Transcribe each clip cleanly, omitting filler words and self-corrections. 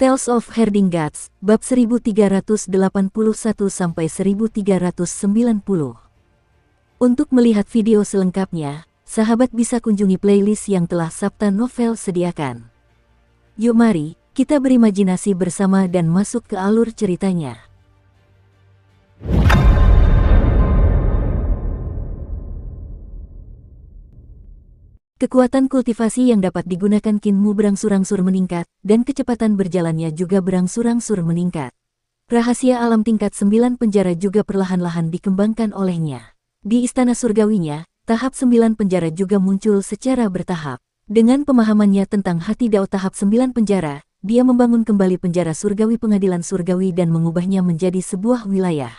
Tales of Herding Gods, bab 1381-1390. Untuk melihat video selengkapnya, sahabat bisa kunjungi playlist yang telah Sabta Novel sediakan. Yuk mari, kita berimajinasi bersama dan masuk ke alur ceritanya. Kekuatan kultivasi yang dapat digunakan Kinmu berangsur-angsur meningkat, dan kecepatan berjalannya juga berangsur-angsur meningkat. Rahasia alam tingkat 9 penjara juga perlahan-lahan dikembangkan olehnya. Di istana surgawinya, tahap 9 penjara juga muncul secara bertahap. Dengan pemahamannya tentang hati dao tahap 9 penjara, dia membangun kembali penjara surgawi pengadilan surgawi dan mengubahnya menjadi sebuah wilayah.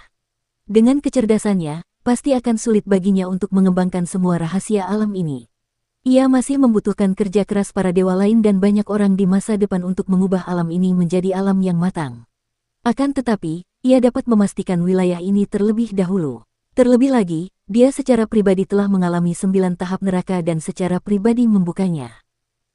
Dengan kecerdasannya, pasti akan sulit baginya untuk mengembangkan semua rahasia alam ini. Ia masih membutuhkan kerja keras para dewa lain dan banyak orang di masa depan untuk mengubah alam ini menjadi alam yang matang. Akan tetapi, ia dapat memastikan wilayah ini terlebih dahulu. Terlebih lagi, dia secara pribadi telah mengalami 9 tahap neraka dan secara pribadi membukanya.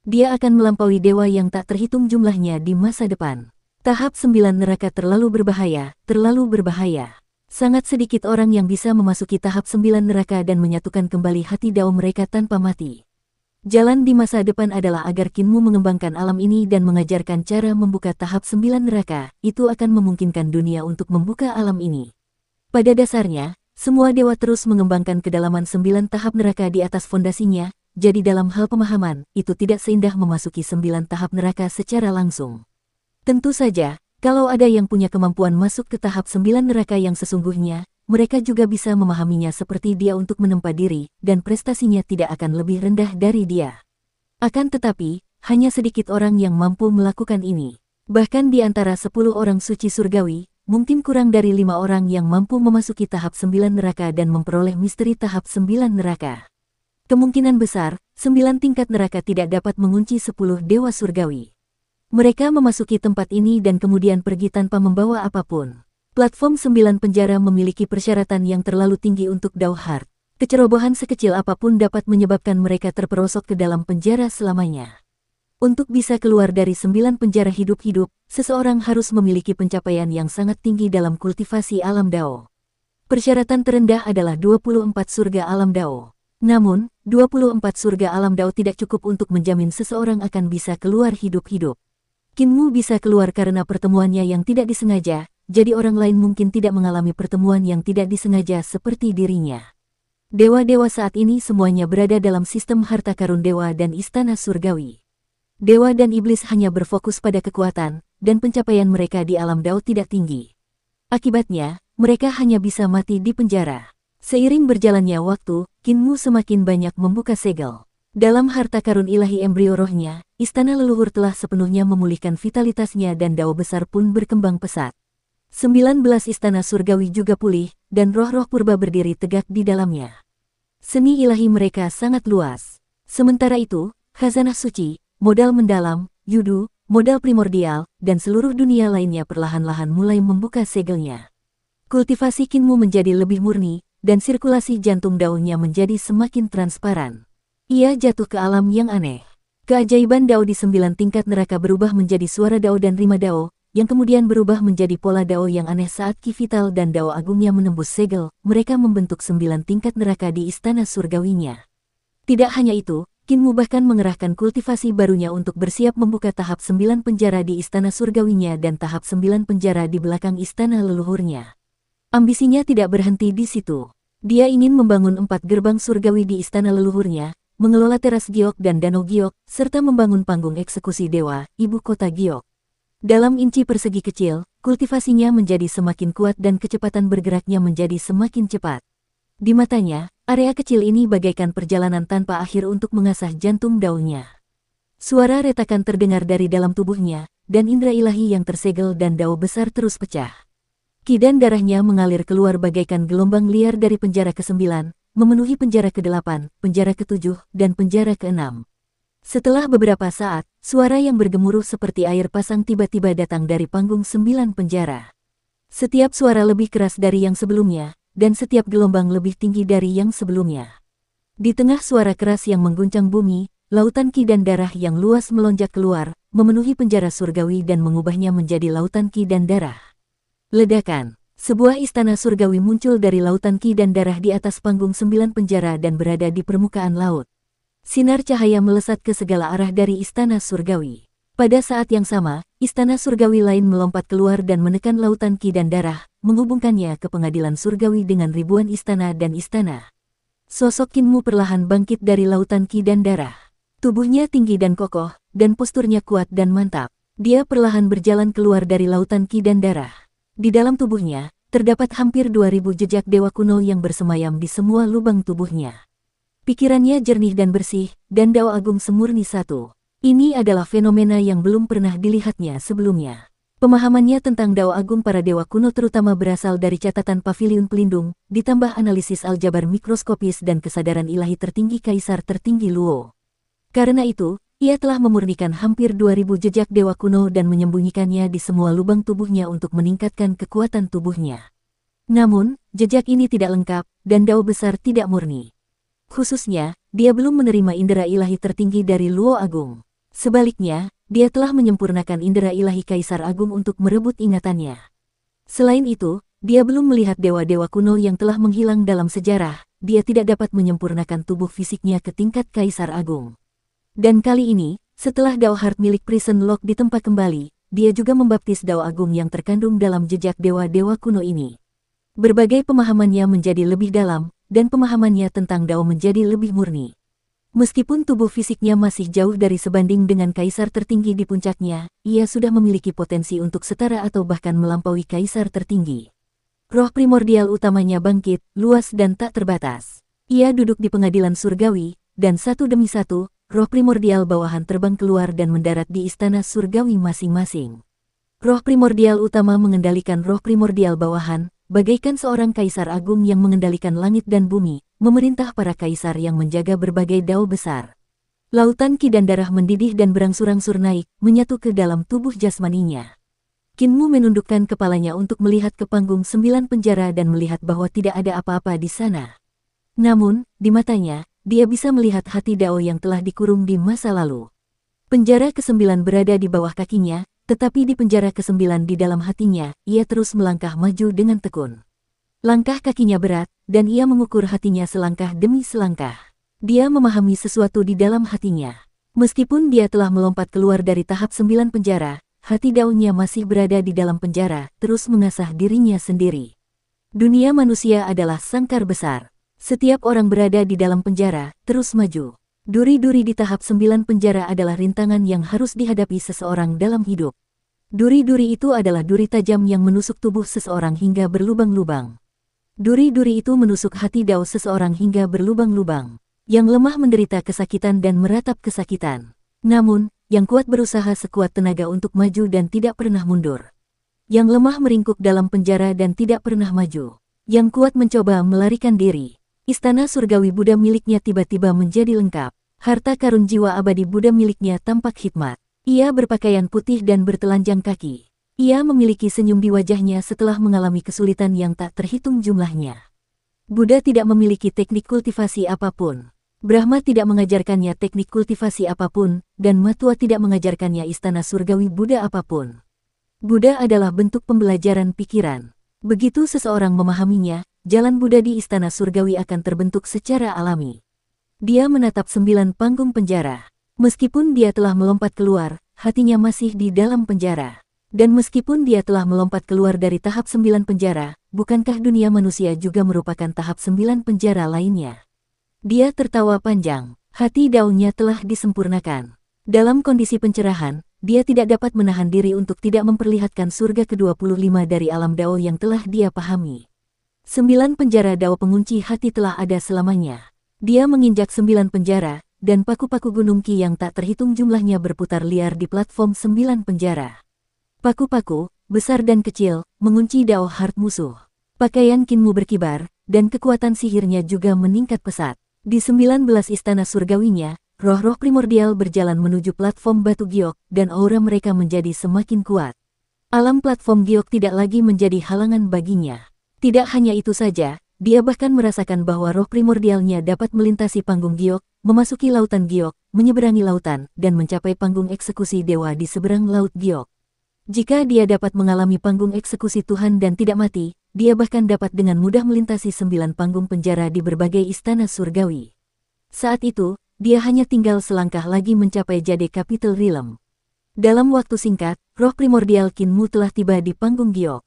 Dia akan melampaui dewa yang tak terhitung jumlahnya di masa depan. Tahap 9 neraka terlalu berbahaya, terlalu berbahaya. Sangat sedikit orang yang bisa memasuki tahap 9 neraka dan menyatukan kembali hati dao mereka tanpa mati. Jalan di masa depan adalah agar Kinmu mengembangkan alam ini dan mengajarkan cara membuka tahap 9 neraka, itu akan memungkinkan dunia untuk membuka alam ini. Pada dasarnya, semua dewa terus mengembangkan kedalaman 9 tahap neraka di atas fondasinya, jadi dalam hal pemahaman, itu tidak seindah memasuki 9 tahap neraka secara langsung. Tentu saja, kalau ada yang punya kemampuan masuk ke tahap 9 neraka yang sesungguhnya, mereka juga bisa memahaminya seperti dia untuk menempa diri, dan prestasinya tidak akan lebih rendah dari dia. Akan tetapi, hanya sedikit orang yang mampu melakukan ini. Bahkan di antara 10 orang suci surgawi, mungkin kurang dari 5 orang yang mampu memasuki tahap 9 neraka dan memperoleh misteri tahap 9 neraka. Kemungkinan besar, 9 tingkat neraka tidak dapat mengunci 10 dewa surgawi. Mereka memasuki tempat ini dan kemudian pergi tanpa membawa apapun. Platform 9 penjara memiliki persyaratan yang terlalu tinggi untuk Dao Heart. Kecerobohan sekecil apapun dapat menyebabkan mereka terperosok ke dalam penjara selamanya. Untuk bisa keluar dari 9 penjara hidup-hidup, seseorang harus memiliki pencapaian yang sangat tinggi dalam kultivasi alam Dao. Persyaratan terendah adalah 24 surga alam Dao. Namun, 24 surga alam Dao tidak cukup untuk menjamin seseorang akan bisa keluar hidup-hidup. Kinmu bisa keluar karena pertemuannya yang tidak disengaja, jadi orang lain mungkin tidak mengalami pertemuan yang tidak disengaja seperti dirinya. Dewa-dewa saat ini semuanya berada dalam sistem harta karun dewa dan istana surgawi. Dewa dan iblis hanya berfokus pada kekuatan, dan pencapaian mereka di alam Dao tidak tinggi. Akibatnya, mereka hanya bisa mati di penjara. Seiring berjalannya waktu, Kinmu semakin banyak membuka segel. Dalam harta karun ilahi embrio rohnya, istana leluhur telah sepenuhnya memulihkan vitalitasnya dan Dao besar pun berkembang pesat. 19 istana surgawi juga pulih, dan roh-roh purba berdiri tegak di dalamnya. Seni ilahi mereka sangat luas. Sementara itu, khazanah suci, modal mendalam, yudu, modal primordial, dan seluruh dunia lainnya perlahan-lahan mulai membuka segelnya. Kultivasi Kinmu menjadi lebih murni, dan sirkulasi jantung daunnya menjadi semakin transparan. Ia jatuh ke alam yang aneh. Keajaiban Dao di 9 tingkat neraka berubah menjadi suara Dao dan rima Dao, yang kemudian berubah menjadi pola Dao yang aneh saat Ki Vital dan Dao Agungnya menembus segel, mereka membentuk 9 tingkat neraka di istana surgawinya. Tidak hanya itu, Kinmu bahkan mengerahkan kultivasi barunya untuk bersiap membuka tahap 9 penjara di istana surgawinya dan tahap 9 penjara di belakang istana leluhurnya. Ambisinya tidak berhenti di situ. Dia ingin membangun 4 gerbang surgawi di istana leluhurnya, mengelola teras Giok dan danau Giok, serta membangun panggung eksekusi dewa, ibu kota Giok. Dalam inci persegi kecil, kultivasinya menjadi semakin kuat dan kecepatan bergeraknya menjadi semakin cepat. Di matanya, area kecil ini bagaikan perjalanan tanpa akhir untuk mengasah jantung daunnya. Suara retakan terdengar dari dalam tubuhnya, dan indera ilahi yang tersegel dan dao besar terus pecah. Ki dan darahnya mengalir keluar bagaikan gelombang liar dari penjara ke-9, memenuhi penjara ke-8, penjara ke-7, dan penjara ke-6. Setelah beberapa saat, suara yang bergemuruh seperti air pasang tiba-tiba datang dari panggung 9 penjara. Setiap suara lebih keras dari yang sebelumnya, dan setiap gelombang lebih tinggi dari yang sebelumnya. Di tengah suara keras yang mengguncang bumi, lautan ki dan darah yang luas melonjak keluar, memenuhi penjara surgawi dan mengubahnya menjadi lautan ki dan darah. Ledakan. Sebuah istana surgawi muncul dari lautan ki dan darah di atas panggung 9 penjara dan berada di permukaan laut. Sinar cahaya melesat ke segala arah dari istana surgawi. Pada saat yang sama, istana surgawi lain melompat keluar dan menekan lautan ki dan darah, menghubungkannya ke pengadilan surgawi dengan ribuan istana dan istana. Sosok Kinmu perlahan bangkit dari lautan ki dan darah. Tubuhnya tinggi dan kokoh, dan posturnya kuat dan mantap. Dia perlahan berjalan keluar dari lautan ki dan darah. Di dalam tubuhnya, terdapat hampir 2000 jejak dewa kuno yang bersemayam di semua lubang tubuhnya. Pikirannya jernih dan bersih, dan Dao Agung semurni satu. Ini adalah fenomena yang belum pernah dilihatnya sebelumnya. Pemahamannya tentang Dao Agung para dewa kuno terutama berasal dari catatan paviliun pelindung, ditambah analisis aljabar mikroskopis dan kesadaran ilahi tertinggi Kaisar tertinggi Luo. Karena itu, ia telah memurnikan hampir 2000 jejak dewa kuno dan menyembunyikannya di semua lubang tubuhnya untuk meningkatkan kekuatan tubuhnya. Namun, jejak ini tidak lengkap, dan Dao besar tidak murni. Khususnya, dia belum menerima indera ilahi tertinggi dari Luo Agung. Sebaliknya, dia telah menyempurnakan indera ilahi Kaisar Agung untuk merebut ingatannya. Selain itu, dia belum melihat dewa-dewa kuno yang telah menghilang dalam sejarah, dia tidak dapat menyempurnakan tubuh fisiknya ke tingkat Kaisar Agung. Dan kali ini, setelah Dao Heart milik Prison Lock ditempa kembali, dia juga membaptis Dao Agung yang terkandung dalam jejak dewa-dewa kuno ini. Berbagai pemahamannya menjadi lebih dalam, dan pemahamannya tentang Dao menjadi lebih murni. Meskipun tubuh fisiknya masih jauh dari sebanding dengan kaisar tertinggi di puncaknya, ia sudah memiliki potensi untuk setara atau bahkan melampaui kaisar tertinggi. Roh primordial utamanya bangkit, luas dan tak terbatas. Ia duduk di pengadilan surgawi, dan satu demi satu, roh primordial bawahan terbang keluar dan mendarat di istana surgawi masing-masing. Roh primordial utama mengendalikan roh primordial bawahan, bagaikan seorang kaisar agung yang mengendalikan langit dan bumi, memerintah para kaisar yang menjaga berbagai dao besar. Lautan ki dan darah mendidih dan berangsur-angsur naik, menyatu ke dalam tubuh jasmaninya. Kinmu menundukkan kepalanya untuk melihat ke panggung 9 penjara dan melihat bahwa tidak ada apa-apa di sana. Namun, di matanya, dia bisa melihat hati Dao yang telah dikurung di masa lalu. Penjara ke-9 berada di bawah kakinya, tetapi di penjara ke-9 di dalam hatinya, ia terus melangkah maju dengan tekun. Langkah kakinya berat, dan ia mengukur hatinya selangkah demi selangkah. Dia memahami sesuatu di dalam hatinya. Meskipun dia telah melompat keluar dari tahap 9 penjara, hati Dao-nya masih berada di dalam penjara, terus mengasah dirinya sendiri. Dunia manusia adalah sangkar besar. Setiap orang berada di dalam penjara, terus maju. Duri-duri di tahap 9 penjara adalah rintangan yang harus dihadapi seseorang dalam hidup. Duri-duri itu adalah duri tajam yang menusuk tubuh seseorang hingga berlubang-lubang. Duri-duri itu menusuk hati Dao seseorang hingga berlubang-lubang. Yang lemah menderita kesakitan dan meratap kesakitan. Namun, yang kuat berusaha sekuat tenaga untuk maju dan tidak pernah mundur. Yang lemah meringkuk dalam penjara dan tidak pernah maju. Yang kuat mencoba melarikan diri. Istana surgawi Buddha miliknya tiba-tiba menjadi lengkap. Harta karun jiwa abadi Buddha miliknya tampak hikmat. Ia berpakaian putih dan bertelanjang kaki. Ia memiliki senyum di wajahnya setelah mengalami kesulitan yang tak terhitung jumlahnya. Buddha tidak memiliki teknik kultivasi apapun. Brahma tidak mengajarkannya teknik kultivasi apapun, dan Matua tidak mengajarkannya istana surgawi Buddha apapun. Buddha adalah bentuk pembelajaran pikiran. Begitu seseorang memahaminya, jalan Buddha di istana surgawi akan terbentuk secara alami. Dia menatap 9 panggung penjara. Meskipun dia telah melompat keluar, hatinya masih di dalam penjara. Dan meskipun dia telah melompat keluar dari tahap 9 penjara, bukankah dunia manusia juga merupakan tahap 9 penjara lainnya? Dia tertawa panjang. Hati Dao-nya telah disempurnakan. Dalam kondisi pencerahan, dia tidak dapat menahan diri untuk tidak memperlihatkan surga ke-25 dari alam Dao yang telah dia pahami. 9 penjara Dao pengunci hati telah ada selamanya. Dia menginjak 9 penjara, dan paku-paku gunung Ki yang tak terhitung jumlahnya berputar liar di platform 9 penjara. Paku-paku, besar dan kecil, mengunci Dao Heart musuh. Pakaian Kinmu berkibar, dan kekuatan sihirnya juga meningkat pesat. Di 19 istana surgawinya, roh-roh primordial berjalan menuju platform batu giok, dan aura mereka menjadi semakin kuat. Alam platform giok tidak lagi menjadi halangan baginya. Tidak hanya itu saja, dia bahkan merasakan bahwa roh primordialnya dapat melintasi panggung giok, memasuki lautan Giok, menyeberangi lautan, dan mencapai panggung eksekusi dewa di seberang laut Giok. Jika dia dapat mengalami panggung eksekusi Tuhan dan tidak mati, dia bahkan dapat dengan mudah melintasi 9 panggung penjara di berbagai istana surgawi. Saat itu, dia hanya tinggal selangkah lagi mencapai Jade Capital Realm. Dalam waktu singkat, roh primordial Qinmu telah tiba di panggung Giok.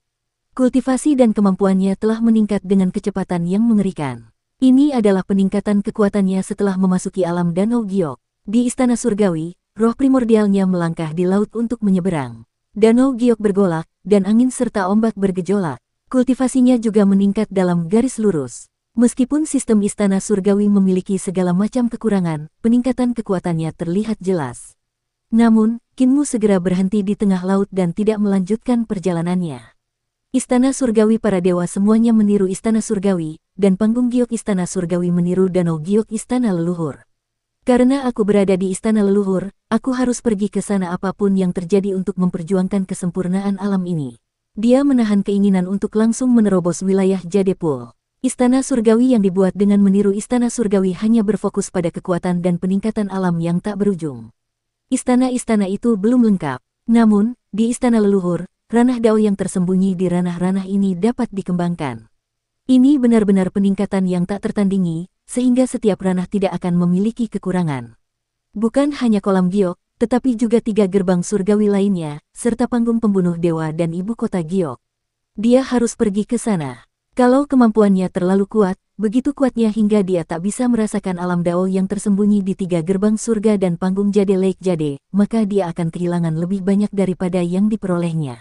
Kultivasi dan kemampuannya telah meningkat dengan kecepatan yang mengerikan. Ini adalah peningkatan kekuatannya setelah memasuki alam danau Giok. Di istana surgawi, roh primordialnya melangkah di laut untuk menyeberang. Danau Giok bergolak, dan angin serta ombak bergejolak. Kultivasinya juga meningkat dalam garis lurus. Meskipun sistem istana surgawi memiliki segala macam kekurangan, peningkatan kekuatannya terlihat jelas. Namun, Qinmu segera berhenti di tengah laut dan tidak melanjutkan perjalanannya. Istana surgawi para dewa semuanya meniru istana surgawi, dan panggung Giok istana surgawi meniru danau Giok istana leluhur. Karena aku berada di istana leluhur, aku harus pergi ke sana apapun yang terjadi untuk memperjuangkan kesempurnaan alam ini. Dia menahan keinginan untuk langsung menerobos wilayah Jade Pool. Istana surgawi yang dibuat dengan meniru istana surgawi hanya berfokus pada kekuatan dan peningkatan alam yang tak berujung. Istana-istana itu belum lengkap. Namun, di istana leluhur, ranah dao yang tersembunyi di ranah-ranah ini dapat dikembangkan. Ini benar-benar peningkatan yang tak tertandingi, sehingga setiap ranah tidak akan memiliki kekurangan. Bukan hanya kolam Giok, tetapi juga 3 gerbang surgawi lainnya, serta panggung pembunuh dewa dan ibu kota Giok. Dia harus pergi ke sana. Kalau kemampuannya terlalu kuat, begitu kuatnya hingga dia tak bisa merasakan alam dao yang tersembunyi di 3 gerbang surga dan panggung Jade Lake Jade, maka dia akan kehilangan lebih banyak daripada yang diperolehnya.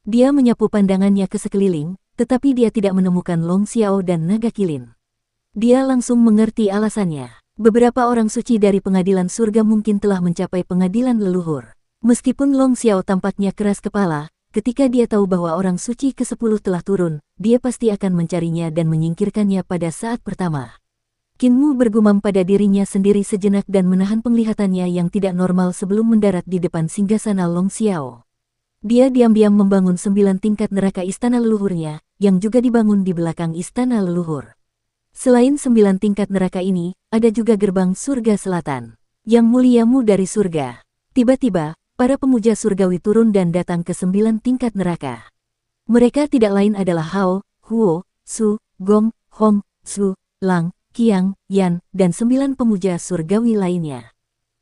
Dia menyapu pandangannya ke sekeliling, tetapi dia tidak menemukan Long Xiao dan naga kilin. Dia langsung mengerti alasannya. Beberapa orang suci dari pengadilan surga mungkin telah mencapai pengadilan leluhur. Meskipun Long Xiao tampaknya keras kepala, ketika dia tahu bahwa orang suci ke-10 telah turun, dia pasti akan mencarinya dan menyingkirkannya pada saat pertama. Qinmu bergumam pada dirinya sendiri sejenak dan menahan penglihatannya yang tidak normal sebelum mendarat di depan singgasana Long Xiao. Dia diam-diam membangun 9 tingkat neraka istana leluhurnya, yang juga dibangun di belakang istana leluhur. Selain 9 tingkat neraka ini, ada juga gerbang surga selatan. Yang muliamu dari surga. Tiba-tiba, para pemuja surgawi turun dan datang ke 9 tingkat neraka. Mereka tidak lain adalah Hao, Huo, Su, Gong, Hong, Su, Lang, Qiang, Yan, dan 9 pemuja surgawi lainnya.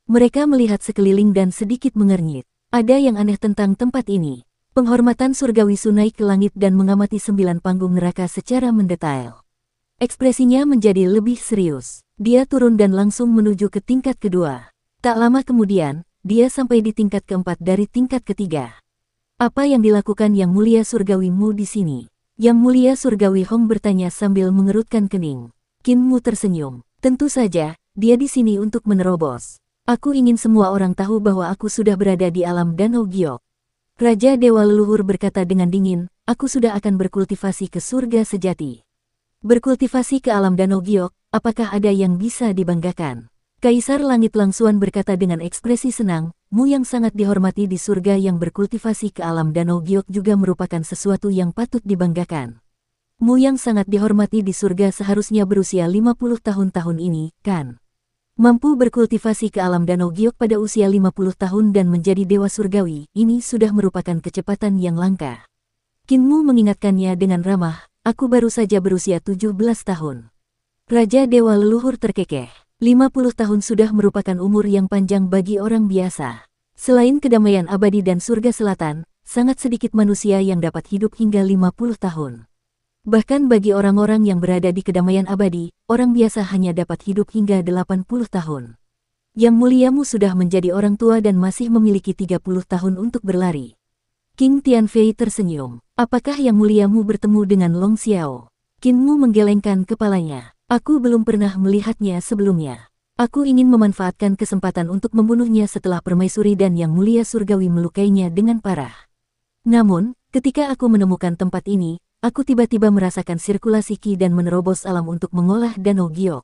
Mereka melihat sekeliling dan sedikit mengernyit. Ada yang aneh tentang tempat ini. Penghormatan surgawi Su naik ke langit dan mengamati 9 panggung neraka secara mendetail. Ekspresinya menjadi lebih serius. Dia turun dan langsung menuju ke tingkat kedua. Tak lama kemudian, dia sampai di tingkat keempat dari tingkat ketiga. Apa yang dilakukan Yang Mulia Surgawimu di sini? Yang Mulia Surgawi Hong bertanya sambil mengerutkan kening. Qinmu tersenyum. Tentu saja, dia di sini untuk menerobos. Aku ingin semua orang tahu bahwa aku sudah berada di alam danau Giok. Raja Dewa Leluhur berkata dengan dingin, aku sudah akan berkultivasi ke surga sejati. Berkultivasi ke alam danau Giok, apakah ada yang bisa dibanggakan? Kaisar Langit Langsuan berkata dengan ekspresi senang, Mu yang sangat dihormati di surga yang berkultivasi ke alam danau Giok juga merupakan sesuatu yang patut dibanggakan. Mu yang sangat dihormati di surga seharusnya berusia 50 tahun ini, kan? Mampu berkultivasi ke alam danau Giok pada usia 50 tahun dan menjadi dewa surgawi, ini sudah merupakan kecepatan yang langka. Qinmu mengingatkannya dengan ramah, aku baru saja berusia 17 tahun. Raja Dewa Leluhur terkekeh. 50 tahun sudah merupakan umur yang panjang bagi orang biasa. Selain kedamaian abadi dan surga selatan, sangat sedikit manusia yang dapat hidup hingga 50 tahun. Bahkan bagi orang-orang yang berada di kedamaian abadi, orang biasa hanya dapat hidup hingga 80 tahun. Yang muliamu sudah menjadi orang tua dan masih memiliki 30 tahun untuk berlari. King Tianfei tersenyum. Apakah yang muliamu bertemu dengan Long Xiao? Qinmu menggelengkan kepalanya. Aku belum pernah melihatnya sebelumnya. Aku ingin memanfaatkan kesempatan untuk membunuhnya setelah permaisuri dan yang mulia surgawi melukainya dengan parah. Namun, ketika aku menemukan tempat ini, aku tiba-tiba merasakan sirkulasi Qi dan menerobos alam untuk mengolah danau Giok.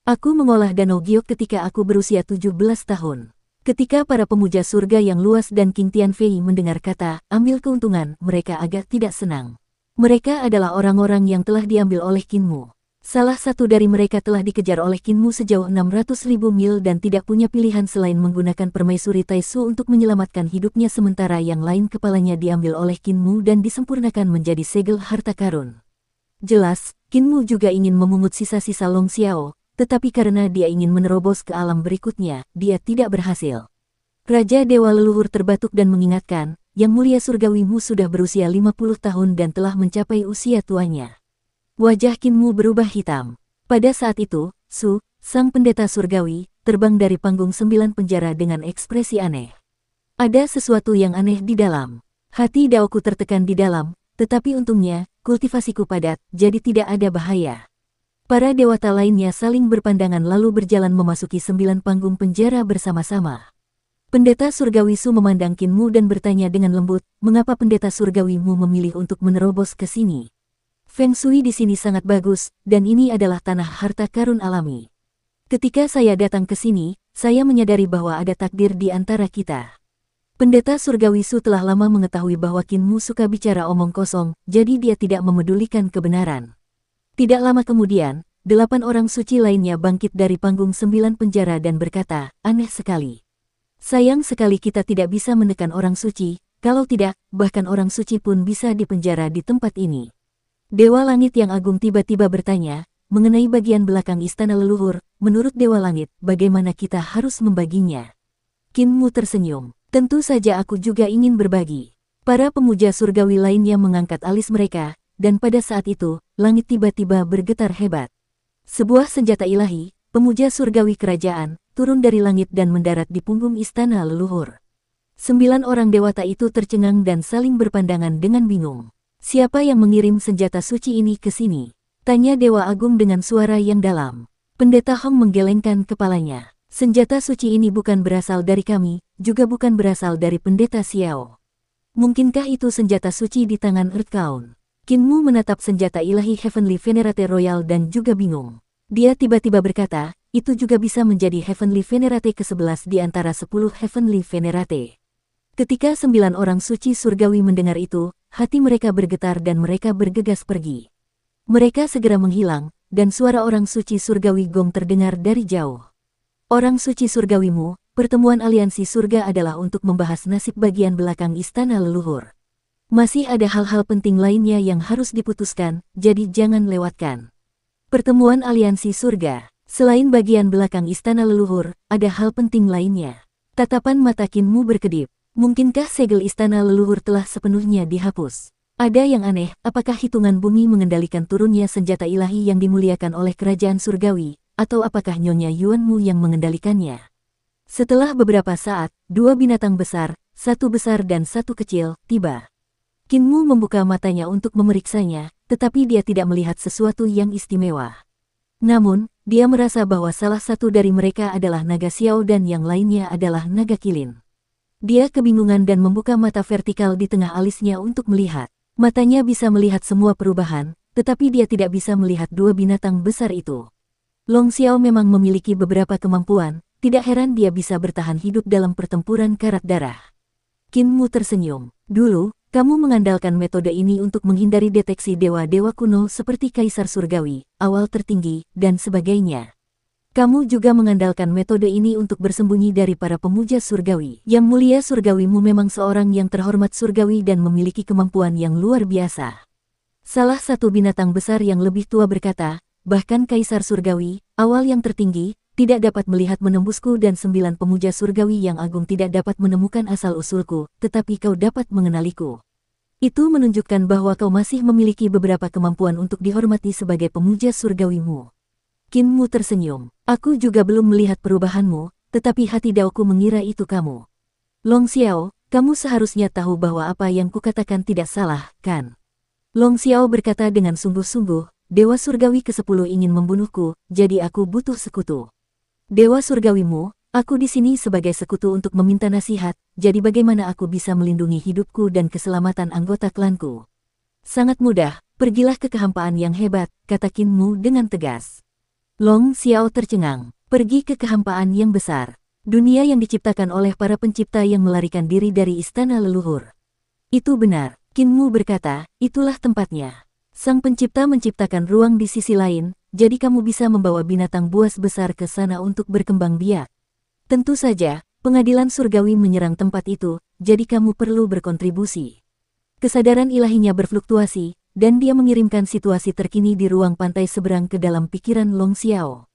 Aku mengolah danau Giok ketika aku berusia 17 tahun. Ketika para pemuja surga yang luas dan King Tianfei mendengar kata, ambil keuntungan, mereka agak tidak senang. Mereka adalah orang-orang yang telah diambil oleh Qinmu. Salah satu dari mereka telah dikejar oleh Kinmu sejauh 600.000 mil dan tidak punya pilihan selain menggunakan permaisuri Taisu untuk menyelamatkan hidupnya, sementara yang lain kepalanya diambil oleh Kinmu dan disempurnakan menjadi segel harta karun. Jelas, Kinmu juga ingin memungut sisa-sisa Long Xiao, tetapi karena dia ingin menerobos ke alam berikutnya, dia tidak berhasil. Raja Dewa Leluhur terbatuk dan mengingatkan, Yang Mulia Surgawimu sudah berusia 50 tahun dan telah mencapai usia tuanya. Wajah Kinmu berubah hitam. Pada saat itu, Su, sang pendeta surgawi, terbang dari panggung 9 penjara dengan ekspresi aneh. Ada sesuatu yang aneh di dalam. Hati Daoku tertekan di dalam, tetapi untungnya, kultivasiku padat, jadi tidak ada bahaya. Para dewata lainnya saling berpandangan lalu berjalan memasuki 9 panggung penjara bersama-sama. Pendeta surgawi Su memandang Kinmu dan bertanya dengan lembut, mengapa pendeta surgawimu memilih untuk menerobos ke sini? Feng Shui di sini sangat bagus, dan ini adalah tanah harta karun alami. Ketika saya datang ke sini, saya menyadari bahwa ada takdir di antara kita. Pendeta surgawi Su telah lama mengetahui bahwa Kinmu suka bicara omong kosong, jadi dia tidak memedulikan kebenaran. Tidak lama kemudian, 8 orang suci lainnya bangkit dari panggung 9 penjara dan berkata, aneh sekali. Sayang sekali kita tidak bisa menekan orang suci, kalau tidak, bahkan orang suci pun bisa dipenjara di tempat ini. Dewa Langit yang agung tiba-tiba bertanya, mengenai bagian belakang istana leluhur, menurut Dewa Langit, bagaimana kita harus membaginya? Kinmu tersenyum, tentu saja aku juga ingin berbagi. Para pemuja surgawi lainnya mengangkat alis mereka, dan pada saat itu, langit tiba-tiba bergetar hebat. Sebuah senjata ilahi, pemuja surgawi kerajaan, turun dari langit dan mendarat di punggung istana leluhur. 9 orang dewata itu tercengang dan saling berpandangan dengan bingung. Siapa yang mengirim senjata suci ini ke sini? Tanya Dewa Agung dengan suara yang dalam. Pendeta Hong menggelengkan kepalanya. Senjata suci ini bukan berasal dari kami, juga bukan berasal dari pendeta Xiao. Mungkinkah itu senjata suci di tangan Earth Count? Kinmu menatap senjata ilahi Heavenly Venerate Royal dan juga bingung. Dia tiba-tiba berkata, itu juga bisa menjadi Heavenly Venerate ke-11 di antara 10 Heavenly Venerate. Ketika 9 orang suci surgawi mendengar itu, hati mereka bergetar dan mereka bergegas pergi. Mereka segera menghilang, dan suara orang suci surgawi Gong terdengar dari jauh. Orang suci surgawimu, pertemuan aliansi surga adalah untuk membahas nasib bagian belakang istana leluhur. Masih ada hal-hal penting lainnya yang harus diputuskan, jadi jangan lewatkan. Pertemuan aliansi surga, selain bagian belakang istana leluhur, ada hal penting lainnya. Tatapan mata Kinmu berkedip. Mungkinkah segel istana leluhur telah sepenuhnya dihapus? Ada yang aneh, apakah hitungan bumi mengendalikan turunnya senjata ilahi yang dimuliakan oleh kerajaan surgawi, atau apakah Nyonya Yuanmu yang mengendalikannya? Setelah beberapa saat, 2 binatang besar, 1 besar dan 1 kecil, tiba. Kinmu membuka matanya untuk memeriksanya, tetapi dia tidak melihat sesuatu yang istimewa. Namun, dia merasa bahwa salah satu dari mereka adalah naga Xiao dan yang lainnya adalah naga kilin. Dia kebingungan dan membuka mata vertikal di tengah alisnya untuk melihat. Matanya bisa melihat semua perubahan, tetapi dia tidak bisa melihat 2 binatang besar itu. Long Xiao memang memiliki beberapa kemampuan, tidak heran dia bisa bertahan hidup dalam pertempuran karat darah. Kinmu tersenyum. Dulu, kamu mengandalkan metode ini untuk menghindari deteksi dewa-dewa kuno seperti Kaisar Surgawi, awal tertinggi, dan sebagainya. Kamu juga mengandalkan metode ini untuk bersembunyi dari para pemuja surgawi. Yang Mulia Surgawimu memang seorang yang terhormat surgawi dan memiliki kemampuan yang luar biasa. Salah satu binatang besar yang lebih tua berkata, bahkan Kaisar Surgawi, awal yang tertinggi, tidak dapat melihat menembusku dan 9 pemuja surgawi yang agung tidak dapat menemukan asal-usulku, tetapi kau dapat mengenaliku. Itu menunjukkan bahwa kau masih memiliki beberapa kemampuan untuk dihormati sebagai pemuja surgawimu. Kinmu tersenyum. Aku juga belum melihat perubahanmu, tetapi hati Daoku mengira itu kamu. Long Xiao, kamu seharusnya tahu bahwa apa yang kukatakan tidak salah, kan? Long Xiao berkata dengan sungguh-sungguh, Dewa Surgawi ke-10 ingin membunuhku, jadi aku butuh sekutu. Dewa Surgawimu, aku di sini sebagai sekutu untuk meminta nasihat, jadi bagaimana aku bisa melindungi hidupku dan keselamatan anggota klanku? Sangat mudah, pergilah ke kehampaan yang hebat, kata Kinmu dengan tegas. Long Xiao tercengang. Pergi ke kehampaan yang besar. Dunia yang diciptakan oleh para pencipta yang melarikan diri dari istana leluhur. Itu benar, Kinmu berkata, itulah tempatnya. Sang Pencipta menciptakan ruang di sisi lain, jadi kamu bisa membawa binatang buas besar ke sana untuk berkembang biak. Tentu saja, pengadilan surgawi menyerang tempat itu, jadi kamu perlu berkontribusi. Kesadaran ilahinya berfluktuasi, dan dia mengirimkan situasi terkini di ruang pantai seberang ke dalam pikiran Long Xiao.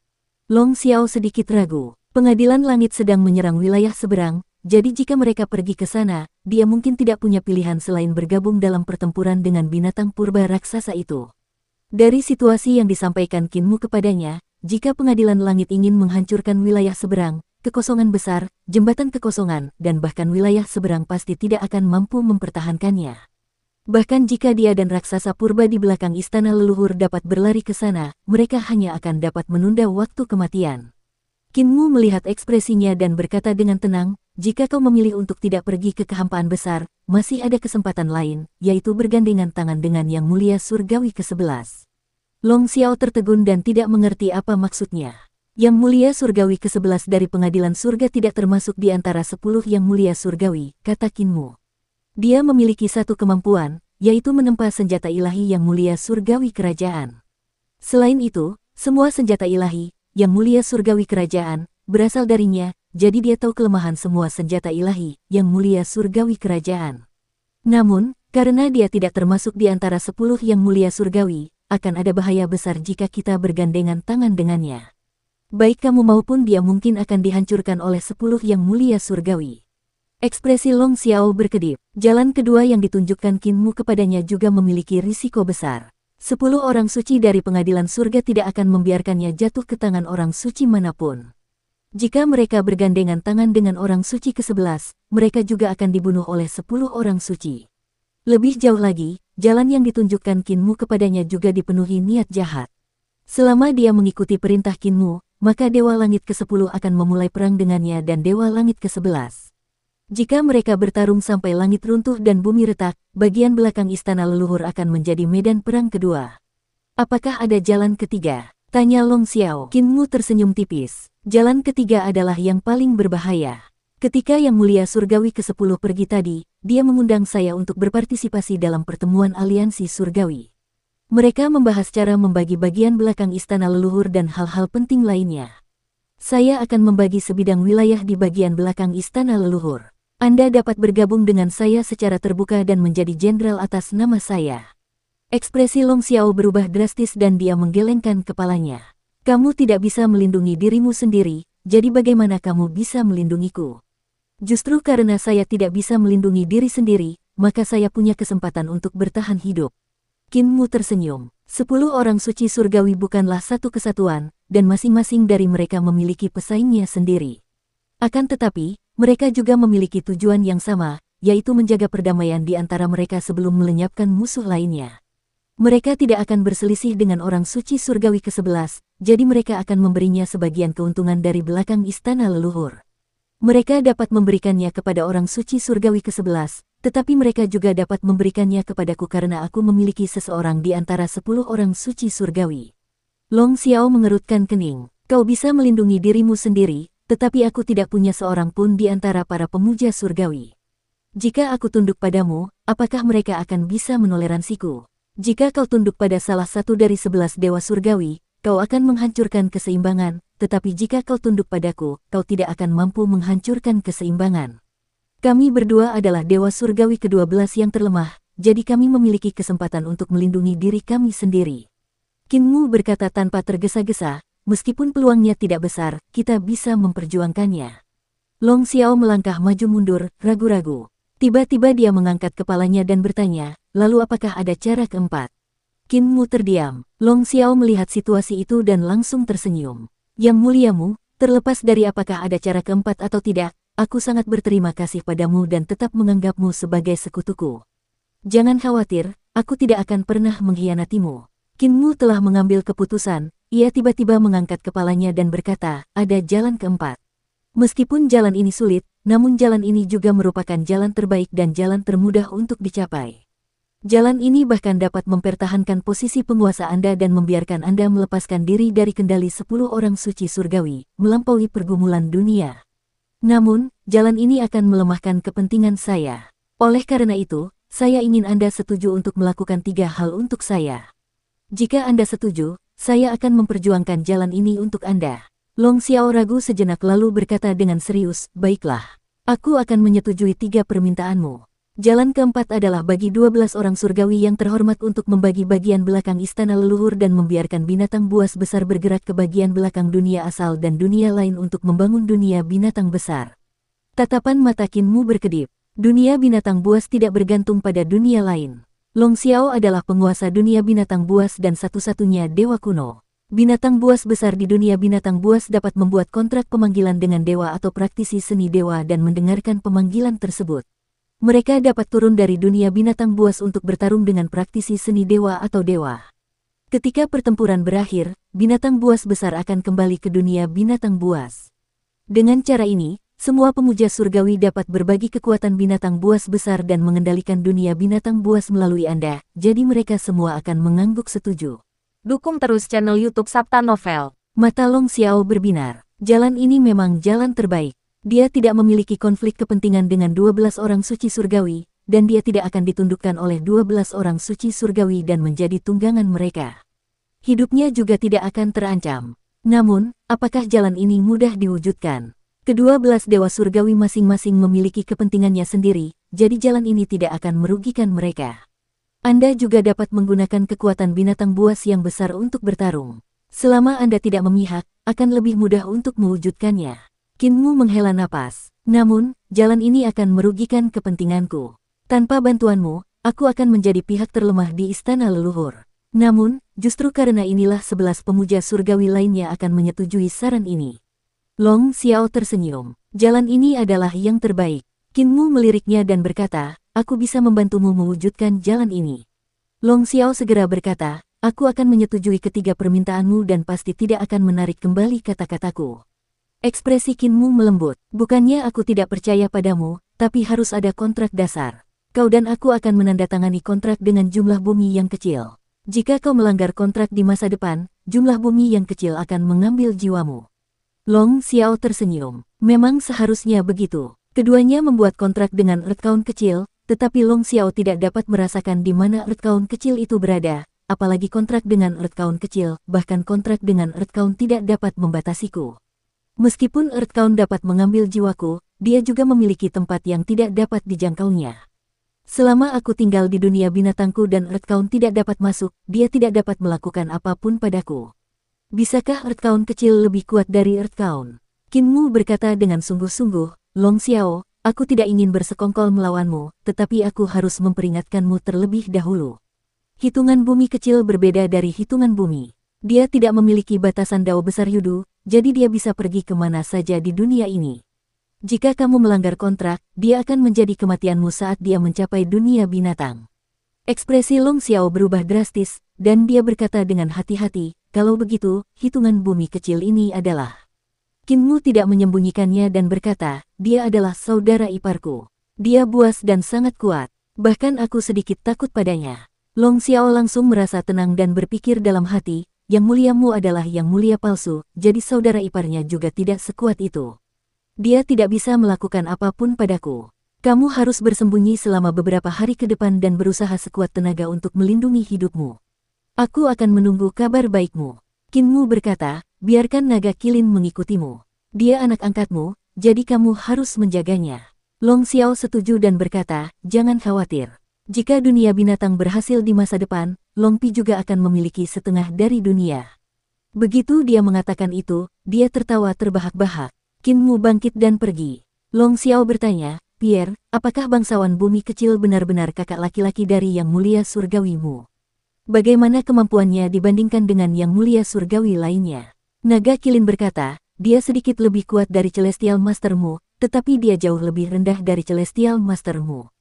Long Xiao sedikit ragu. Pengadilan langit sedang menyerang wilayah seberang, jadi jika mereka pergi ke sana, dia mungkin tidak punya pilihan selain bergabung dalam pertempuran dengan binatang purba raksasa itu. Dari situasi yang disampaikan Kinmu kepadanya, jika pengadilan langit ingin menghancurkan wilayah seberang, kekosongan besar, jembatan kekosongan, dan bahkan wilayah seberang pasti tidak akan mampu mempertahankannya. Bahkan jika dia dan raksasa purba di belakang istana leluhur dapat berlari ke sana, mereka hanya akan dapat menunda waktu kematian. Kinmu melihat ekspresinya dan berkata dengan tenang, jika kau memilih untuk tidak pergi ke kehampaan besar, masih ada kesempatan lain, yaitu bergandengan tangan dengan Yang Mulia Surgawi ke-11. Long Xiao tertegun dan tidak mengerti apa maksudnya. Yang Mulia Surgawi ke-11 dari pengadilan surga tidak termasuk di antara 10 Yang Mulia Surgawi, kata Kinmu. Dia memiliki satu kemampuan, yaitu menempa senjata ilahi Yang Mulia Surgawi Kerajaan. Selain itu, semua senjata ilahi, Yang Mulia Surgawi Kerajaan, berasal darinya, jadi dia tahu kelemahan semua senjata ilahi, Yang Mulia Surgawi Kerajaan. Namun, karena dia tidak termasuk di antara 10 Yang Mulia Surgawi, akan ada bahaya besar jika kita bergandengan tangan dengannya. Baik kamu maupun dia mungkin akan dihancurkan oleh 10 Yang Mulia Surgawi. Ekspresi Long Xiao berkedip. Jalan kedua yang ditunjukkan Kinmu kepadanya juga memiliki risiko besar. 10 orang suci dari pengadilan surga tidak akan membiarkannya jatuh ke tangan orang suci manapun. Jika mereka bergandengan tangan dengan orang suci ke-11, mereka juga akan dibunuh oleh 10 orang suci. Lebih jauh lagi, jalan yang ditunjukkan Kinmu kepadanya juga dipenuhi niat jahat. Selama dia mengikuti perintah Kinmu, maka Dewa Langit ke-10 akan memulai perang dengannya dan Dewa Langit ke-11. Jika mereka bertarung sampai langit runtuh dan bumi retak, bagian belakang istana leluhur akan menjadi medan perang kedua. Apakah ada jalan ketiga? Tanya Long Xiao. Kinmu tersenyum tipis. Jalan ketiga adalah yang paling berbahaya. Ketika Yang Mulia Surgawi ke-10 pergi tadi, dia mengundang saya untuk berpartisipasi dalam pertemuan aliansi surgawi. Mereka membahas cara membagi bagian belakang istana leluhur dan hal-hal penting lainnya. Saya akan membagi sebidang wilayah di bagian belakang istana leluhur. Anda dapat bergabung dengan saya secara terbuka dan menjadi jenderal atas nama saya. Ekspresi Long Xiao berubah drastis dan dia menggelengkan kepalanya. Kamu tidak bisa melindungi dirimu sendiri, jadi bagaimana kamu bisa melindungiku? Justru karena saya tidak bisa melindungi diri sendiri, maka saya punya kesempatan untuk bertahan hidup. Kinmu tersenyum. 10 orang suci surgawi bukanlah satu kesatuan, dan masing-masing dari mereka memiliki pesaingnya sendiri. Akan tetapi, mereka juga memiliki tujuan yang sama, yaitu menjaga perdamaian di antara mereka sebelum melenyapkan musuh lainnya. Mereka tidak akan berselisih dengan orang suci surgawi ke-11, jadi mereka akan memberinya sebagian keuntungan dari belakang istana leluhur. Mereka dapat memberikannya kepada orang suci surgawi ke-11, tetapi mereka juga dapat memberikannya kepadaku karena aku memiliki seseorang di antara 10 orang suci surgawi. Long Xiao mengerutkan kening. Kau bisa melindungi dirimu sendiri, tetapi aku tidak punya seorang pun di antara para pemuja surgawi. Jika aku tunduk padamu, apakah mereka akan bisa menoleransiku? Jika kau tunduk pada salah satu dari 11 dewa surgawi, kau akan menghancurkan keseimbangan, tetapi jika kau tunduk padaku, kau tidak akan mampu menghancurkan keseimbangan. Kami berdua adalah dewa surgawi ke-12 yang terlemah, jadi kami memiliki kesempatan untuk melindungi diri kami sendiri. Kinmu berkata tanpa tergesa-gesa, meskipun peluangnya tidak besar, kita bisa memperjuangkannya. Long Xiao melangkah maju mundur, ragu-ragu. Tiba-tiba dia mengangkat kepalanya dan bertanya, lalu apakah ada cara keempat? Kinmu terdiam. Long Xiao melihat situasi itu dan langsung tersenyum. Yang muliamu, terlepas dari apakah ada cara keempat atau tidak, aku sangat berterima kasih padamu dan tetap menganggapmu sebagai sekutuku. Jangan khawatir, aku tidak akan pernah mengkhianatimu. Kinmu telah mengambil keputusan. Ia tiba-tiba mengangkat kepalanya dan berkata, ada jalan keempat. Meskipun jalan ini sulit, namun jalan ini juga merupakan jalan terbaik dan jalan termudah untuk dicapai. Jalan ini bahkan dapat mempertahankan posisi penguasa Anda dan membiarkan Anda melepaskan diri dari kendali 10 orang suci surgawi, melampaui pergumulan dunia. Namun, jalan ini akan melemahkan kepentingan saya. Oleh karena itu, saya ingin Anda setuju untuk melakukan 3 hal untuk saya. Jika Anda setuju, saya akan memperjuangkan jalan ini untuk Anda. Long Xiao ragu sejenak lalu berkata dengan serius, baiklah. Aku akan menyetujui 3 permintaanmu. Jalan keempat adalah bagi 12 orang surgawi yang terhormat untuk membagi bagian belakang istana leluhur dan membiarkan binatang buas besar bergerak ke bagian belakang dunia asal dan dunia lain untuk membangun dunia binatang besar. Tatapan mata Qin Mu berkedip. Dunia binatang buas tidak bergantung pada dunia lain. Long Xiao adalah penguasa dunia binatang buas dan satu-satunya dewa kuno. Binatang buas besar di dunia binatang buas dapat membuat kontrak pemanggilan dengan dewa atau praktisi seni dewa dan mendengarkan pemanggilan tersebut. Mereka dapat turun dari dunia binatang buas untuk bertarung dengan praktisi seni dewa atau dewa. Ketika pertempuran berakhir, binatang buas besar akan kembali ke dunia binatang buas. Dengan cara ini, semua pemuja surgawi dapat berbagi kekuatan binatang buas besar dan mengendalikan dunia binatang buas melalui Anda, jadi mereka semua akan mengangguk setuju. Dukung terus channel YouTube Sabta Novel. Mata Long Xiao berbinar. Jalan ini memang jalan terbaik. Dia tidak memiliki konflik kepentingan dengan 12 orang suci surgawi, dan dia tidak akan ditundukkan oleh 12 orang suci surgawi dan menjadi tunggangan mereka. Hidupnya juga tidak akan terancam. Namun, apakah jalan ini mudah diwujudkan? Ke-12 dewa surgawi masing-masing memiliki kepentingannya sendiri, jadi jalan ini tidak akan merugikan mereka. Anda juga dapat menggunakan kekuatan binatang buas yang besar untuk bertarung. Selama Anda tidak memihak, akan lebih mudah untuk mewujudkannya. Qin Mu menghela napas. Namun, jalan ini akan merugikan kepentinganku. Tanpa bantuanmu, aku akan menjadi pihak terlemah di istana leluhur. Namun, justru karena inilah 11 pemuja surgawi lainnya akan menyetujui saran ini. Long Xiao tersenyum. Jalan ini adalah yang terbaik. Qin Mu meliriknya dan berkata, aku bisa membantumu mewujudkan jalan ini. Long Xiao segera berkata, aku akan menyetujui ketiga permintaanmu dan pasti tidak akan menarik kembali kata-kataku. Ekspresi Qin Mu melembut. Bukannya aku tidak percaya padamu, tapi harus ada kontrak dasar. Kau dan aku akan menandatangani kontrak dengan jumlah bumi yang kecil. Jika kau melanggar kontrak di masa depan, jumlah bumi yang kecil akan mengambil jiwamu. Long Xiao tersenyum. Memang seharusnya begitu. Keduanya membuat kontrak dengan Earth Count kecil, tetapi Long Xiao tidak dapat merasakan di mana Earth Count kecil itu berada, apalagi kontrak dengan Earth Count kecil, bahkan kontrak dengan Earth Count tidak dapat membatasiku. Meskipun Earth Count dapat mengambil jiwaku, dia juga memiliki tempat yang tidak dapat dijangkaunya. Selama aku tinggal di dunia binatangku dan Earth Count tidak dapat masuk, dia tidak dapat melakukan apapun padaku. Bisakah Earth Count kecil lebih kuat dari Earth Count? Qin Mu berkata dengan sungguh-sungguh, Long Xiao, aku tidak ingin bersekongkol melawanmu, tetapi aku harus memperingatkanmu terlebih dahulu. Hitungan bumi kecil berbeda dari hitungan bumi. Dia tidak memiliki batasan dao besar Yudu, jadi dia bisa pergi kemana saja di dunia ini. Jika kamu melanggar kontrak, dia akan menjadi kematianmu saat dia mencapai dunia binatang. Ekspresi Long Xiao berubah drastis, dan dia berkata dengan hati-hati, kalau begitu, hitungan bumi kecil ini adalah. Qin Mu tidak menyembunyikannya dan berkata, dia adalah saudara iparku. Dia buas dan sangat kuat, bahkan aku sedikit takut padanya. Long Xiao langsung merasa tenang dan berpikir dalam hati, yang muliamu adalah yang mulia palsu, jadi saudara iparnya juga tidak sekuat itu. Dia tidak bisa melakukan apapun padaku. Kamu harus bersembunyi selama beberapa hari ke depan dan berusaha sekuat tenaga untuk melindungi hidupmu. Aku akan menunggu kabar baikmu. Qin Mu berkata, biarkan naga kilin mengikutimu. Dia anak angkatmu, jadi kamu harus menjaganya. Long Xiao setuju dan berkata, jangan khawatir. Jika dunia binatang berhasil di masa depan, Long Pi juga akan memiliki setengah dari dunia. Begitu dia mengatakan itu, dia tertawa terbahak-bahak. Qin Mu bangkit dan pergi. Long Xiao bertanya, Pierre, apakah bangsawan bumi kecil benar-benar kakak laki-laki dari yang mulia surgawimu? Bagaimana kemampuannya dibandingkan dengan yang mulia surgawi lainnya? Naga kilin berkata, dia sedikit lebih kuat dari Celestial Mastermu, tetapi dia jauh lebih rendah dari Celestial Mastermu.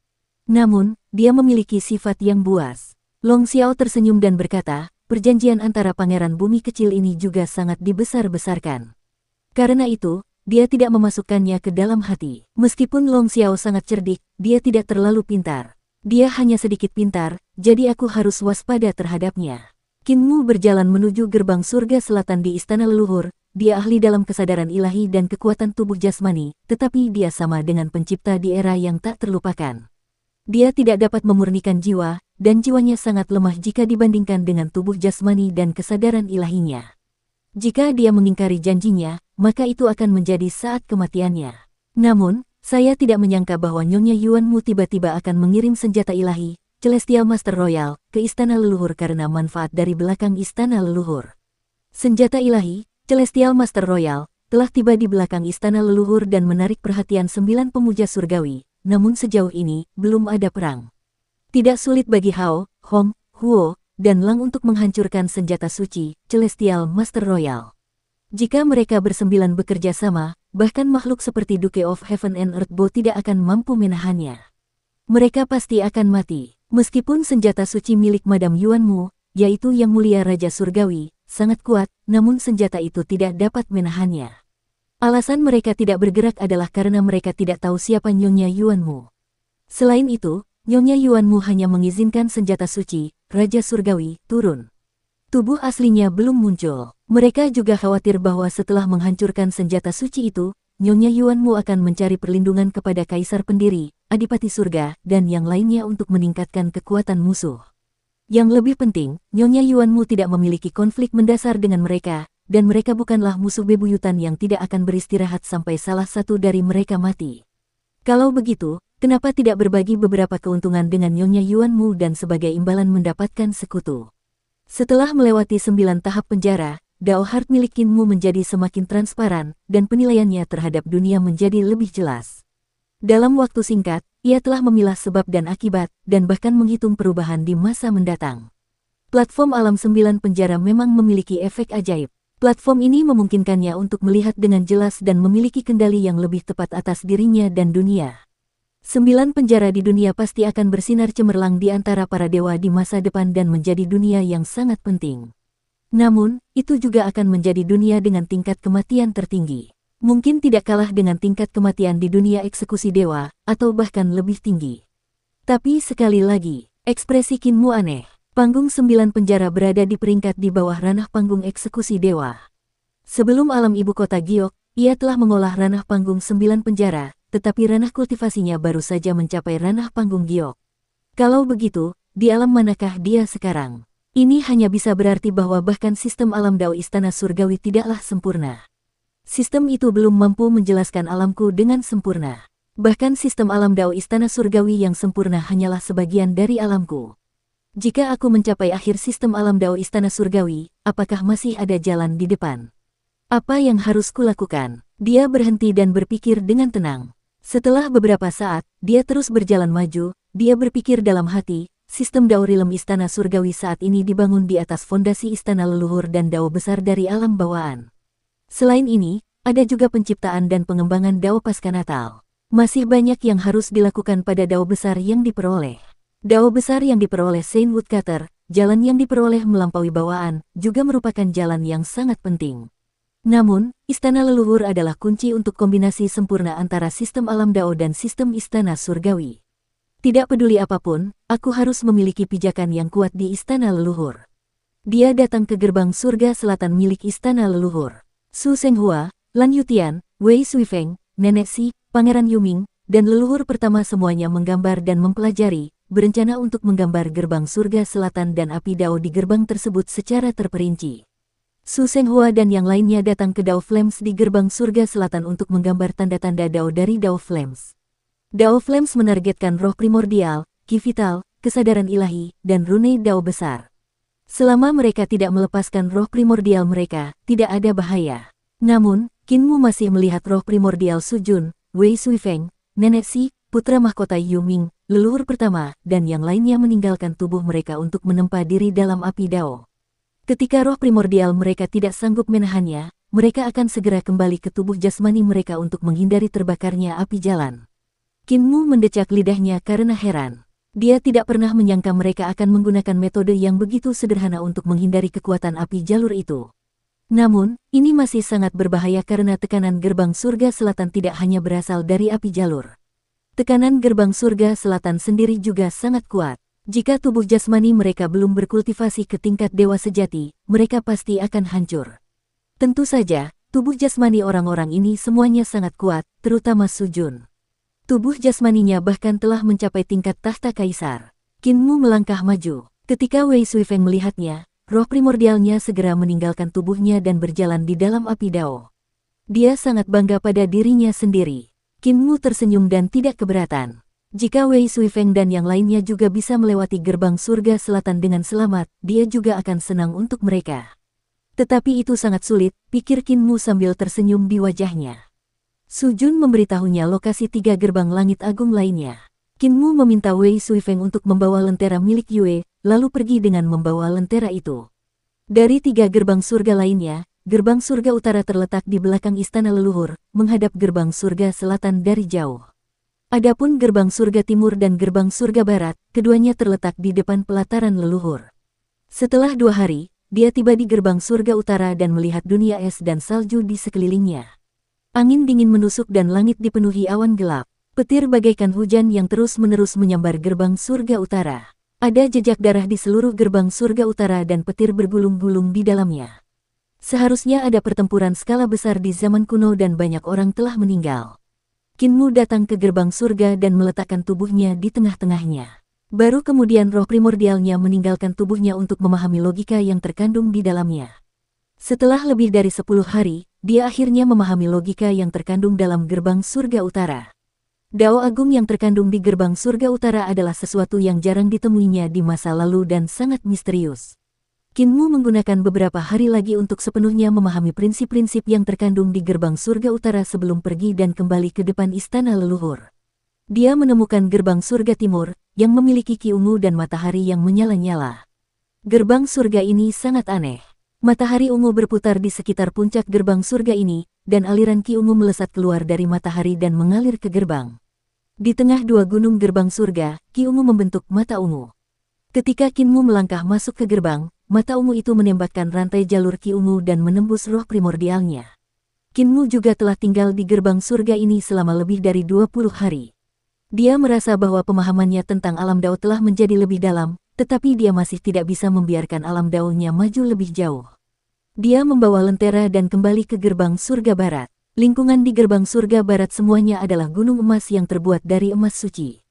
Namun, dia memiliki sifat yang buas. Long Xiao tersenyum dan berkata, perjanjian antara pangeran bumi kecil ini juga sangat dibesar-besarkan. Karena itu, dia tidak memasukkannya ke dalam hati. Meskipun Long Xiao sangat cerdik, dia tidak terlalu pintar. Dia hanya sedikit pintar, jadi aku harus waspada terhadapnya. Qin Mu berjalan menuju gerbang surga selatan di istana leluhur. Dia ahli dalam kesadaran ilahi dan kekuatan tubuh jasmani, tetapi dia sama dengan pencipta di era yang tak terlupakan. Dia tidak dapat memurnikan jiwa, dan jiwanya sangat lemah jika dibandingkan dengan tubuh jasmani dan kesadaran ilahinya. Jika dia mengingkari janjinya, maka itu akan menjadi saat kematiannya. Namun, saya tidak menyangka bahwa Nyonya Yuanmu tiba-tiba akan mengirim senjata ilahi, Celestial Master Royal, ke Istana Leluhur karena manfaat dari belakang Istana Leluhur. Senjata ilahi, Celestial Master Royal, telah tiba di belakang Istana Leluhur dan menarik perhatian 9 pemuja surgawi, namun sejauh ini, belum ada perang. Tidak sulit bagi Hao, Hong, Huo, dan Lang untuk menghancurkan senjata suci, Celestial Master Royal. Jika mereka bersembilan bekerja sama, bahkan makhluk seperti Duke of Heaven and Earth Bow tidak akan mampu menahannya. Mereka pasti akan mati. Meskipun senjata suci milik Madam Yuanmu, yaitu Yang Mulia Raja Surgawi, sangat kuat, namun senjata itu tidak dapat menahannya. Alasan mereka tidak bergerak adalah karena mereka tidak tahu siapa Nyonya Yuanmu. Selain itu, Nyonya Yuanmu hanya mengizinkan senjata suci, Raja Surgawi, turun. Tubuh aslinya belum muncul. Mereka juga khawatir bahwa setelah menghancurkan senjata suci itu, Nyonya Yuanmu akan mencari perlindungan kepada Kaisar Pendiri, Adipati Surga, dan yang lainnya untuk meningkatkan kekuatan musuh. Yang lebih penting, Nyonya Yuanmu tidak memiliki konflik mendasar dengan mereka, dan mereka bukanlah musuh bebuyutan yang tidak akan beristirahat sampai salah satu dari mereka mati. Kalau begitu, kenapa tidak berbagi beberapa keuntungan dengan Nyonya Yuanmu dan sebagai imbalan mendapatkan sekutu? Setelah melewati 9 tahap penjara, Dao Heart milik Kinmu menjadi semakin transparan, dan penilaiannya terhadap dunia menjadi lebih jelas. Dalam waktu singkat, ia telah memilah sebab dan akibat, dan bahkan menghitung perubahan di masa mendatang. Platform Alam 9 Penjara memang memiliki efek ajaib. Platform ini memungkinkannya untuk melihat dengan jelas dan memiliki kendali yang lebih tepat atas dirinya dan dunia. 9 penjara di dunia pasti akan bersinar cemerlang di antara para dewa di masa depan dan menjadi dunia yang sangat penting. Namun, itu juga akan menjadi dunia dengan tingkat kematian tertinggi. Mungkin tidak kalah dengan tingkat kematian di dunia eksekusi dewa, atau bahkan lebih tinggi. Tapi sekali lagi, ekspresi Kinmu aneh. Panggung 9 penjara berada di peringkat di bawah ranah panggung eksekusi dewa. Sebelum alam ibu kota Giok, ia telah mengolah ranah panggung 9 penjara, tetapi ranah kultivasinya baru saja mencapai ranah panggung Giok. Kalau begitu, di alam manakah dia sekarang? Ini hanya bisa berarti bahwa bahkan sistem alam Dao Istana Surgawi tidaklah sempurna. Sistem itu belum mampu menjelaskan alamku dengan sempurna. Bahkan sistem alam Dao Istana Surgawi yang sempurna hanyalah sebagian dari alamku. Jika aku mencapai akhir sistem alam Dao Istana Surgawi, apakah masih ada jalan di depan? Apa yang harus kulakukan? Dia berhenti dan berpikir dengan tenang. Setelah beberapa saat, dia terus berjalan maju, dia berpikir dalam hati, sistem Dao Realm Istana Surgawi saat ini dibangun di atas fondasi Istana Leluhur dan Dao besar dari alam bawaan. Selain ini, ada juga penciptaan dan pengembangan Dao Pasca Natal. Masih banyak yang harus dilakukan pada Dao besar yang diperoleh. Dao besar yang diperoleh Saint Woodcutter, jalan yang diperoleh melampaui bawaan, juga merupakan jalan yang sangat penting. Namun, Istana Leluhur adalah kunci untuk kombinasi sempurna antara sistem alam Dao dan sistem Istana Surgawi. Tidak peduli apapun, aku harus memiliki pijakan yang kuat di Istana Leluhur. Dia datang ke gerbang surga selatan milik Istana Leluhur. Su Senghua, Lan Yutian, Wei Suifeng, Nenek Si, Pangeran Yuming, dan leluhur pertama semuanya menggambar dan mempelajari, berencana untuk menggambar gerbang surga selatan dan api Dao di gerbang tersebut secara terperinci. Su Senghua dan yang lainnya datang ke Dao Flames di gerbang surga selatan untuk menggambar tanda-tanda Dao dari Dao Flames. Dao Flames menargetkan roh primordial, ki vital, kesadaran ilahi, dan rune Dao besar. Selama mereka tidak melepaskan roh primordial mereka, tidak ada bahaya. Namun, Kinmu masih melihat roh primordial Sujun, Wei Suifeng, Nenek Si, putra mahkota Yuming, leluhur pertama, dan yang lainnya meninggalkan tubuh mereka untuk menempa diri dalam api Dao. Ketika roh primordial mereka tidak sanggup menahannya, mereka akan segera kembali ke tubuh jasmani mereka untuk menghindari terbakarnya api jalan. Kinmu mendecak lidahnya karena heran. Dia tidak pernah menyangka mereka akan menggunakan metode yang begitu sederhana untuk menghindari kekuatan api jalur itu. Namun, ini masih sangat berbahaya karena tekanan gerbang surga selatan tidak hanya berasal dari api jalur. Tekanan gerbang surga selatan sendiri juga sangat kuat. Jika tubuh jasmani mereka belum berkultivasi ke tingkat dewa sejati, mereka pasti akan hancur. Tentu saja, tubuh jasmani orang-orang ini semuanya sangat kuat, terutama Sujun. Tubuh jasmaninya bahkan telah mencapai tingkat tahta kaisar. Qin Mu melangkah maju. Ketika Wei Suifeng melihatnya, roh primordialnya segera meninggalkan tubuhnya dan berjalan di dalam api Dao. Dia sangat bangga pada dirinya sendiri. Qin Mu tersenyum dan tidak keberatan. Jika Wei Suifeng dan yang lainnya juga bisa melewati gerbang surga selatan dengan selamat, dia juga akan senang untuk mereka. Tetapi itu sangat sulit, pikir Qin Mu sambil tersenyum di wajahnya. Su Jun memberitahunya lokasi 3 gerbang langit agung lainnya. Qin Mu meminta Wei Suifeng untuk membawa lentera milik Yue, lalu pergi dengan membawa lentera itu. Dari 3 gerbang surga lainnya, gerbang surga utara terletak di belakang istana leluhur, menghadap gerbang surga selatan dari jauh. Adapun gerbang surga timur dan gerbang surga barat, keduanya terletak di depan pelataran leluhur. Setelah 2 hari, dia tiba di gerbang surga utara dan melihat dunia es dan salju di sekelilingnya. Angin dingin menusuk dan langit dipenuhi awan gelap. Petir bagaikan hujan yang terus-menerus menyambar gerbang surga utara. Ada jejak darah di seluruh gerbang surga utara dan petir bergulung-gulung di dalamnya. Seharusnya ada pertempuran skala besar di zaman kuno dan banyak orang telah meninggal. Qin Mu datang ke gerbang surga dan meletakkan tubuhnya di tengah-tengahnya. Baru kemudian roh primordialnya meninggalkan tubuhnya untuk memahami logika yang terkandung di dalamnya. Setelah lebih dari 10 hari, dia akhirnya memahami logika yang terkandung dalam gerbang surga utara. Dao agung yang terkandung di gerbang surga utara adalah sesuatu yang jarang ditemuinya di masa lalu dan sangat misterius. Qin Mu menggunakan beberapa hari lagi untuk sepenuhnya memahami prinsip-prinsip yang terkandung di gerbang surga utara sebelum pergi dan kembali ke depan istana leluhur. Dia menemukan gerbang surga timur, yang memiliki Qi ungu dan matahari yang menyala-nyala. Gerbang surga ini sangat aneh. Matahari ungu berputar di sekitar puncak gerbang surga ini, dan aliran Qi ungu melesat keluar dari matahari dan mengalir ke gerbang. Di tengah 2 gunung gerbang surga, Qi ungu membentuk mata ungu. Ketika Qin Mu melangkah masuk ke gerbang, mata ungu itu menembakkan rantai jalur Qi ungu dan menembus roh primordialnya. Qin Mu juga telah tinggal di gerbang surga ini selama lebih dari 20 hari. Dia merasa bahwa pemahamannya tentang alam Dao telah menjadi lebih dalam, tetapi dia masih tidak bisa membiarkan alam Dao-nya maju lebih jauh. Dia membawa lentera dan kembali ke gerbang surga barat. Lingkungan di gerbang surga barat semuanya adalah gunung emas yang terbuat dari emas suci.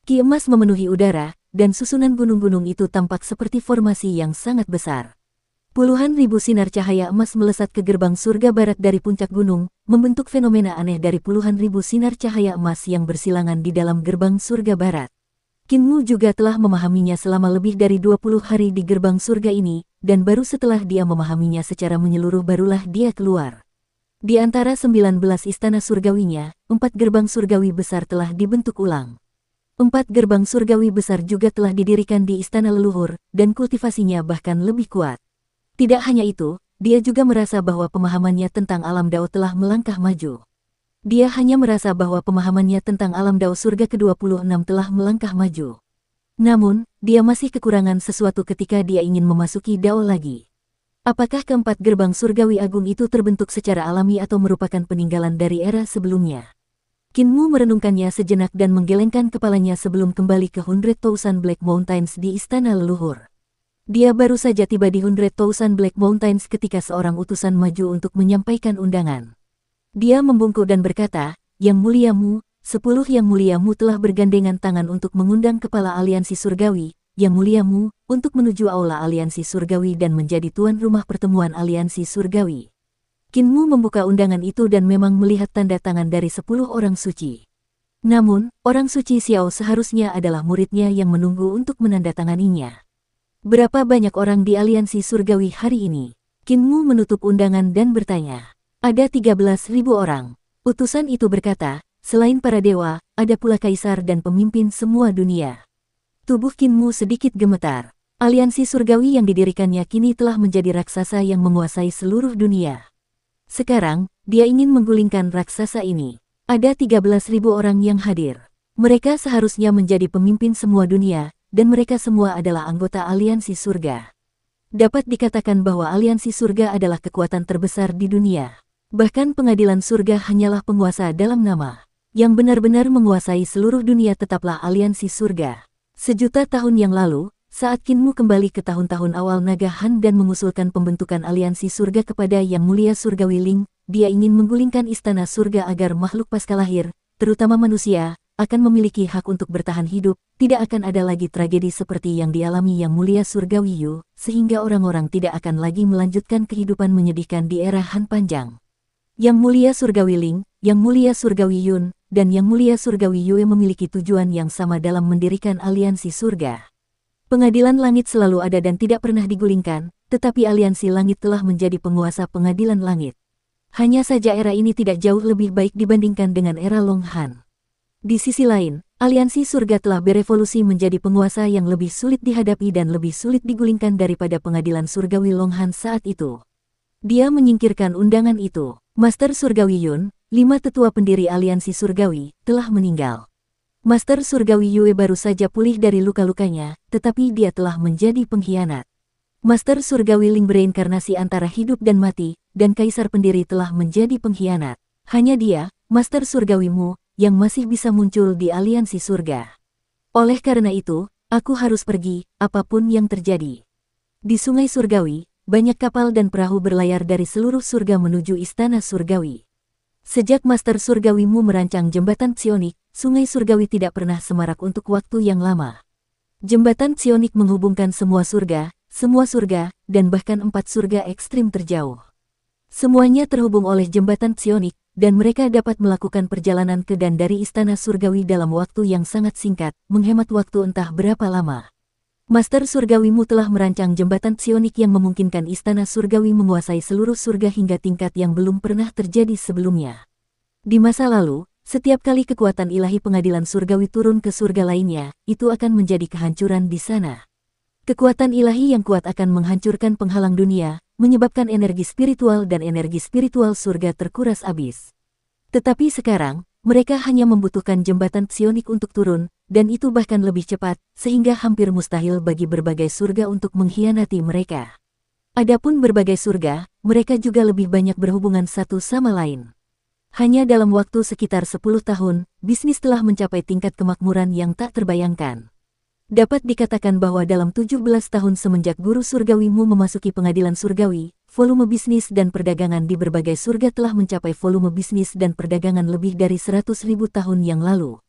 Ki emas memenuhi udara, dan susunan gunung-gunung itu tampak seperti formasi yang sangat besar. Puluhan ribu sinar cahaya emas melesat ke gerbang surga barat dari puncak gunung, membentuk fenomena aneh dari puluhan ribu sinar cahaya emas yang bersilangan di dalam gerbang surga barat. Qin Mu juga telah memahaminya selama lebih dari 20 hari di gerbang surga ini, dan baru setelah dia memahaminya secara menyeluruh barulah dia keluar. Di antara 19 istana surgawinya, 4 gerbang surgawi besar telah dibentuk ulang. 4 gerbang surgawi besar juga telah didirikan di istana leluhur, dan kultivasinya bahkan lebih kuat. Tidak hanya itu, dia juga merasa bahwa pemahamannya tentang alam Dao telah melangkah maju. Dia hanya merasa bahwa pemahamannya tentang alam Dao surga ke-26 telah melangkah maju. Namun, dia masih kekurangan sesuatu ketika dia ingin memasuki Dao lagi. Apakah keempat gerbang surgawi agung itu terbentuk secara alami atau merupakan peninggalan dari era sebelumnya? Qin Mu merenungkannya sejenak dan menggelengkan kepalanya sebelum kembali ke 100,000 Black Mountains di istana leluhur. Dia baru saja tiba di 100,000 Black Mountains ketika seorang utusan maju untuk menyampaikan undangan. Dia membungkuk dan berkata, "Yang muliamu, 10 yang muliamu telah bergandengan tangan untuk mengundang kepala aliansi surgawi, yang muliamu, untuk menuju aula aliansi surgawi dan menjadi tuan rumah pertemuan aliansi surgawi." Qin Mu membuka undangan itu dan memang melihat tanda tangan dari 10 orang suci. Namun, orang suci Xiao seharusnya adalah muridnya yang menunggu untuk menandatanganinya. Berapa banyak orang di aliansi surgawi hari ini? Qin Mu menutup undangan dan bertanya. Ada 13.000 orang. Utusan itu berkata, selain para dewa, ada pula kaisar dan pemimpin semua dunia. Tubuh Qin Mu sedikit gemetar. Aliansi surgawi yang didirikannya kini telah menjadi raksasa yang menguasai seluruh dunia. Sekarang, dia ingin menggulingkan raksasa ini. Ada 13.000 orang yang hadir. Mereka seharusnya menjadi pemimpin semua dunia, dan mereka semua adalah anggota aliansi surga. Dapat dikatakan bahwa aliansi surga adalah kekuatan terbesar di dunia. Bahkan pengadilan surga hanyalah penguasa dalam nama. Yang benar-benar menguasai seluruh dunia tetaplah aliansi surga. Sejuta tahun yang lalu, saat Qin Mu kembali ke tahun-tahun awal Naga Han dan mengusulkan pembentukan aliansi surga kepada Yang Mulia Surgawi Ling, dia ingin menggulingkan istana surga agar makhluk pasca lahir, terutama manusia, akan memiliki hak untuk bertahan hidup, tidak akan ada lagi tragedi seperti yang dialami Yang Mulia Surgawi Yu, sehingga orang-orang tidak akan lagi melanjutkan kehidupan menyedihkan di era Han Panjang. Yang Mulia Surgawi Ling, Yang Mulia Surgawi Yun, dan Yang Mulia Surgawi Yue memiliki tujuan yang sama dalam mendirikan aliansi surga. Pengadilan langit selalu ada dan tidak pernah digulingkan, tetapi aliansi langit telah menjadi penguasa pengadilan langit. Hanya saja era ini tidak jauh lebih baik dibandingkan dengan era Long Han. Di sisi lain, aliansi surga telah berevolusi menjadi penguasa yang lebih sulit dihadapi dan lebih sulit digulingkan daripada pengadilan surgawi Long Han saat itu. Dia menyingkirkan undangan itu. Master Surgawi Yun, 5 tetua pendiri aliansi surgawi, telah meninggal. Master Surgawi Yue baru saja pulih dari luka-lukanya, tetapi dia telah menjadi pengkhianat. Master Surgawi Ling bereinkarnasi antara hidup dan mati, dan Kaisar pendiri telah menjadi pengkhianat. Hanya dia, Master Surgawi Mu, yang masih bisa muncul di aliansi surga. Oleh karena itu, aku harus pergi, apapun yang terjadi. Di Sungai Surgawi, banyak kapal dan perahu berlayar dari seluruh surga menuju Istana Surgawi. Sejak Master Surgawi Mu merancang jembatan psionik, Sungai Surgawi tidak pernah semarak untuk waktu yang lama. Jembatan psionik menghubungkan semua surga, dan bahkan 4 surga ekstrim terjauh. Semuanya terhubung oleh jembatan psionik, dan mereka dapat melakukan perjalanan ke dan dari Istana Surgawi dalam waktu yang sangat singkat, menghemat waktu entah berapa lama. Master Surgawi Mu telah merancang jembatan psionik yang memungkinkan Istana Surgawi menguasai seluruh surga hingga tingkat yang belum pernah terjadi sebelumnya. Di masa lalu, setiap kali kekuatan ilahi pengadilan surgawi turun ke surga lainnya, itu akan menjadi kehancuran di sana. Kekuatan ilahi yang kuat akan menghancurkan penghalang dunia, menyebabkan energi spiritual dan energi spiritual surga terkuras habis. Tetapi sekarang, mereka hanya membutuhkan jembatan psionik untuk turun, dan itu bahkan lebih cepat, sehingga hampir mustahil bagi berbagai surga untuk mengkhianati mereka. Adapun berbagai surga, mereka juga lebih banyak berhubungan satu sama lain. Hanya dalam waktu sekitar 10 tahun, bisnis telah mencapai tingkat kemakmuran yang tak terbayangkan. Dapat dikatakan bahwa dalam 17 tahun semenjak Guru Surgawi Mu memasuki pengadilan surgawi, volume bisnis dan perdagangan di berbagai surga telah mencapai volume bisnis dan perdagangan lebih dari 100.000 tahun yang lalu.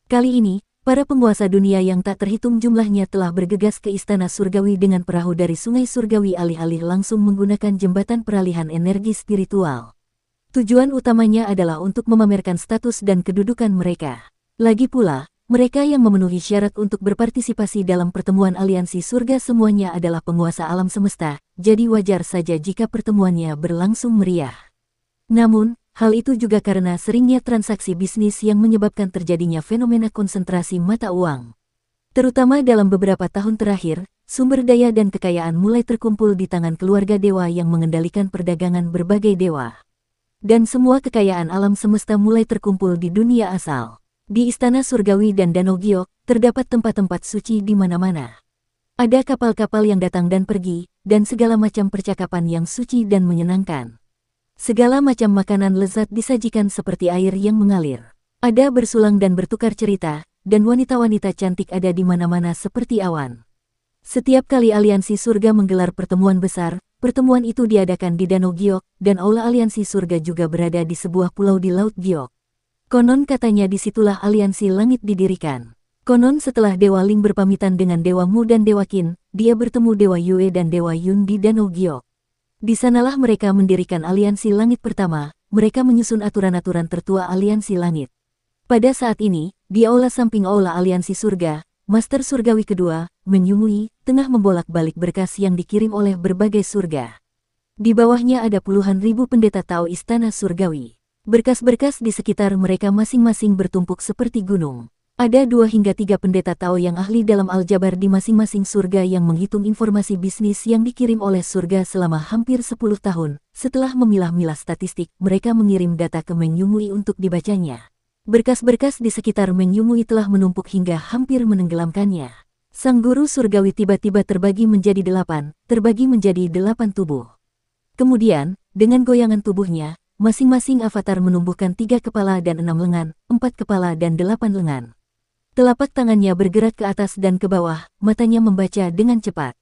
Kali ini, para penguasa dunia yang tak terhitung jumlahnya telah bergegas ke Istana Surgawi dengan perahu dari Sungai Surgawi alih-alih langsung menggunakan jembatan peralihan energi spiritual. Tujuan utamanya adalah untuk memamerkan status dan kedudukan mereka. Lagi pula, mereka yang memenuhi syarat untuk berpartisipasi dalam pertemuan aliansi surga semuanya adalah penguasa alam semesta, jadi wajar saja jika pertemuannya berlangsung meriah. Namun, hal itu juga karena seringnya transaksi bisnis yang menyebabkan terjadinya fenomena konsentrasi mata uang. Terutama dalam beberapa tahun terakhir, sumber daya dan kekayaan mulai terkumpul di tangan keluarga dewa yang mengendalikan perdagangan berbagai dewa. Dan semua kekayaan alam semesta mulai terkumpul di dunia asal. Di Istana Surgawi dan Danau Giok, terdapat tempat-tempat suci di mana-mana. Ada kapal-kapal yang datang dan pergi, dan segala macam percakapan yang suci dan menyenangkan. Segala macam makanan lezat disajikan seperti air yang mengalir. Ada bersulang dan bertukar cerita, dan wanita-wanita cantik ada di mana-mana seperti awan. Setiap kali aliansi surga menggelar pertemuan besar, pertemuan itu diadakan di Danau Giok, dan aula aliansi surga juga berada di sebuah pulau di Laut Giok. Konon katanya disitulah aliansi langit didirikan. Konon setelah Dewa Ling berpamitan dengan Dewa Mu dan Dewa Qin, dia bertemu Dewa Yue dan Dewa Yun di Danau Giok. Di sanalah mereka mendirikan aliansi langit pertama, mereka menyusun aturan-aturan tertua aliansi langit. Pada saat ini, di aula samping aula aliansi surga, Master Surgawi kedua, Meng Yunhui, tengah membolak-balik berkas yang dikirim oleh berbagai surga. Di bawahnya ada puluhan ribu pendeta Tao Istana Surgawi. Berkas-berkas di sekitar mereka masing-masing bertumpuk seperti gunung. Ada 2 hingga 3 pendeta Tao yang ahli dalam aljabar di masing-masing surga yang menghitung informasi bisnis yang dikirim oleh surga selama hampir 10 tahun. Setelah memilah-milah statistik, mereka mengirim data ke Meng Yunhui untuk dibacanya. Berkas-berkas di sekitar Meng Yunhui telah menumpuk hingga hampir menenggelamkannya. Sang guru surgawi tiba-tiba terbagi menjadi 8 tubuh. Kemudian, dengan goyangan tubuhnya, masing-masing avatar menumbuhkan 3 kepala dan 6 lengan, 4 kepala dan 8 lengan. Telapak tangannya bergerak ke atas dan ke bawah, matanya membaca dengan cepat.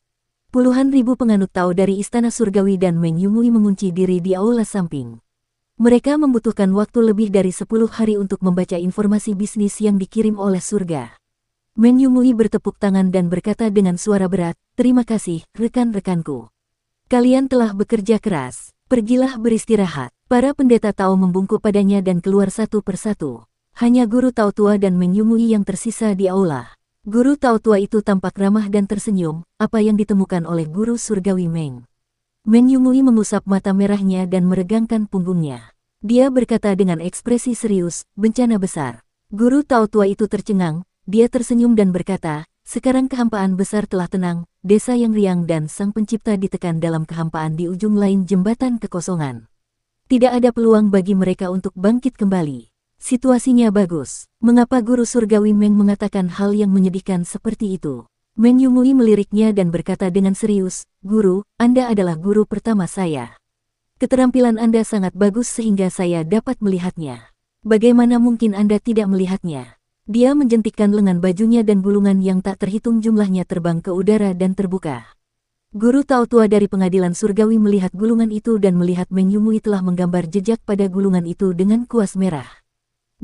Puluhan ribu penganut Tao dari Istana Surgawi dan Meng Yunhui mengunci diri di aula samping. Mereka membutuhkan waktu lebih dari 10 hari untuk membaca informasi bisnis yang dikirim oleh surga. Meng Yumui bertepuk tangan dan berkata dengan suara berat, "Terima kasih, rekan-rekanku. Kalian telah bekerja keras. Pergilah beristirahat." Para pendeta Tao membungkuk padanya dan keluar satu persatu. Hanya guru Tao tua dan Meng Yumui yang tersisa di aula. Guru Tao tua itu tampak ramah dan tersenyum, apa yang ditemukan oleh guru surgawi Meng. Meng Yumui mengusap mata merahnya dan meregangkan punggungnya. Dia berkata dengan ekspresi serius, "Bencana besar." Guru Tao tua itu tercengang, dia tersenyum dan berkata, "Sekarang kehampaan besar telah tenang, desa yang riang dan sang pencipta ditekan dalam kehampaan di ujung lain jembatan kekosongan. Tidak ada peluang bagi mereka untuk bangkit kembali. Situasinya bagus." Mengapa guru surgawi Meng mengatakan hal yang menyedihkan seperti itu? Meng Yumui meliriknya dan berkata dengan serius, "Guru, Anda adalah guru pertama saya. Keterampilan Anda sangat bagus sehingga saya dapat melihatnya. Bagaimana mungkin Anda tidak melihatnya?" Dia menjentikkan lengan bajunya dan gulungan yang tak terhitung jumlahnya terbang ke udara dan terbuka. Guru Tao tua dari pengadilan surgawi melihat gulungan itu dan melihat Meng Yumui telah menggambar jejak pada gulungan itu dengan kuas merah.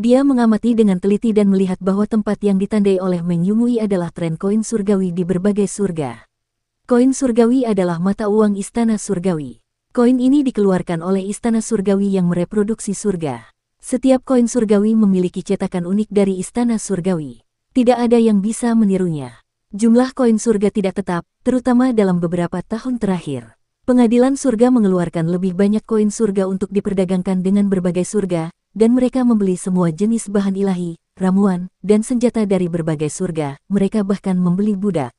Dia mengamati dengan teliti dan melihat bahwa tempat yang ditandai oleh Meng Yumui adalah tren koin surgawi di berbagai surga. Koin surgawi adalah mata uang istana surgawi. Koin ini dikeluarkan oleh istana surgawi yang mereproduksi surga. Setiap koin surgawi memiliki cetakan unik dari istana surgawi. Tidak ada yang bisa menirunya. Jumlah koin surga tidak tetap, terutama dalam beberapa tahun terakhir. Pengadilan surga mengeluarkan lebih banyak koin surga untuk diperdagangkan dengan berbagai surga, dan mereka membeli semua jenis bahan ilahi, ramuan, dan senjata dari berbagai surga. Mereka bahkan membeli budak.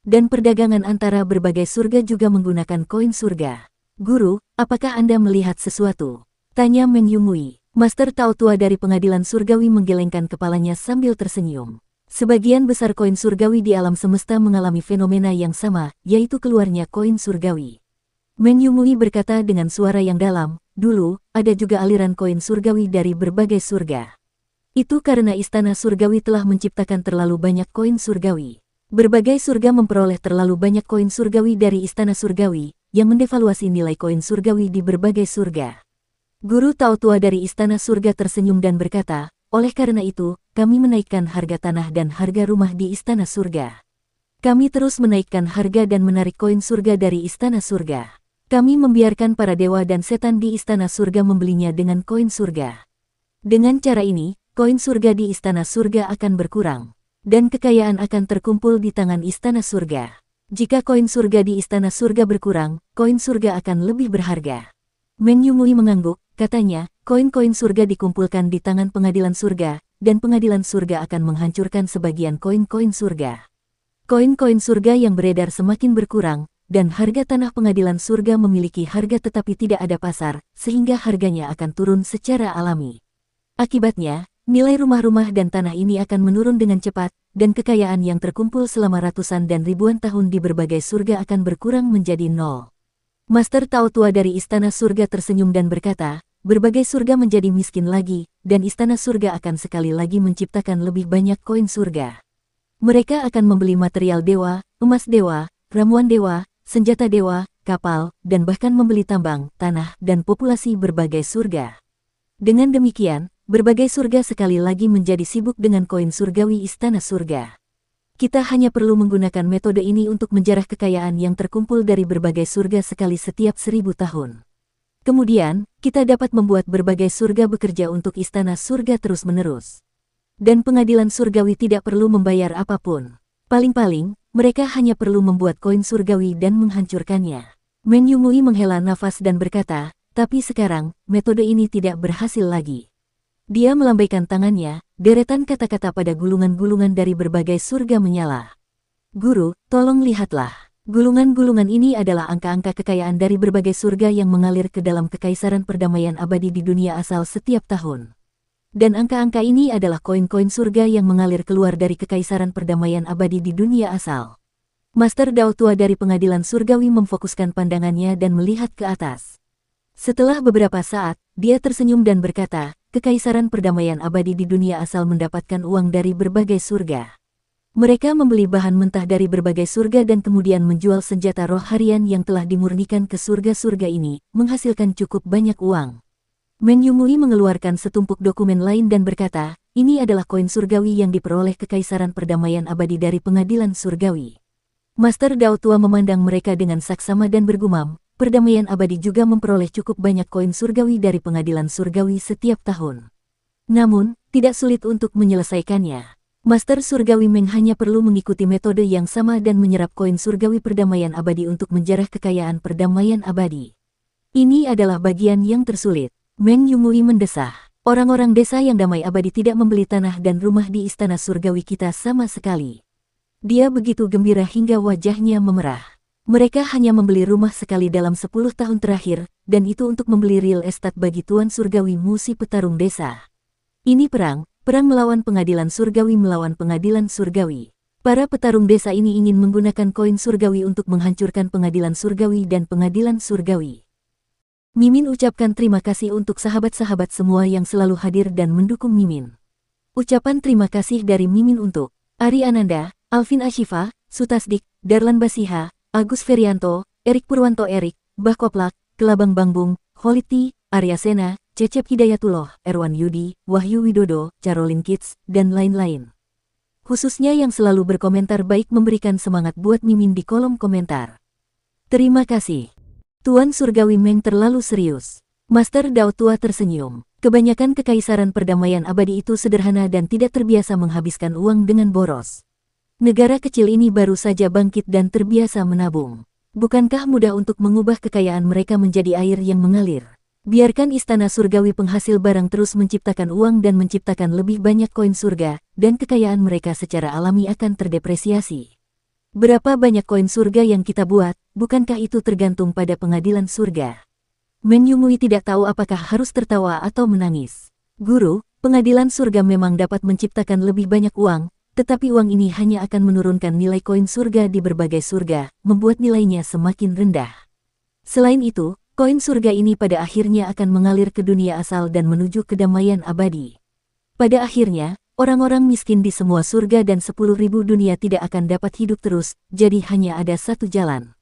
Dan perdagangan antara berbagai surga juga menggunakan koin surga. "Guru, apakah Anda melihat sesuatu?" tanya Meng Yumui. Master Tao tua dari pengadilan surgawi menggelengkan kepalanya sambil tersenyum. Sebagian besar koin surgawi di alam semesta mengalami fenomena yang sama, yaitu keluarnya koin surgawi. Meng Yumui berkata dengan suara yang dalam, "Dulu, ada juga aliran koin surgawi dari berbagai surga. Itu karena istana surgawi telah menciptakan terlalu banyak koin surgawi. Berbagai surga memperoleh terlalu banyak koin surgawi dari istana surgawi, yang mendevaluasi nilai koin surgawi di berbagai surga." Guru Tao tua dari istana surga tersenyum dan berkata, "Oleh karena itu, kami menaikkan harga tanah dan harga rumah di istana surga. Kami terus menaikkan harga dan menarik koin surga dari istana surga. Kami membiarkan para dewa dan setan di istana surga membelinya dengan koin surga. Dengan cara ini, koin surga di istana surga akan berkurang, dan kekayaan akan terkumpul di tangan istana surga. Jika koin surga di istana surga berkurang, koin surga akan lebih berharga." Meng Yumui mengangguk, katanya, "Koin-koin surga dikumpulkan di tangan pengadilan surga, dan pengadilan surga akan menghancurkan sebagian koin-koin surga. Koin-koin surga yang beredar semakin berkurang, dan harga tanah pengadilan surga memiliki harga tetapi tidak ada pasar, sehingga harganya akan turun secara alami. Akibatnya, nilai rumah-rumah dan tanah ini akan menurun dengan cepat, dan kekayaan yang terkumpul selama ratusan dan ribuan tahun di berbagai surga akan berkurang menjadi nol." Master Tao tua dari istana surga tersenyum dan berkata, "Berbagai surga menjadi miskin lagi, dan istana surga akan sekali lagi menciptakan lebih banyak koin surga. Mereka akan membeli material dewa, emas dewa, ramuan dewa, senjata dewa, kapal, dan bahkan membeli tambang, tanah, dan populasi berbagai surga. Dengan demikian, berbagai surga sekali lagi menjadi sibuk dengan koin surgawi istana surga. Kita hanya perlu menggunakan metode ini untuk menjarah kekayaan yang terkumpul dari berbagai surga sekali setiap 1000 tahun. Kemudian, kita dapat membuat berbagai surga bekerja untuk istana surga terus-menerus. Dan pengadilan surgawi tidak perlu membayar apapun. Paling-paling, mereka hanya perlu membuat koin surgawi dan menghancurkannya." Meng Yumui menghela nafas dan berkata, "Tapi sekarang, metode ini tidak berhasil lagi." Dia melambaikan tangannya, deretan kata-kata pada gulungan-gulungan dari berbagai surga menyala. "Guru, tolong lihatlah. Gulungan-gulungan ini adalah angka-angka kekayaan dari berbagai surga yang mengalir ke dalam kekaisaran perdamaian abadi di dunia asal setiap tahun. Dan angka-angka ini adalah koin-koin surga yang mengalir keluar dari kekaisaran perdamaian abadi di dunia asal." Master Dao tua dari pengadilan surgawi memfokuskan pandangannya dan melihat ke atas. Setelah beberapa saat, dia tersenyum dan berkata, "Kekaisaran perdamaian abadi di dunia asal mendapatkan uang dari berbagai surga. Mereka membeli bahan mentah dari berbagai surga dan kemudian menjual senjata roh harian yang telah dimurnikan ke surga-surga ini, menghasilkan cukup banyak uang. Meng Yumui mengeluarkan setumpuk dokumen lain dan berkata, ini adalah koin surgawi yang diperoleh Kekaisaran Perdamaian Abadi dari Pengadilan Surgawi. Master Dao Tua memandang mereka dengan saksama dan bergumam, Perdamaian Abadi juga memperoleh cukup banyak koin surgawi dari Pengadilan Surgawi setiap tahun. Namun, tidak sulit untuk menyelesaikannya. Master Surgawi Meng hanya perlu mengikuti metode yang sama dan menyerap koin surgawi Perdamaian Abadi untuk menjarah kekayaan Perdamaian Abadi. Ini adalah bagian yang tersulit. Meng Yumui mendesah. Orang-orang desa yang damai abadi tidak membeli tanah dan rumah di Istana Surgawi kita sama sekali. Dia begitu gembira hingga wajahnya memerah. Mereka hanya membeli rumah sekali dalam 10 tahun terakhir, dan itu untuk membeli real estate bagi Tuan Surgawi Musi Petarung Desa. Ini perang melawan Pengadilan Surgawi melawan Pengadilan Surgawi. Para petarung desa ini ingin menggunakan koin surgawi untuk menghancurkan Pengadilan Surgawi dan Pengadilan Surgawi. Mimin ucapkan terima kasih untuk sahabat-sahabat semua yang selalu hadir dan mendukung Mimin. Ucapan terima kasih dari Mimin untuk Ari Ananda, Alvin Ashifa, Sutasdik, Darlan Basiha, Agus Ferianto, Erik Purwanto Erik, Bah Koplak, Kelabang Bangbung, Holiti, Arya Sena, Cecep Hidayatullah, Erwan Yudi, Wahyu Widodo, Carolin Kids, dan lain-lain. Khususnya yang selalu berkomentar baik memberikan semangat buat Mimin di kolom komentar. Terima kasih. Tuan Surgawi Meng terlalu serius. Master Dao Tua tersenyum. Kebanyakan Kekaisaran Perdamaian Abadi itu sederhana dan tidak terbiasa menghabiskan uang dengan boros. Negara kecil ini baru saja bangkit dan terbiasa menabung. Bukankah mudah untuk mengubah kekayaan mereka menjadi air yang mengalir? Biarkan Istana Surgawi penghasil barang terus menciptakan uang dan menciptakan lebih banyak koin surga, dan kekayaan mereka secara alami akan terdepresiasi. Berapa banyak koin surga yang kita buat, bukankah itu tergantung pada Pengadilan Surga? Meng Yumui tidak tahu apakah harus tertawa atau menangis. Guru, Pengadilan Surga memang dapat menciptakan lebih banyak uang, tetapi uang ini hanya akan menurunkan nilai koin surga di berbagai surga, membuat nilainya semakin rendah. Selain itu, koin surga ini pada akhirnya akan mengalir ke dunia asal dan menuju kedamaian abadi. Pada akhirnya, orang-orang miskin di semua surga dan 10.000 dunia tidak akan dapat hidup terus, jadi hanya ada satu jalan.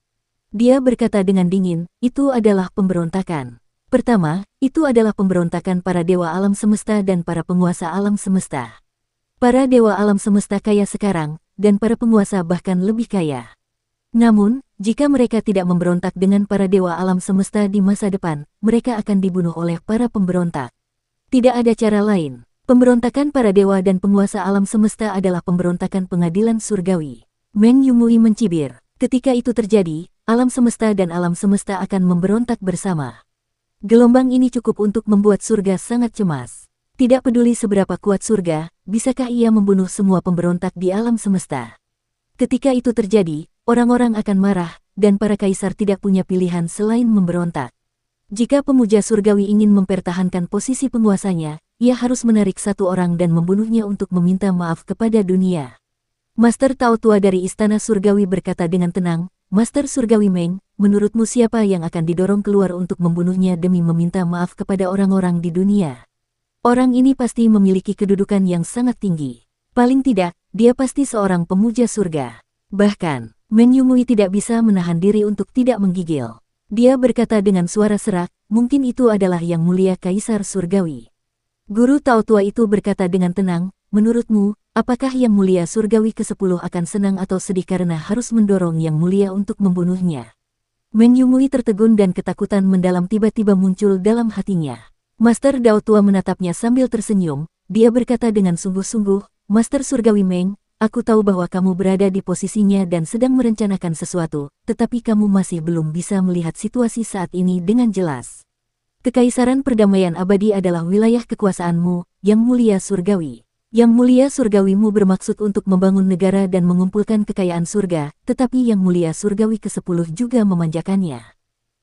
Dia berkata dengan dingin, itu adalah pemberontakan. Pertama, itu adalah pemberontakan para dewa alam semesta dan para penguasa alam semesta. Para dewa alam semesta kaya sekarang, dan para penguasa bahkan lebih kaya. Namun, jika mereka tidak memberontak dengan para dewa alam semesta di masa depan, mereka akan dibunuh oleh para pemberontak. Tidak ada cara lain. Pemberontakan para dewa dan penguasa alam semesta adalah pemberontakan Pengadilan Surgawi. Meng Yumui mencibir. Ketika itu terjadi, alam semesta dan alam semesta akan memberontak bersama. Gelombang ini cukup untuk membuat surga sangat cemas. Tidak peduli seberapa kuat surga, bisakah ia membunuh semua pemberontak di alam semesta? Ketika itu terjadi, orang-orang akan marah, dan para kaisar tidak punya pilihan selain memberontak. Jika pemuja surgawi ingin mempertahankan posisi penguasanya, ia harus menarik satu orang dan membunuhnya untuk meminta maaf kepada dunia. Master Tao Tua dari Istana Surgawi berkata dengan tenang, Master Surgawi Meng, menurutmu siapa yang akan didorong keluar untuk membunuhnya demi meminta maaf kepada orang-orang di dunia? Orang ini pasti memiliki kedudukan yang sangat tinggi. Paling tidak, dia pasti seorang pemuja surga. Bahkan, Meng Yumui tidak bisa menahan diri untuk tidak menggigil. Dia berkata dengan suara serak, mungkin itu adalah Yang Mulia Kaisar Surgawi. Guru Tao Tua itu berkata dengan tenang, menurutmu, apakah Yang Mulia Surgawi ke-10 akan senang atau sedih karena harus mendorong Yang Mulia untuk membunuhnya? Meng Yumui tertegun dan ketakutan mendalam tiba-tiba muncul dalam hatinya. Master Dao Tua menatapnya sambil tersenyum, dia berkata dengan sungguh-sungguh, Master Surgawi Meng, aku tahu bahwa kamu berada di posisinya dan sedang merencanakan sesuatu, tetapi kamu masih belum bisa melihat situasi saat ini dengan jelas. Kekaisaran Perdamaian Abadi adalah wilayah kekuasaanmu, Yang Mulia Surgawi. Yang Mulia Surgawimu bermaksud untuk membangun negara dan mengumpulkan kekayaan surga, tetapi Yang Mulia Surgawi ke-10 juga memanjakannya.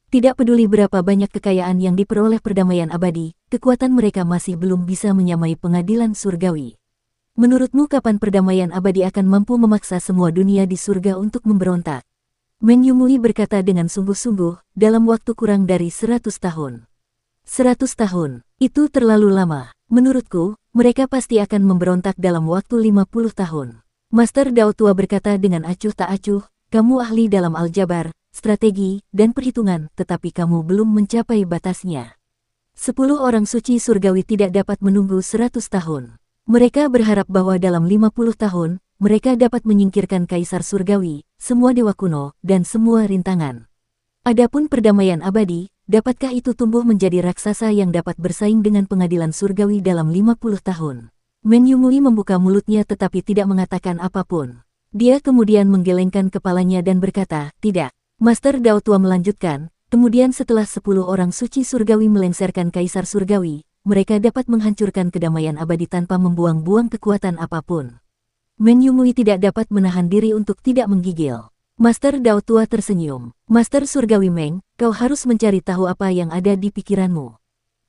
Tidak peduli berapa banyak kekayaan yang diperoleh Perdamaian Abadi, kekuatan mereka masih belum bisa menyamai Pengadilan Surgawi. Menurutmu kapan Perdamaian Abadi akan mampu memaksa semua dunia di surga untuk memberontak? Meng Yumui berkata dengan sungguh-sungguh, dalam waktu kurang dari 100 tahun. 100 tahun, itu terlalu lama. Menurutku, mereka pasti akan memberontak dalam waktu 50 tahun. Master Dao Tua berkata dengan acuh tak acuh, kamu ahli dalam aljabar, strategi, dan perhitungan, tetapi kamu belum mencapai batasnya. 10 orang suci surgawi tidak dapat menunggu 100 tahun. Mereka berharap bahwa dalam 50 tahun, mereka dapat menyingkirkan kaisar surgawi, semua dewa kuno, dan semua rintangan. Adapun perdamaian abadi, dapatkah itu tumbuh menjadi raksasa yang dapat bersaing dengan pengadilan surgawi dalam 50 tahun? Men Yumui membuka mulutnya tetapi tidak mengatakan apapun. Dia kemudian menggelengkan kepalanya dan berkata, tidak. Master Dao Tua melanjutkan, kemudian setelah 10 orang suci surgawi melengsarkan kaisar surgawi, mereka dapat menghancurkan kedamaian abadi tanpa membuang-buang kekuatan apapun. Men Yumui tidak dapat menahan diri untuk tidak menggigil. Master Dao Tua tersenyum. Master Surgawi Meng, kau harus mencari tahu apa yang ada di pikiranmu.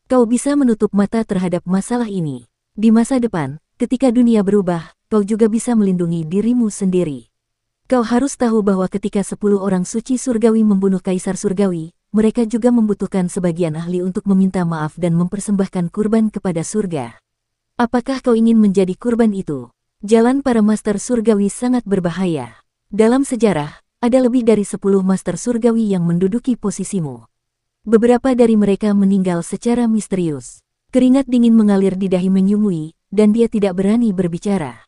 Kau bisa menutup mata terhadap masalah ini. Di masa depan, ketika dunia berubah, kau juga bisa melindungi dirimu sendiri. Kau harus tahu bahwa ketika 10 orang suci surgawi membunuh kaisar surgawi, mereka juga membutuhkan sebagian ahli untuk meminta maaf dan mempersembahkan kurban kepada surga. Apakah kau ingin menjadi kurban itu? Jalan para master surgawi sangat berbahaya. Dalam sejarah, ada lebih dari 10 master surgawi yang menduduki posisimu. Beberapa dari mereka meninggal secara misterius. Keringat dingin mengalir di dahi Meng Yumui, dan dia tidak berani berbicara.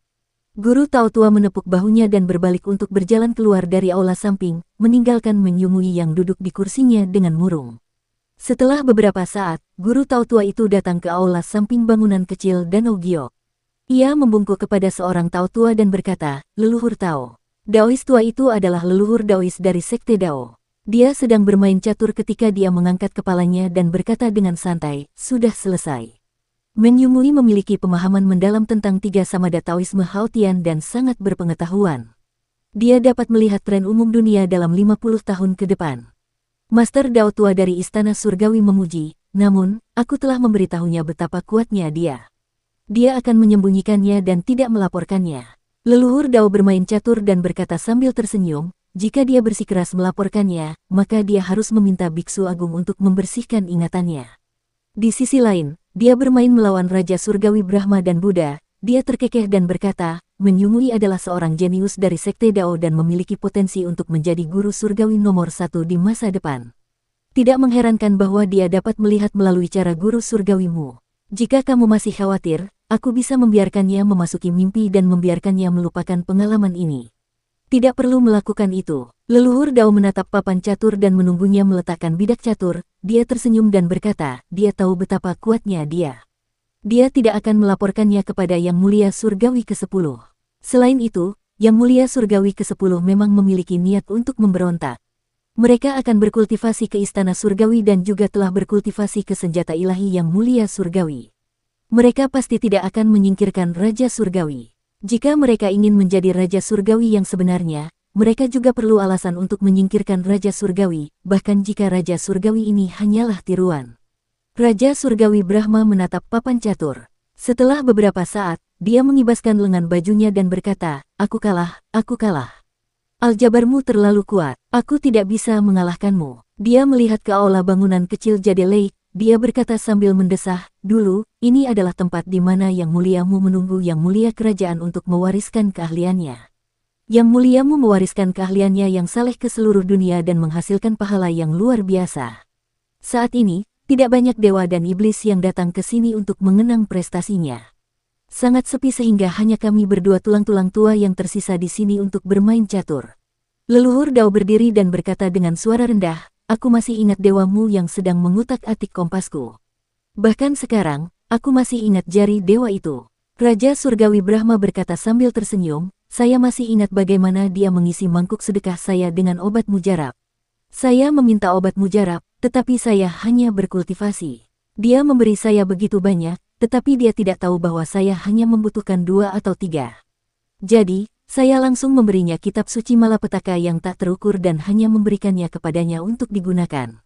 Guru Tao Tua menepuk bahunya dan berbalik untuk berjalan keluar dari aula samping, meninggalkan Meng Yumui yang duduk di kursinya dengan murung. Setelah beberapa saat, Guru Tao Tua itu datang ke aula samping bangunan kecil Danau Giok. Ia membungkuk kepada seorang Tao Tua dan berkata, leluhur Tao. Daois tua itu adalah leluhur Daois dari Sekte Dao. Dia sedang bermain catur ketika dia mengangkat kepalanya dan berkata dengan santai, sudah selesai. Men Yumui memiliki pemahaman mendalam tentang 3 samada Taoisme Haotian dan sangat berpengetahuan. Dia dapat melihat tren umum dunia dalam 50 tahun ke depan. Master Dao Tua dari Istana Surgawi memuji, namun, aku telah memberitahunya betapa kuatnya dia. Dia akan menyembunyikannya dan tidak melaporkannya. Leluhur Dao bermain catur dan berkata sambil tersenyum, jika dia bersikeras melaporkannya, maka dia harus meminta Biksu Agung untuk membersihkan ingatannya. Di sisi lain, dia bermain melawan Raja Surgawi Brahma dan Buddha. Dia terkekeh dan berkata, Men Yumui adalah seorang jenius dari Sekte Dao dan memiliki potensi untuk menjadi guru surgawi nomor 1 di masa depan. Tidak mengherankan bahwa dia dapat melihat melalui cara guru surgawimu. Jika kamu masih khawatir, aku bisa membiarkannya memasuki mimpi dan membiarkannya melupakan pengalaman ini. Tidak perlu melakukan itu. Leluhur Dao menatap papan catur dan menunggunya meletakkan bidak catur. Dia tersenyum dan berkata, dia tahu betapa kuatnya dia. Dia tidak akan melaporkannya kepada Yang Mulia Surgawi ke-10. Selain itu, Yang Mulia Surgawi ke-10 memang memiliki niat untuk memberontak. Mereka akan berkultivasi ke Istana Surgawi dan juga telah berkultivasi ke senjata ilahi Yang Mulia Surgawi. Mereka pasti tidak akan menyingkirkan Raja Surgawi. Jika mereka ingin menjadi Raja Surgawi yang sebenarnya, mereka juga perlu alasan untuk menyingkirkan Raja Surgawi, bahkan jika Raja Surgawi ini hanyalah tiruan. Raja Surgawi Brahma menatap papan catur. Setelah beberapa saat, dia mengibaskan lengan bajunya dan berkata, aku kalah, aku kalah. Aljabarmu terlalu kuat, aku tidak bisa mengalahkanmu. Dia melihat ke aula bangunan kecil Jade Lake. Dia berkata sambil mendesah, dulu, ini adalah tempat di mana Yang Muliamu menunggu Yang Mulia Kerajaan untuk mewariskan keahliannya. Yang Muliamu mewariskan keahliannya yang saleh ke seluruh dunia dan menghasilkan pahala yang luar biasa. Saat ini, tidak banyak dewa dan iblis yang datang ke sini untuk mengenang prestasinya. Sangat sepi sehingga hanya kami berdua tulang-tulang tua yang tersisa di sini untuk bermain catur. Leluhur Dao berdiri dan berkata dengan suara rendah, aku masih ingat dewamu yang sedang mengutak-atik kompasku. Bahkan sekarang, aku masih ingat jari dewa itu. Raja Surgawi Brahma berkata sambil tersenyum, saya masih ingat bagaimana dia mengisi mangkuk sedekah saya dengan obat mujarab. Saya meminta obat mujarab, tetapi saya hanya berkultivasi. Dia memberi saya begitu banyak, tetapi dia tidak tahu bahwa saya hanya membutuhkan 2 atau 3. Jadi, saya langsung memberinya kitab suci malapetaka yang tak terukur dan hanya memberikannya kepadanya untuk digunakan.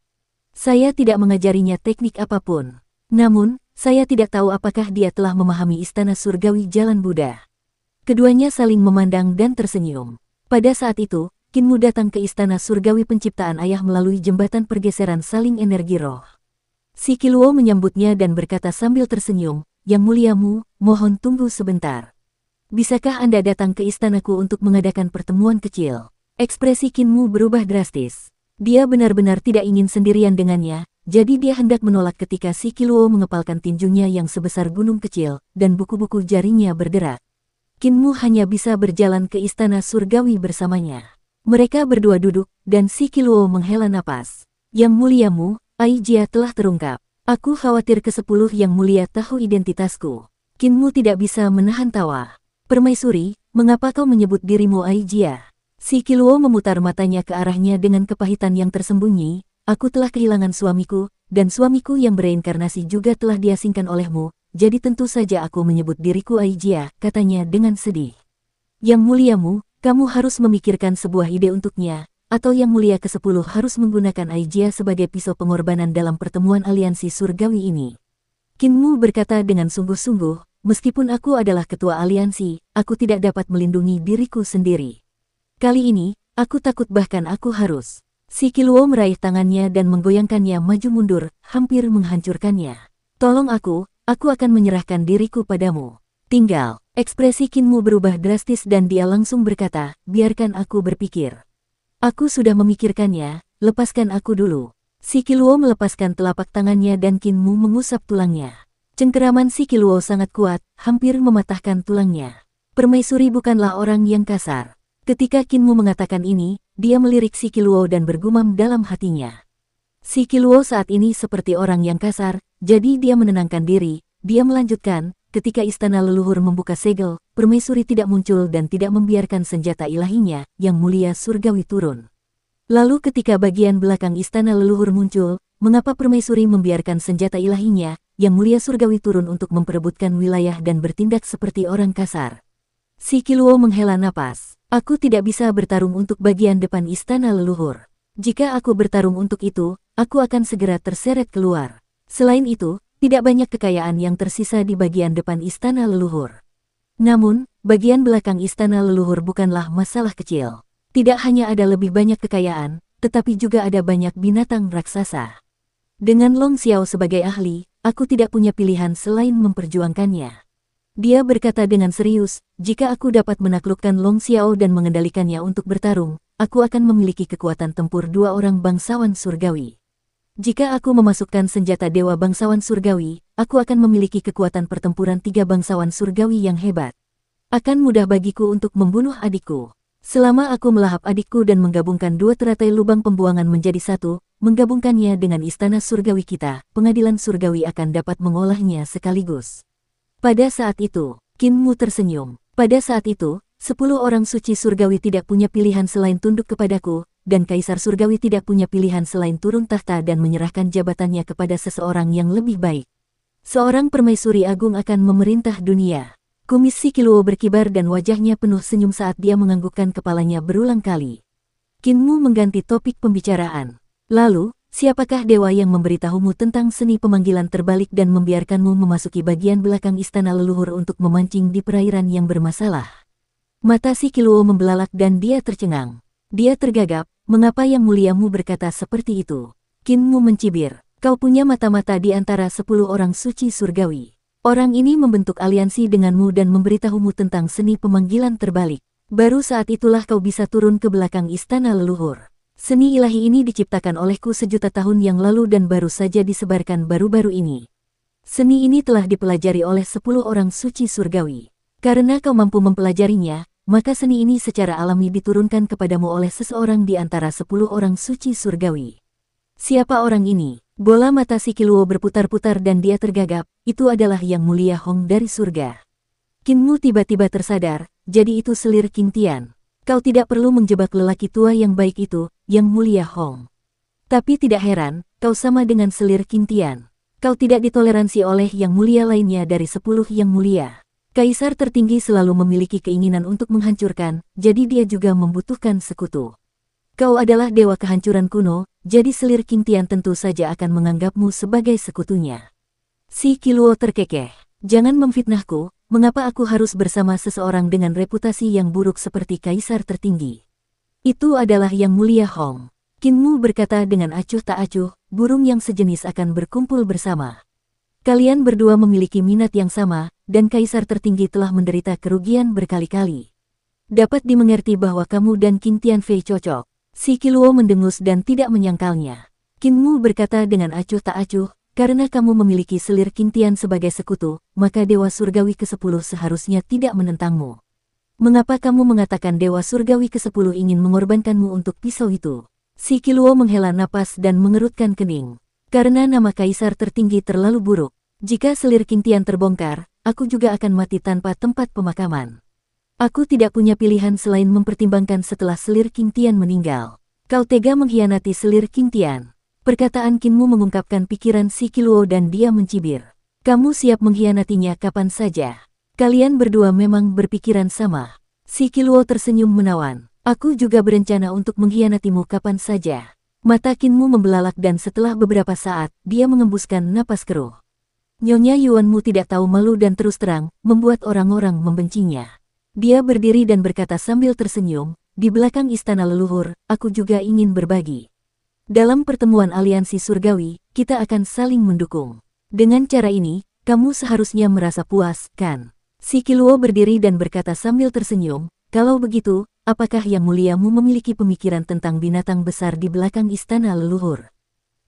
Saya tidak mengajarinya teknik apapun. Namun, saya tidak tahu apakah dia telah memahami Istana Surgawi Jalan Buddha. Keduanya saling memandang dan tersenyum. Pada saat itu, Kinmu datang ke Istana Surgawi Penciptaan Ayah melalui jembatan pergeseran saling energi roh. Si Kiluo menyambutnya dan berkata sambil tersenyum, Yang Muliamu, mohon tunggu sebentar. Bisakah Anda datang ke istanaku untuk mengadakan pertemuan kecil? Ekspresi Kinmu berubah drastis. Dia benar-benar tidak ingin sendirian dengannya, jadi dia hendak menolak ketika si Qiluo mengepalkan tinjunya yang sebesar gunung kecil, dan buku-buku jarinya bergerak. Qin Mu hanya bisa berjalan ke istana surgawi bersamanya. Mereka berdua duduk, dan si Qiluo menghela napas. Yang mulia Mu, Ai Jia telah terungkap. Aku khawatir ke-10 yang mulia tahu identitasku. Qin Mu tidak bisa menahan tawa. Permaisuri, mengapa kau menyebut dirimu Ai Jia? Si Qiluo memutar matanya ke arahnya dengan kepahitan yang tersembunyi. Aku telah kehilangan suamiku, dan suamiku yang bereinkarnasi juga telah diasingkan olehmu. Jadi tentu saja aku menyebut diriku Ai Jia, katanya dengan sedih. Yang mulia Mu, kamu harus memikirkan sebuah ide untuknya, atau yang mulia ke-10 harus menggunakan Ai Jia sebagai pisau pengorbanan dalam pertemuan aliansi surgawi ini. Qin Mu berkata dengan sungguh-sungguh, meskipun aku adalah ketua aliansi, aku tidak dapat melindungi diriku sendiri. Kali ini, aku takut bahkan aku harus. Si Qiluo meraih tangannya dan menggoyangkannya maju mundur, hampir menghancurkannya. Tolong aku akan menyerahkan diriku padamu. Tinggal. Ekspresi Qin Mu berubah drastis dan dia langsung berkata, biarkan aku berpikir. Aku sudah memikirkannya, lepaskan aku dulu. Si Qiluo melepaskan telapak tangannya dan Qin Mu mengusap tulangnya. Cengkeraman si Qiluo sangat kuat, hampir mematahkan tulangnya. Permaisuri bukanlah orang yang kasar. Ketika Qin Mu mengatakan ini, dia melirik si Qiluo dan bergumam dalam hatinya. Si Qiluo saat ini seperti orang yang kasar, jadi dia menenangkan diri. Dia melanjutkan, ketika istana leluhur membuka segel, permaisuri tidak muncul dan tidak membiarkan senjata ilahinya, yang mulia surgawi turun. Lalu ketika bagian belakang istana leluhur muncul, mengapa permaisuri membiarkan senjata ilahinya, yang mulia surgawi turun untuk memperebutkan wilayah dan bertindak seperti orang kasar? Si Qiluo menghela napas. Aku tidak bisa bertarung untuk bagian depan istana leluhur. Jika aku bertarung untuk itu, aku akan segera terseret keluar. Selain itu, tidak banyak kekayaan yang tersisa di bagian depan istana leluhur. Namun, bagian belakang istana leluhur bukanlah masalah kecil. Tidak hanya ada lebih banyak kekayaan, tetapi juga ada banyak binatang raksasa. Dengan Long Xiao sebagai ahli, aku tidak punya pilihan selain memperjuangkannya. Dia berkata dengan serius, jika aku dapat menaklukkan Long Xiao dan mengendalikannya untuk bertarung, aku akan memiliki kekuatan tempur 2 orang bangsawan surgawi. Jika aku memasukkan senjata dewa bangsawan surgawi, aku akan memiliki kekuatan pertempuran 3 bangsawan surgawi yang hebat. Akan mudah bagiku untuk membunuh adikku. Selama aku melahap adikku dan menggabungkan 2 teratai lubang pembuangan menjadi 1, menggabungkannya dengan istana surgawi kita, pengadilan surgawi akan dapat mengolahnya sekaligus. Pada saat itu, Qin Mu tersenyum. Pada saat itu, 10 orang suci surgawi tidak punya pilihan selain tunduk kepadaku, dan Kaisar Surgawi tidak punya pilihan selain turun tahta dan menyerahkan jabatannya kepada seseorang yang lebih baik. Seorang permaisuri agung akan memerintah dunia. Kumis si Qiluo berkibar dan wajahnya penuh senyum saat dia menganggukkan kepalanya berulang kali. Qin Mu mengganti topik pembicaraan. Lalu, siapakah dewa yang memberitahumu tentang seni pemanggilan terbalik dan membiarkanmu memasuki bagian belakang istana leluhur untuk memancing di perairan yang bermasalah? Mata si Qiluo membelalak dan dia tercengang. Dia tergagap, mengapa yang mulia Mu berkata seperti itu? Qin Mu mencibir, kau punya mata-mata di antara 10 orang suci surgawi. Orang ini membentuk aliansi denganmu dan memberitahumu tentang seni pemanggilan terbalik. Baru saat itulah kau bisa turun ke belakang istana leluhur. Seni ilahi ini diciptakan olehku sejuta tahun yang lalu dan baru saja disebarkan baru-baru ini. Seni ini telah dipelajari oleh 10 orang suci surgawi. Karena kau mampu mempelajarinya, maka seni ini secara alami diturunkan kepadamu oleh seseorang di antara 10 orang suci surgawi. Siapa orang ini? Bola mata si Qiluo berputar-putar dan dia tergagap, itu adalah Yang Mulia Hong dari surga. Qin Mu tiba-tiba tersadar, jadi itu selir Qing Tian. Kau tidak perlu menjebak lelaki tua yang baik itu, Yang Mulia Hong. Tapi tidak heran, kau sama dengan selir Qing Tian. Kau tidak ditoleransi oleh yang mulia lainnya dari 10 yang mulia. Kaisar tertinggi selalu memiliki keinginan untuk menghancurkan, jadi dia juga membutuhkan sekutu. Kau adalah dewa kehancuran kuno, jadi selir Qing Tian tentu saja akan menganggapmu sebagai sekutunya. Si Qiluo terkekeh. Jangan memfitnahku, mengapa aku harus bersama seseorang dengan reputasi yang buruk seperti kaisar tertinggi? Itu adalah Yang Mulia Hong. Qin Mu berkata dengan acuh tak acuh, burung yang sejenis akan berkumpul bersama. Kalian berdua memiliki minat yang sama, dan kaisar tertinggi telah menderita kerugian berkali-kali. Dapat dimengerti bahwa kamu dan Qing Tianfei cocok. Si Qiluo mendengus dan tidak menyangkalnya. Kinmu berkata dengan acuh tak acuh, karena kamu memiliki selir King Tian sebagai sekutu, maka Dewa Surgawi ke-10 seharusnya tidak menentangmu. Mengapa kamu mengatakan Dewa Surgawi ke-10 ingin mengorbankanmu untuk pisau itu? Si Qiluo menghela napas dan mengerutkan kening. Karena nama kaisar tertinggi terlalu buruk. Jika selir King Tian terbongkar, aku juga akan mati tanpa tempat pemakaman. Aku tidak punya pilihan selain mempertimbangkan setelah selir King Tian meninggal. Kau tega mengkhianati selir King Tian. Perkataan Kinmu mengungkapkan pikiran si Qiluo dan dia mencibir. Kamu siap mengkhianatinya kapan saja. Kalian berdua memang berpikiran sama. Si Qiluo tersenyum menawan. Aku juga berencana untuk mengkhianatimu kapan saja. Mata Kinmu membelalak dan setelah beberapa saat, dia mengembuskan napas keruh. Nyonya Yuanmu tidak tahu malu dan terus terang, membuat orang-orang membencinya. Dia berdiri dan berkata sambil tersenyum, di belakang istana leluhur, aku juga ingin berbagi. Dalam pertemuan aliansi surgawi, kita akan saling mendukung. Dengan cara ini, kamu seharusnya merasa puas, kan? Si Qiluo berdiri dan berkata sambil tersenyum, kalau begitu, apakah Yang Muliamu memiliki pemikiran tentang binatang besar di belakang istana leluhur?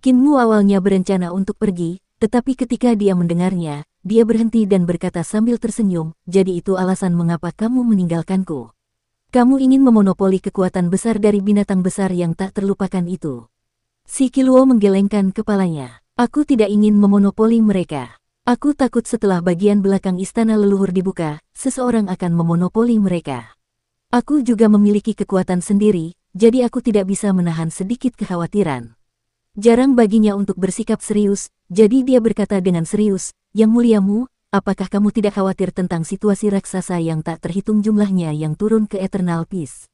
Kinmu awalnya berencana untuk pergi, tetapi ketika dia mendengarnya, dia berhenti dan berkata sambil tersenyum, jadi itu alasan mengapa kamu meninggalkanku. Kamu ingin memonopoli kekuatan besar dari binatang besar yang tak terlupakan itu. Si Qiluo menggelengkan kepalanya. Aku tidak ingin memonopoli mereka. Aku takut setelah bagian belakang istana leluhur dibuka, seseorang akan memonopoli mereka. Aku juga memiliki kekuatan sendiri, jadi aku tidak bisa menahan sedikit kekhawatiran. Jarang baginya untuk bersikap serius, jadi dia berkata dengan serius, Yang Muliamu, apakah kamu tidak khawatir tentang situasi raksasa yang tak terhitung jumlahnya yang turun ke Eternal Peace?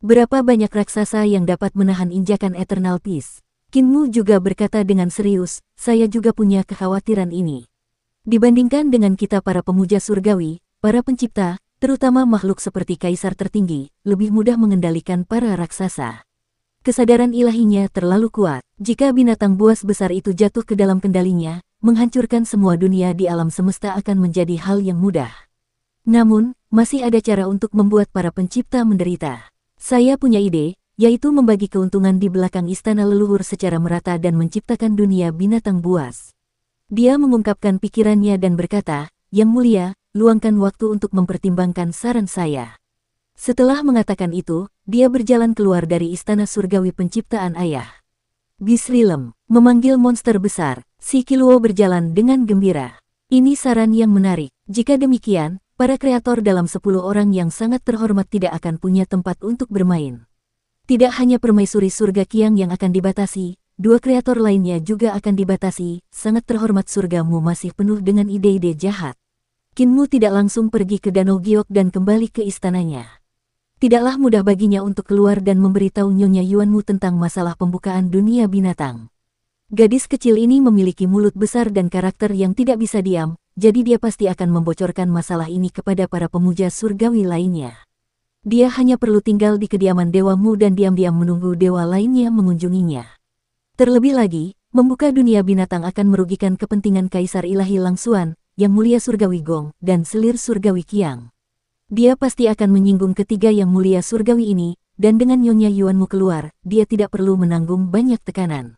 Berapa banyak raksasa yang dapat menahan injakan Eternal Peace? Kinmu juga berkata dengan serius, saya juga punya kekhawatiran ini. Dibandingkan dengan kita para pemuja surgawi, para pencipta, terutama makhluk seperti kaisar tertinggi, lebih mudah mengendalikan para raksasa. Kesadaran ilahinya terlalu kuat. Jika binatang buas besar itu jatuh ke dalam kendalinya, menghancurkan semua dunia di alam semesta akan menjadi hal yang mudah. Namun, masih ada cara untuk membuat para pencipta menderita. Saya punya ide, yaitu membagi keuntungan di belakang istana leluhur secara merata dan menciptakan dunia binatang buas. Dia mengungkapkan pikirannya dan berkata, Yang Mulia, luangkan waktu untuk mempertimbangkan saran saya. Setelah mengatakan itu, dia berjalan keluar dari istana surgawi penciptaan ayah. Bisrilem, memanggil monster besar, si Qiluo berjalan dengan gembira. Ini saran yang menarik. Jika demikian, para kreator dalam 10 orang yang sangat terhormat tidak akan punya tempat untuk bermain. Tidak hanya permaisuri surga Qiang yang akan dibatasi, 2 kreator lainnya juga akan dibatasi, sangat terhormat surgamu masih penuh dengan ide-ide jahat. Kinmu tidak langsung pergi ke Danau Giok dan kembali ke istananya. Tidaklah mudah baginya untuk keluar dan memberitahu Nyonya Yuanmu tentang masalah pembukaan dunia binatang. Gadis kecil ini memiliki mulut besar dan karakter yang tidak bisa diam, jadi dia pasti akan membocorkan masalah ini kepada para pemuja surgawi lainnya. Dia hanya perlu tinggal di kediaman dewamu dan diam-diam menunggu dewa lainnya mengunjunginya. Terlebih lagi, membuka dunia binatang akan merugikan kepentingan Kaisar Ilahi Langsuan, Yang Mulia Surgawi Gong, dan Selir Surgawi Qiang. Dia pasti akan menyinggung ketiga Yang Mulia Surgawi ini, dan dengan Nyonya Yuanmu keluar, dia tidak perlu menanggung banyak tekanan.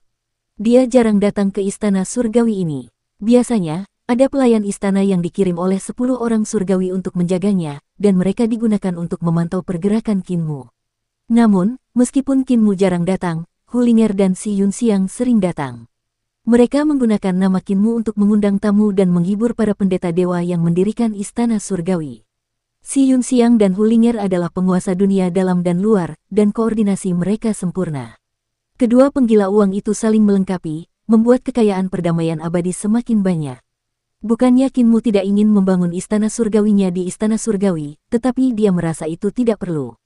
Dia jarang datang ke istana surgawi ini. Biasanya, ada pelayan istana yang dikirim oleh 10 orang surgawi untuk menjaganya, dan mereka digunakan untuk memantau pergerakan Kinmu. Namun, meskipun Kinmu jarang datang, Hulinger dan Si Yunxiang sering datang. Mereka menggunakan nama Kinmu untuk mengundang tamu dan menghibur para pendeta dewa yang mendirikan istana surgawi. Si Yunxiang dan Hulinger adalah penguasa dunia dalam dan luar, dan koordinasi mereka sempurna. Kedua penggila uang itu saling melengkapi, membuat kekayaan perdamaian abadi semakin banyak. Bukannya Kinmu tidak ingin membangun istana surgawinya di istana surgawi, tetapi dia merasa itu tidak perlu.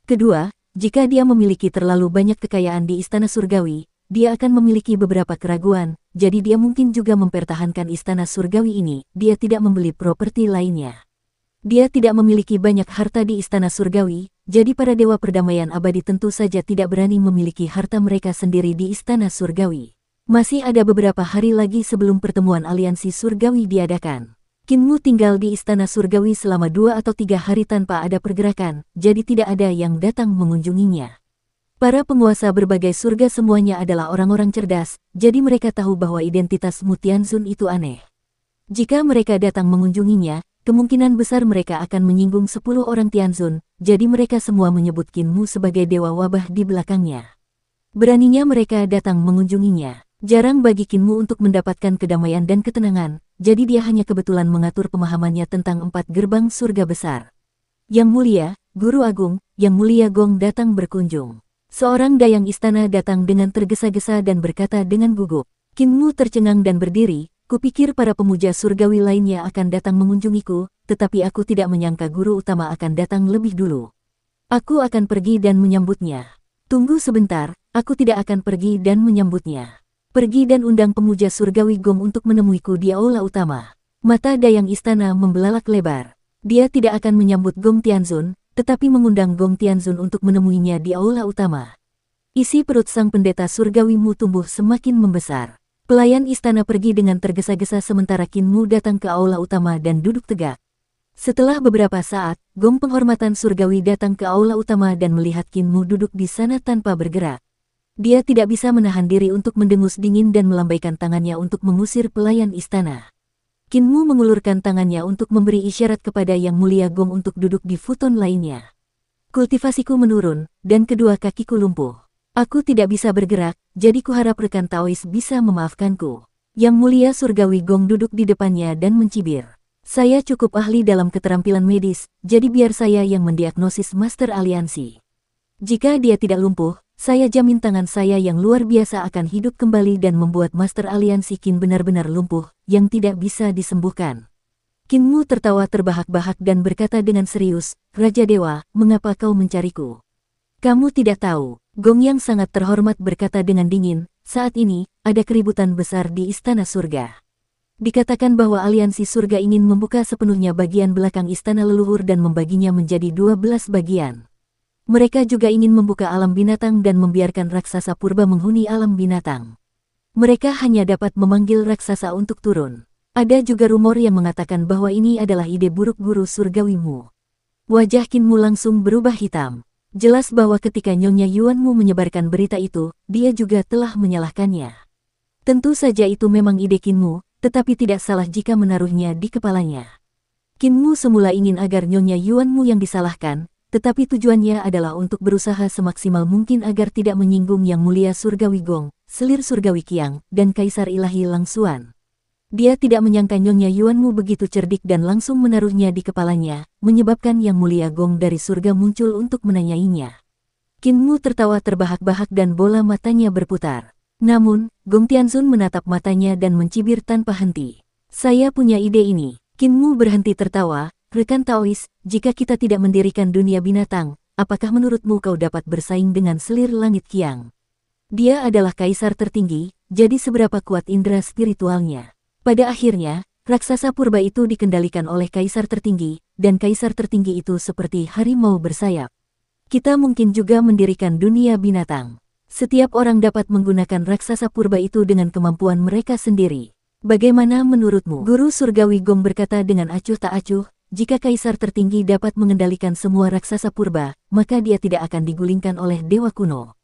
Kedua, jika dia memiliki terlalu banyak kekayaan di istana surgawi, dia akan memiliki beberapa keraguan, jadi dia mungkin juga mempertahankan istana surgawi ini, dia tidak membeli properti lainnya. Dia tidak memiliki banyak harta di istana surgawi, jadi para dewa perdamaian abadi tentu saja tidak berani memiliki harta mereka sendiri di istana surgawi. Masih ada beberapa hari lagi sebelum pertemuan aliansi surgawi diadakan. Kinmu tinggal di istana surgawi selama 2 atau 3 hari tanpa ada pergerakan, jadi tidak ada yang datang mengunjunginya. Para penguasa berbagai surga semuanya adalah orang-orang cerdas, jadi mereka tahu bahwa identitas Mu Tianzun itu aneh. Jika mereka datang mengunjunginya, kemungkinan besar mereka akan menyinggung 10 orang Tianzun, jadi mereka semua menyebut Qin Mu sebagai dewa wabah di belakangnya. Beraninya mereka datang mengunjunginya. Jarang bagi Qin Mu untuk mendapatkan kedamaian dan ketenangan, jadi dia hanya kebetulan mengatur pemahamannya tentang 4 gerbang surga besar. Yang Mulia, Guru Agung, Yang Mulia Gong datang berkunjung. Seorang dayang istana datang dengan tergesa-gesa dan berkata dengan gugup. Qin Mu tercengang dan berdiri, kupikir para pemuja surgawi lainnya akan datang mengunjungiku, tetapi aku tidak menyangka guru utama akan datang lebih dulu. Aku akan pergi dan menyambutnya. Tunggu sebentar, aku tidak akan pergi dan menyambutnya. Pergi dan undang pemuja surgawi Gong untuk menemuiku di aula utama. Mata dayang istana membelalak lebar. Dia tidak akan menyambut Gong Tianzun, tetapi mengundang Gong Tianzun untuk menemuinya di aula utama. Isi perut sang pendeta surgawi Mu tumbuh semakin membesar. Pelayan istana pergi dengan tergesa-gesa sementara Qin Mu datang ke aula utama dan duduk tegak. Setelah beberapa saat, Gong penghormatan surgawi datang ke aula utama dan melihat Qin Mu duduk di sana tanpa bergerak. Dia tidak bisa menahan diri untuk mendengus dingin dan melambaikan tangannya untuk mengusir pelayan istana. Qin Mu mengulurkan tangannya untuk memberi isyarat kepada Yang Mulia Gong untuk duduk di futon lainnya. Kultivasiku menurun, dan kedua kakiku lumpuh. Aku tidak bisa bergerak, jadi kuharap rekan Taois bisa memaafkanku. Yang Mulia Surgawi Gong duduk di depannya dan mencibir. Saya cukup ahli dalam keterampilan medis, jadi biar saya yang mendiagnosis Master Aliansi. Jika dia tidak lumpuh, saya jamin tangan saya yang luar biasa akan hidup kembali dan membuat Master Aliansi Qin benar-benar lumpuh, yang tidak bisa disembuhkan. Qin Mu tertawa terbahak-bahak dan berkata dengan serius, Raja Dewa, mengapa kau mencariku? Kamu tidak tahu, Gong yang sangat terhormat berkata dengan dingin, saat ini, ada keributan besar di Istana Surga. Dikatakan bahwa Aliansi Surga ingin membuka sepenuhnya bagian belakang Istana Leluhur dan membaginya menjadi 12 bagian. Mereka juga ingin membuka alam binatang dan membiarkan raksasa purba menghuni alam binatang. Mereka hanya dapat memanggil raksasa untuk turun. Ada juga rumor yang mengatakan bahwa ini adalah ide buruk guru surgawi Mu. Wajah Qin Mu langsung berubah hitam. Jelas bahwa ketika Nyonya Yuan Mu menyebarkan berita itu, dia juga telah menyalahkannya. Tentu saja itu memang ide Qin Mu, tetapi tidak salah jika menaruhnya di kepalanya. Qin Mu semula ingin agar Nyonya Yuan Mu yang disalahkan, tetapi tujuannya adalah untuk berusaha semaksimal mungkin agar tidak menyinggung Yang Mulia Surgawi Gong, Selir Surgawi Qiang, dan Kaisar Ilahi Lang Xuan. Dia tidak menyangka Nyonya Yuan Mu begitu cerdik dan langsung menaruhnya di kepalanya, menyebabkan Yang Mulia Gong dari surga muncul untuk menanyainya. Qin Mu tertawa terbahak-bahak dan bola matanya berputar. Namun, Gong Tianzun menatap matanya dan mencibir tanpa henti. Saya punya ide ini. Qin Mu berhenti tertawa. Rekan Taois, jika kita tidak mendirikan dunia binatang, apakah menurutmu kau dapat bersaing dengan Selir Langit Qiang? Dia adalah kaisar tertinggi, jadi seberapa kuat indera spiritualnya? Pada akhirnya, raksasa purba itu dikendalikan oleh kaisar tertinggi, dan kaisar tertinggi itu seperti harimau bersayap. Kita mungkin juga mendirikan dunia binatang. Setiap orang dapat menggunakan raksasa purba itu dengan kemampuan mereka sendiri. Bagaimana menurutmu? Guru Surgawi Gong berkata dengan acuh tak acuh. Jika kaisar tertinggi dapat mengendalikan semua raksasa purba, maka dia tidak akan digulingkan oleh dewa kuno.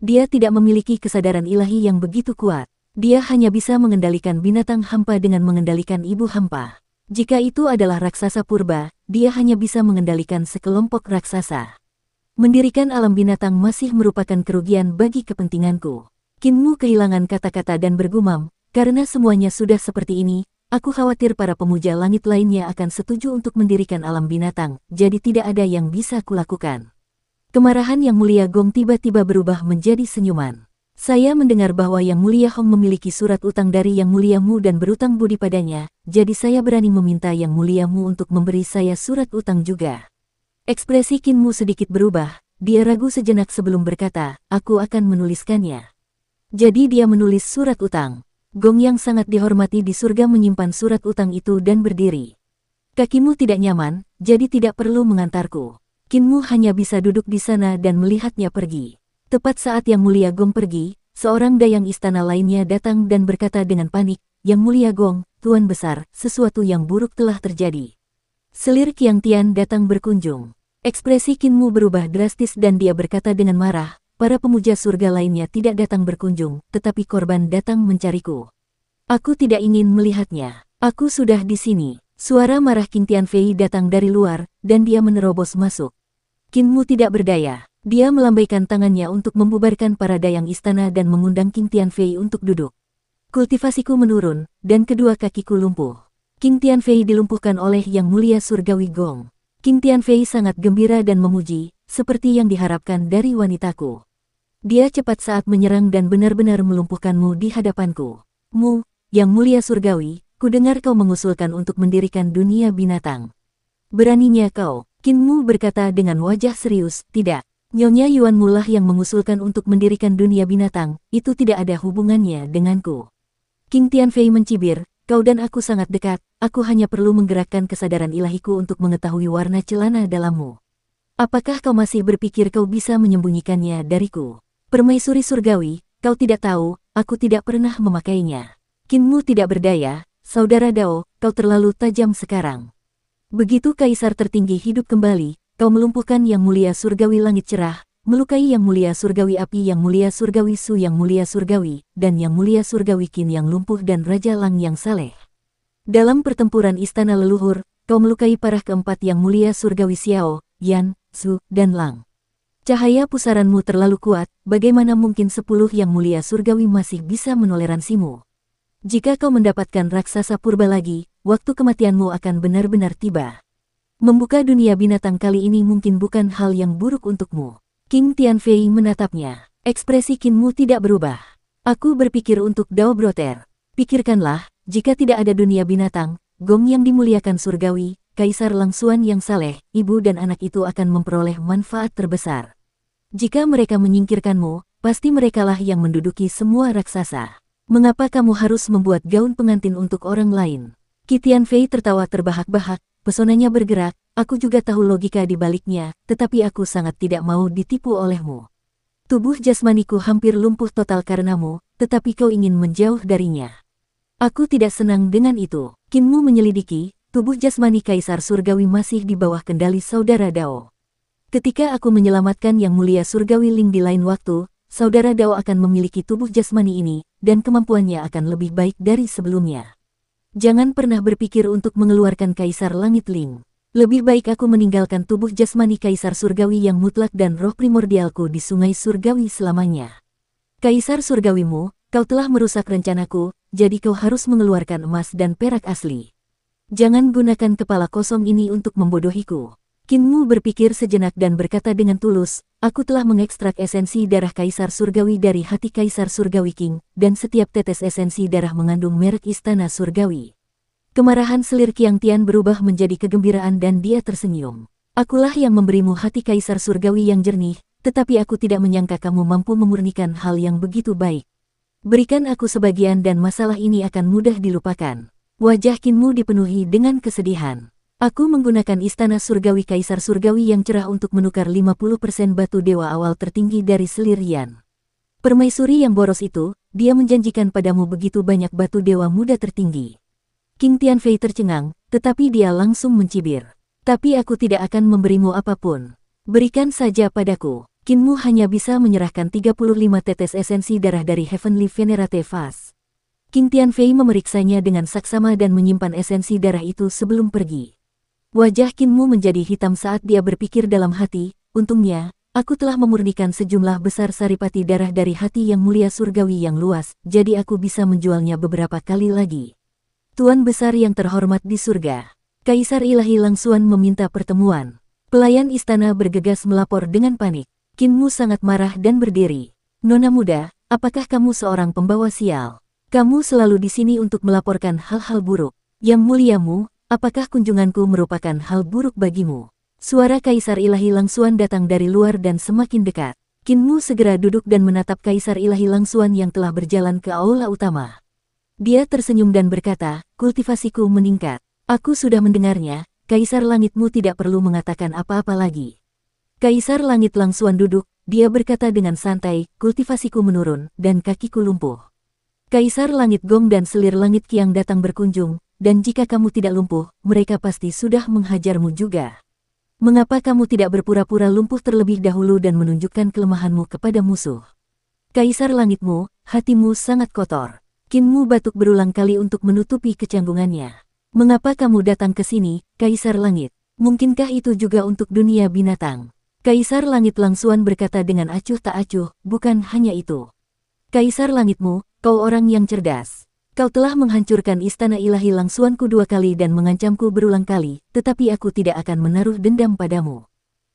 Dia tidak memiliki kesadaran ilahi yang begitu kuat. Dia hanya bisa mengendalikan binatang hampa dengan mengendalikan ibu hampa. Jika itu adalah raksasa purba, dia hanya bisa mengendalikan sekelompok raksasa. Mendirikan alam binatang masih merupakan kerugian bagi kepentinganku. Qin Mu kehilangan kata-kata dan bergumam, karena semuanya sudah seperti ini, aku khawatir para pemuja langit lainnya akan setuju untuk mendirikan alam binatang, jadi tidak ada yang bisa kulakukan. Kemarahan Yang Mulia Gong tiba-tiba berubah menjadi senyuman. Saya mendengar bahwa Yang Mulia Hong memiliki surat utang dari Yang Mulia Mu dan berutang budi padanya, jadi saya berani meminta Yang Mulia Mu untuk memberi saya surat utang juga. Ekspresi Qin Mu sedikit berubah, dia ragu sejenak sebelum berkata, aku akan menuliskannya. Jadi dia menulis surat utang. Gong yang sangat dihormati di surga menyimpan surat utang itu dan berdiri. Kakimu tidak nyaman, jadi tidak perlu mengantarku. Qin Mu hanya bisa duduk di sana dan melihatnya pergi. Tepat saat Yang Mulia Gong pergi, seorang dayang istana lainnya datang dan berkata dengan panik, Yang Mulia Gong, Tuan Besar, sesuatu yang buruk telah terjadi. Selir Qiang Tian datang berkunjung. Ekspresi Qin Mu berubah drastis dan dia berkata dengan marah, para pemuja surga lainnya tidak datang berkunjung, tetapi korban datang mencariku. Aku tidak ingin melihatnya. Aku sudah di sini. Suara marah Qing Tianfei datang dari luar, dan dia menerobos masuk. Qinmu tidak berdaya. Dia melambaikan tangannya untuk membubarkan para dayang istana dan mengundang Qing Tianfei untuk duduk. Kultivasiku menurun, dan kedua kakiku lumpuh. Qing Tianfei dilumpuhkan oleh Yang Mulia Surgawi Gong. Qing Tianfei sangat gembira dan memuji, seperti yang diharapkan dari wanitaku. Dia cepat saat menyerang dan benar-benar melumpuhkanmu di hadapanku. Yang Mulia Surgawi, kudengar kau mengusulkan untuk mendirikan dunia binatang. Beraninya kau, Qinmu berkata dengan wajah serius, tidak. Nyonya Yuanmu lah yang mengusulkan untuk mendirikan dunia binatang, itu tidak ada hubungannya denganku. Qing Tianfei mencibir, kau dan aku sangat dekat, aku hanya perlu menggerakkan kesadaran ilahiku untuk mengetahui warna celana dalammu. Apakah kau masih berpikir kau bisa menyembunyikannya dariku? Permaisuri surgawi, kau tidak tahu, aku tidak pernah memakainya. Qinmu tidak berdaya, saudara Dao, kau terlalu tajam sekarang. Begitu kaisar tertinggi hidup kembali, kau melumpuhkan Yang Mulia Surgawi Langit Cerah, melukai Yang Mulia Surgawi Api, Yang Mulia Surgawi Su, Yang Mulia Surgawi, dan Yang Mulia Surgawi Qin yang lumpuh dan Raja Lang yang saleh. Dalam pertempuran istana leluhur, kau melukai parah keempat Yang Mulia Surgawi Xiao, Yan, Su, dan Lang. Cahaya pusaranmu terlalu kuat, bagaimana mungkin 10 Yang Mulia Surgawi masih bisa menoleransimu? Jika kau mendapatkan raksasa purba lagi, waktu kematianmu akan benar-benar tiba. Membuka dunia binatang kali ini mungkin bukan hal yang buruk untukmu. Qing Tianfei menatapnya. Ekspresi Qinmu tidak berubah. Aku berpikir untuk Dao Broter. Pikirkanlah, jika tidak ada dunia binatang, Gong yang dimuliakan surgawi, Kaisar Langsuan yang saleh, ibu dan anak itu akan memperoleh manfaat terbesar. Jika mereka menyingkirkanmu, pasti merekalah yang menduduki semua raksasa. Mengapa kamu harus membuat gaun pengantin untuk orang lain? Qi Tianfei tertawa terbahak-bahak, pesonanya bergerak. Aku juga tahu logika di baliknya, tetapi aku sangat tidak mau ditipu olehmu. Tubuh jasmaniku hampir lumpuh total karenamu, tetapi kau ingin menjauh darinya. Aku tidak senang dengan itu. Qinmu menyelidiki, tubuh jasmani Kaisar Surgawi masih di bawah kendali saudara Dao. Ketika aku menyelamatkan Yang Mulia Surgawi Ling di lain waktu, saudara Dao akan memiliki tubuh jasmani ini, dan kemampuannya akan lebih baik dari sebelumnya. Jangan pernah berpikir untuk mengeluarkan Kaisar Langit Ling. Lebih baik aku meninggalkan tubuh jasmani Kaisar Surgawi yang mutlak dan roh primordialku di Sungai Surgawi selamanya. Kaisar Surgawimu, kau telah merusak rencanaku, jadi kau harus mengeluarkan emas dan perak asli. Jangan gunakan kepala kosong ini untuk membodohiku. Qinmu berpikir sejenak dan berkata dengan tulus, aku telah mengekstrak esensi darah Kaisar Surgawi dari hati Kaisar Surgawi Qing, dan setiap tetes esensi darah mengandung merek Istana Surgawi. Kemarahan selir Qiang Tian berubah menjadi kegembiraan dan dia tersenyum. Akulah yang memberimu hati Kaisar Surgawi yang jernih, tetapi aku tidak menyangka kamu mampu memurnikan hal yang begitu baik. Berikan aku sebagian dan masalah ini akan mudah dilupakan. Wajah Qinmu dipenuhi dengan kesedihan. Aku menggunakan Istana Surgawi Kaisar Surgawi yang cerah untuk menukar 50% batu dewa awal tertinggi dari selir Yan. Permaisuri yang boros itu, dia menjanjikan padamu begitu banyak batu dewa muda tertinggi. Qing Tianfei tercengang, tetapi dia langsung mencibir. Tapi aku tidak akan memberimu apapun. Berikan saja padaku. Qinmu hanya bisa menyerahkan 35 tetes esensi darah dari Heavenly Venerate Vase. Qing Tianfei memeriksanya dengan saksama dan menyimpan esensi darah itu sebelum pergi. Wajah Qinmu menjadi hitam saat dia berpikir dalam hati, untungnya, aku telah memurnikan sejumlah besar saripati darah dari hati Yang Mulia Surgawi yang luas, jadi aku bisa menjualnya beberapa kali lagi. Tuan besar yang terhormat di surga. Kaisar Ilahi Langsuan meminta pertemuan. Pelayan istana bergegas melapor dengan panik. Qinmu sangat marah dan berdiri. Nona muda, apakah kamu seorang pembawa sial? Kamu selalu di sini untuk melaporkan hal-hal buruk. Yang muliamu, apakah kunjunganku merupakan hal buruk bagimu? Suara Kaisar Ilahi Langsuan datang dari luar dan semakin dekat. Qinmu segera duduk dan menatap Kaisar Ilahi Langsuan yang telah berjalan ke aula utama. Dia tersenyum dan berkata, kultivasiku meningkat. Aku sudah mendengarnya, Kaisar Langitmu tidak perlu mengatakan apa-apa lagi. Kaisar Langit Langsuan duduk, dia berkata dengan santai, kultivasiku menurun, dan kakiku lumpuh. Kaisar Langit Gong dan selir Langit Qiang datang berkunjung, dan jika kamu tidak lumpuh, mereka pasti sudah menghajarmu juga. Mengapa kamu tidak berpura-pura lumpuh terlebih dahulu dan menunjukkan kelemahanmu kepada musuh? Kaisar langitmu, hatimu sangat kotor. Qin Mu batuk berulang kali untuk menutupi kecanggungannya. Mengapa kamu datang ke sini, Kaisar Langit? Mungkinkah itu juga untuk dunia binatang? Kaisar Langit Langsuan berkata dengan acuh tak acuh, bukan hanya itu. Kaisar Langitmu, kau orang yang cerdas. Kau telah menghancurkan istana ilahi Langsuanku 2 kali dan mengancamku berulang kali, tetapi aku tidak akan menaruh dendam padamu.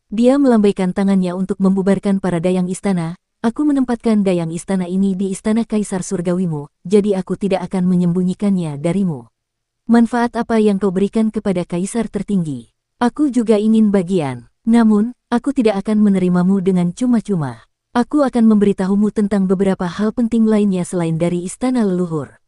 Dia melambaikan tangannya untuk membubarkan para dayang istana. Aku menempatkan dayang istana ini di istana Kaisar Surgawimu, jadi aku tidak akan menyembunyikannya darimu. Manfaat apa yang kau berikan kepada Kaisar tertinggi? Aku juga ingin bagian. Namun, aku tidak akan menerimamu dengan cuma-cuma. Aku akan memberitahumu tentang beberapa hal penting lainnya selain dari istana leluhur.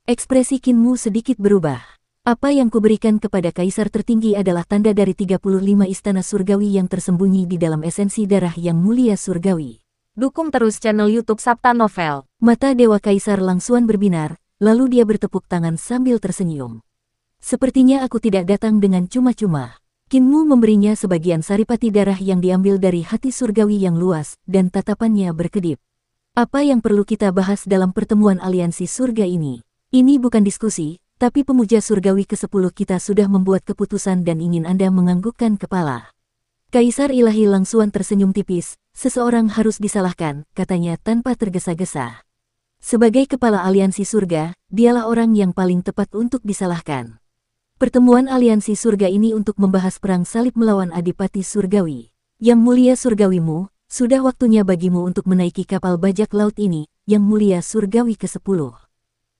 Ekspresi Qin Mu sedikit berubah. Apa yang kuberikan kepada Kaisar tertinggi adalah tanda dari 35 istana surgawi yang tersembunyi di dalam esensi darah yang mulia surgawi. Dukung terus channel YouTube Sabta Novel. Mata Dewa Kaisar Langsuan berbinar, lalu dia bertepuk tangan sambil tersenyum. Sepertinya aku tidak datang dengan cuma-cuma. Qin Mu memberinya sebagian saripati darah yang diambil dari hati surgawi yang luas, dan tatapannya berkedip. Apa yang perlu kita bahas dalam pertemuan aliansi surga ini? Ini bukan diskusi, tapi pemuja surgawi ke-10 kita sudah membuat keputusan dan ingin Anda menganggukkan kepala. Kaisar ilahi Langsuan tersenyum tipis, seseorang harus disalahkan, katanya tanpa tergesa-gesa. Sebagai kepala aliansi surga, dialah orang yang paling tepat untuk disalahkan. Pertemuan aliansi surga ini untuk membahas perang salib melawan Adipati Surgawi. Yang mulia surgawimu, sudah waktunya bagimu untuk menaiki kapal bajak laut ini, yang mulia surgawi ke-10.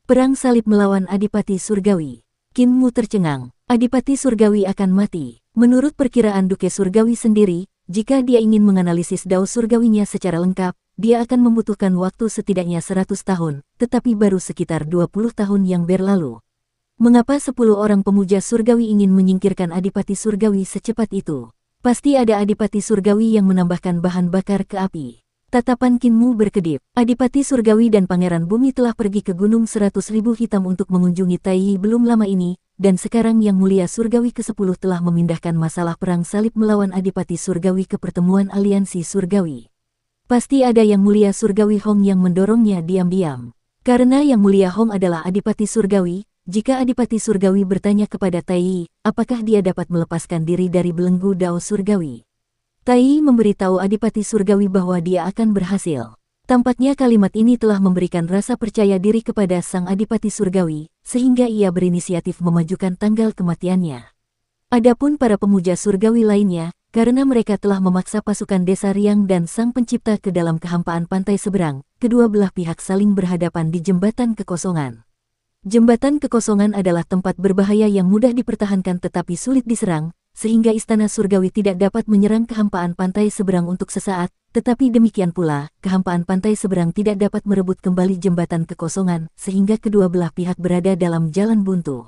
Perang salib melawan Adipati Surgawi. Qin Mu tercengang. Adipati Surgawi akan mati. Menurut perkiraan Duke Surgawi sendiri, jika dia ingin menganalisis dao surgawinya secara lengkap, dia akan membutuhkan waktu setidaknya 100 tahun, tetapi baru sekitar 20 tahun yang berlalu. Mengapa 10 orang pemuja surgawi ingin menyingkirkan Adipati Surgawi secepat itu? Pasti ada Adipati Surgawi yang menambahkan bahan bakar ke api. Tatapan Qin Mu berkedip. Adipati Surgawi dan Pangeran Bumi telah pergi ke Gunung 100.000 Hitam untuk mengunjungi Taiyi belum lama ini, dan sekarang Yang Mulia Surgawi ke-10 telah memindahkan masalah perang salib melawan Adipati Surgawi ke pertemuan aliansi surgawi. Pasti ada Yang Mulia Surgawi Hong yang mendorongnya diam-diam. Karena Yang Mulia Hong adalah Adipati Surgawi, jika Adipati Surgawi bertanya kepada Taiyi, apakah dia dapat melepaskan diri dari belenggu dao surgawi? Taiyi memberitahu Adipati Surgawi bahwa dia akan berhasil. Tampaknya kalimat ini telah memberikan rasa percaya diri kepada sang Adipati Surgawi, sehingga ia berinisiatif memajukan tanggal kematiannya. Adapun para pemuja surgawi lainnya, karena mereka telah memaksa pasukan Desa Riang dan Sang Pencipta ke dalam kehampaan pantai seberang, kedua belah pihak saling berhadapan di Jembatan Kekosongan. Jembatan Kekosongan adalah tempat berbahaya yang mudah dipertahankan tetapi sulit diserang, sehingga istana surgawi tidak dapat menyerang kehampaan pantai seberang untuk sesaat, tetapi demikian pula, kehampaan pantai seberang tidak dapat merebut kembali Jembatan Kekosongan, sehingga kedua belah pihak berada dalam jalan buntu.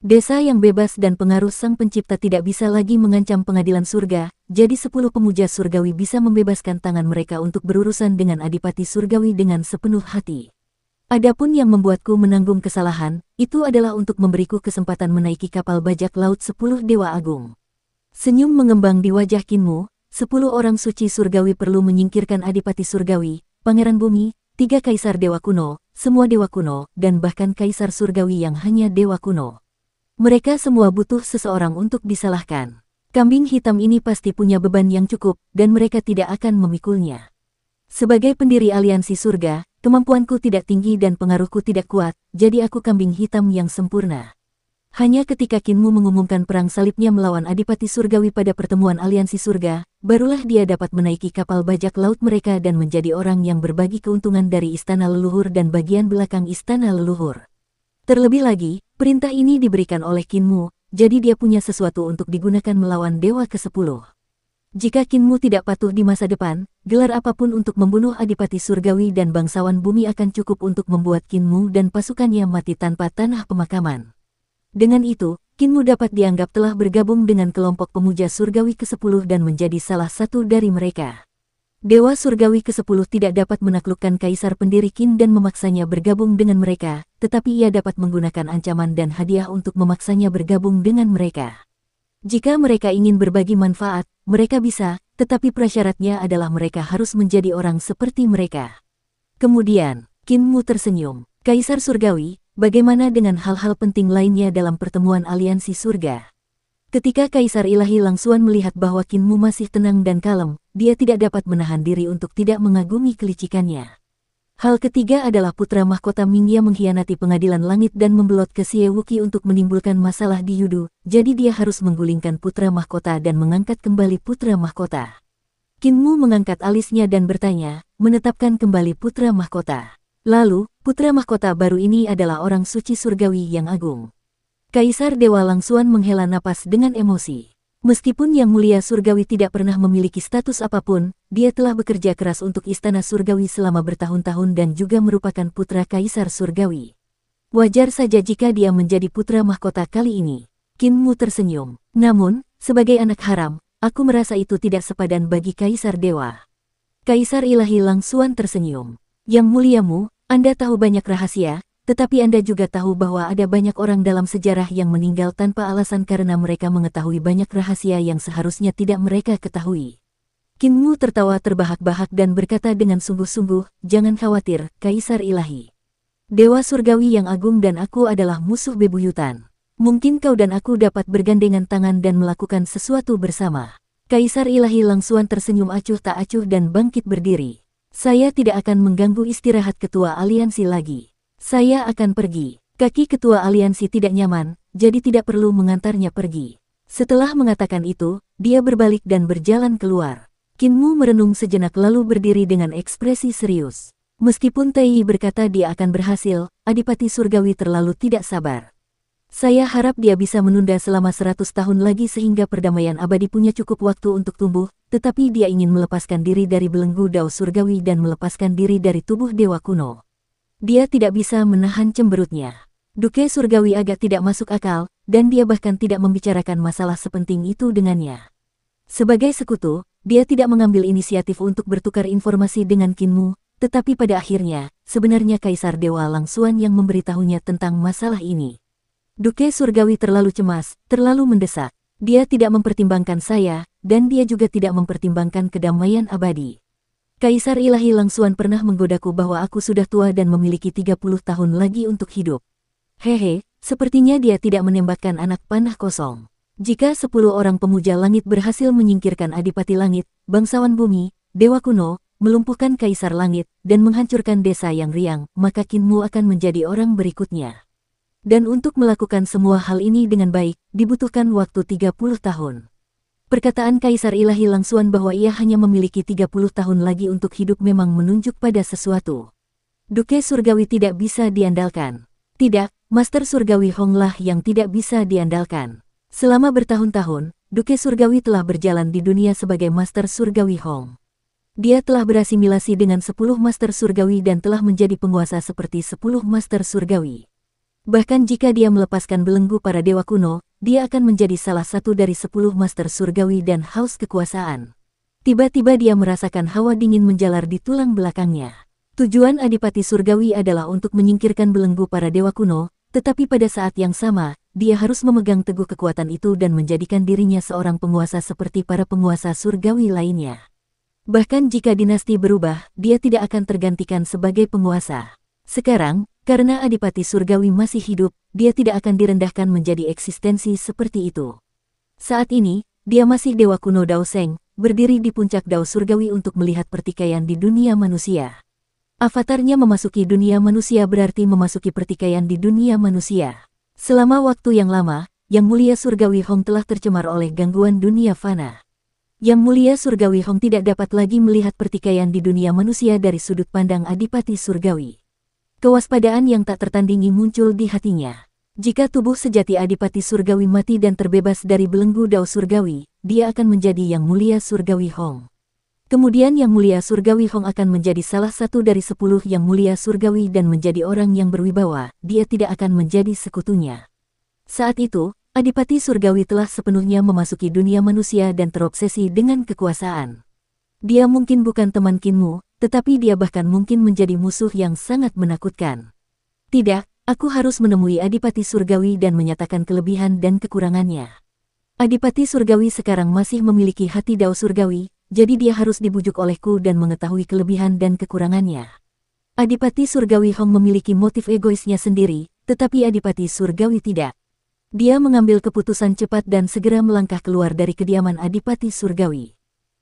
Desa yang bebas dan pengaruh Sang Pencipta tidak bisa lagi mengancam pengadilan surga, jadi 10 pemuja surgawi bisa membebaskan tangan mereka untuk berurusan dengan Adipati Surgawi dengan sepenuh hati. Adapun yang membuatku menanggung kesalahan, itu adalah untuk memberiku kesempatan menaiki kapal bajak laut 10 Dewa Agung. Senyum mengembang di wajah Qin Mu, 10 orang suci surgawi perlu menyingkirkan Adipati Surgawi, Pangeran Bumi, 3 Kaisar Dewa Kuno, semua Dewa Kuno, dan bahkan Kaisar Surgawi yang hanya Dewa Kuno. Mereka semua butuh seseorang untuk disalahkan. Kambing hitam ini pasti punya beban yang cukup, dan mereka tidak akan memikulnya. Sebagai pendiri aliansi surga, kemampuanku tidak tinggi dan pengaruhku tidak kuat, jadi aku kambing hitam yang sempurna. Hanya ketika Qin Mu mengumumkan perang salibnya melawan Adipati Surgawi pada pertemuan aliansi surga, barulah dia dapat menaiki kapal bajak laut mereka dan menjadi orang yang berbagi keuntungan dari istana leluhur dan bagian belakang istana leluhur. Terlebih lagi, perintah ini diberikan oleh Qin Mu, jadi dia punya sesuatu untuk digunakan melawan Dewa ke-10. Jika Qin Mu tidak patuh di masa depan, gelar apapun untuk membunuh Adipati Surgawi dan bangsawan bumi akan cukup untuk membuat Qin Mu dan pasukannya mati tanpa tanah pemakaman. Dengan itu, Qin Mu dapat dianggap telah bergabung dengan kelompok pemuja surgawi ke-10 dan menjadi salah satu dari mereka. Dewa surgawi ke-10 tidak dapat menaklukkan Kaisar pendiri Qin dan memaksanya bergabung dengan mereka, tetapi ia dapat menggunakan ancaman dan hadiah untuk memaksanya bergabung dengan mereka. Jika mereka ingin berbagi manfaat, mereka bisa, tetapi prasyaratnya adalah mereka harus menjadi orang seperti mereka. Kemudian, Qin Mu tersenyum. Kaisar Surgawi, bagaimana dengan hal-hal penting lainnya dalam pertemuan aliansi surga? Ketika Kaisar Ilahi Langsuan melihat bahwa Qin Mu masih tenang dan kalem, dia tidak dapat menahan diri untuk tidak mengagumi kelicikannya. Hal ketiga adalah putra mahkota Mingya mengkhianati pengadilan langit dan membelot ke Xie Wuqi untuk menimbulkan masalah di Yudu, jadi dia harus menggulingkan putra mahkota dan mengangkat kembali putra mahkota. Qin Mu mengangkat alisnya dan bertanya, menetapkan kembali putra mahkota. Lalu, putra mahkota baru ini adalah orang suci surgawi yang agung. Kaisar Dewa Langsuan menghela napas dengan emosi. Meskipun Yang Mulia Surgawi tidak pernah memiliki status apapun, dia telah bekerja keras untuk Istana Surgawi selama bertahun-tahun dan juga merupakan putra Kaisar Surgawi. Wajar saja jika dia menjadi putra mahkota kali ini. Qin Mu tersenyum. Namun, sebagai anak haram, aku merasa itu tidak sepadan bagi Kaisar Dewa. Kaisar Ilahi Langsuan tersenyum. Yang Muliamu, Anda tahu banyak rahasia, tetapi Anda juga tahu bahwa ada banyak orang dalam sejarah yang meninggal tanpa alasan karena mereka mengetahui banyak rahasia yang seharusnya tidak mereka ketahui. Qin Mu tertawa terbahak-bahak dan berkata dengan sungguh-sungguh, jangan khawatir, Kaisar Ilahi. Dewa Surgawi yang agung dan aku adalah musuh bebuyutan. Mungkin kau dan aku dapat bergandengan tangan dan melakukan sesuatu bersama. Kaisar Ilahi Langsuan tersenyum acuh tak acuh dan bangkit berdiri. Saya tidak akan mengganggu istirahat ketua aliansi lagi. Saya akan pergi. Kaki ketua aliansi tidak nyaman, jadi tidak perlu mengantarnya pergi. Setelah mengatakan itu, dia berbalik dan berjalan keluar. Qin Mu merenung sejenak lalu berdiri dengan ekspresi serius. Meskipun Taiyi berkata dia akan berhasil, Adipati Surgawi terlalu tidak sabar. Saya harap dia bisa menunda selama 100 tahun lagi sehingga perdamaian abadi punya cukup waktu untuk tumbuh, tetapi dia ingin melepaskan diri dari belenggu Dao Surgawi dan melepaskan diri dari tubuh Dewa Kuno. Dia tidak bisa menahan cemberutnya. Duke Surgawi agak tidak masuk akal, dan dia bahkan tidak membicarakan masalah sepenting itu dengannya. Sebagai sekutu, dia tidak mengambil inisiatif untuk bertukar informasi dengan Qin Mu, tetapi pada akhirnya, sebenarnya Kaisar Dewa Langsuan yang memberitahunya tentang masalah ini. Duke Surgawi terlalu cemas, terlalu mendesak. Dia tidak mempertimbangkan saya, dan dia juga tidak mempertimbangkan kedamaian abadi. Kaisar Ilahi Langsuan pernah menggodaku bahwa aku sudah tua dan memiliki 30 tahun lagi untuk hidup. Hehe, sepertinya dia tidak menembakkan anak panah kosong. Jika 10 orang pemuja langit berhasil menyingkirkan Adipati Langit, bangsawan bumi, Dewa Kuno, melumpuhkan Kaisar Langit, dan menghancurkan desa yang riang, maka Qin Mu akan menjadi orang berikutnya. Dan untuk melakukan semua hal ini dengan baik, dibutuhkan waktu 30 tahun. Perkataan Kaisar Ilahi Langsuan bahwa ia hanya memiliki 30 tahun lagi untuk hidup memang menunjuk pada sesuatu. Duke Surgawi tidak bisa diandalkan. Tidak, Master Surgawi Hong lah yang tidak bisa diandalkan. Selama bertahun-tahun, Duke Surgawi telah berjalan di dunia sebagai Master Surgawi Hong. Dia telah berasimilasi dengan 10 Master Surgawi dan telah menjadi penguasa seperti 10 Master Surgawi. Bahkan jika dia melepaskan belenggu para Dewa Kuno, dia akan menjadi salah satu dari 10 Master Surgawi dan haus kekuasaan. Tiba-tiba dia merasakan hawa dingin menjalar di tulang belakangnya. Tujuan Adipati Surgawi adalah untuk menyingkirkan belenggu para Dewa Kuno, tetapi pada saat yang sama, dia harus memegang teguh kekuatan itu dan menjadikan dirinya seorang penguasa seperti para penguasa surgawi lainnya. Bahkan jika dinasti berubah, dia tidak akan tergantikan sebagai penguasa. Sekarang, karena Adipati Surgawi masih hidup, dia tidak akan direndahkan menjadi eksistensi seperti itu. Saat ini, dia masih Dewa Kuno Dao Seng, berdiri di puncak Dao Surgawi untuk melihat pertikaian di dunia manusia. Avatarnya memasuki dunia manusia berarti memasuki pertikaian di dunia manusia. Selama waktu yang lama, Yang Mulia Surgawi Hong telah tercemar oleh gangguan dunia fana. Yang Mulia Surgawi Hong tidak dapat lagi melihat pertikaian di dunia manusia dari sudut pandang Adipati Surgawi. Kewaspadaan yang tak tertandingi muncul di hatinya. Jika tubuh sejati Adipati Surgawi mati dan terbebas dari belenggu Dao Surgawi, dia akan menjadi Yang Mulia Surgawi Hong. Kemudian Yang Mulia Surgawi Hong akan menjadi salah satu dari 10 Yang Mulia Surgawi dan menjadi orang yang berwibawa, dia tidak akan menjadi sekutunya. Saat itu, Adipati Surgawi telah sepenuhnya memasuki dunia manusia dan terobsesi dengan kekuasaan. Dia mungkin bukan teman Qin Mu, tetapi dia bahkan mungkin menjadi musuh yang sangat menakutkan. Tidak, aku harus menemui Adipati Surgawi dan menyatakan kelebihan dan kekurangannya. Adipati Surgawi sekarang masih memiliki hati Dao Surgawi, jadi dia harus dibujuk olehku dan mengetahui kelebihan dan kekurangannya. Adipati Surgawi Hong memiliki motif egoisnya sendiri, tetapi Adipati Surgawi tidak. Dia mengambil keputusan cepat dan segera melangkah keluar dari kediaman Adipati Surgawi.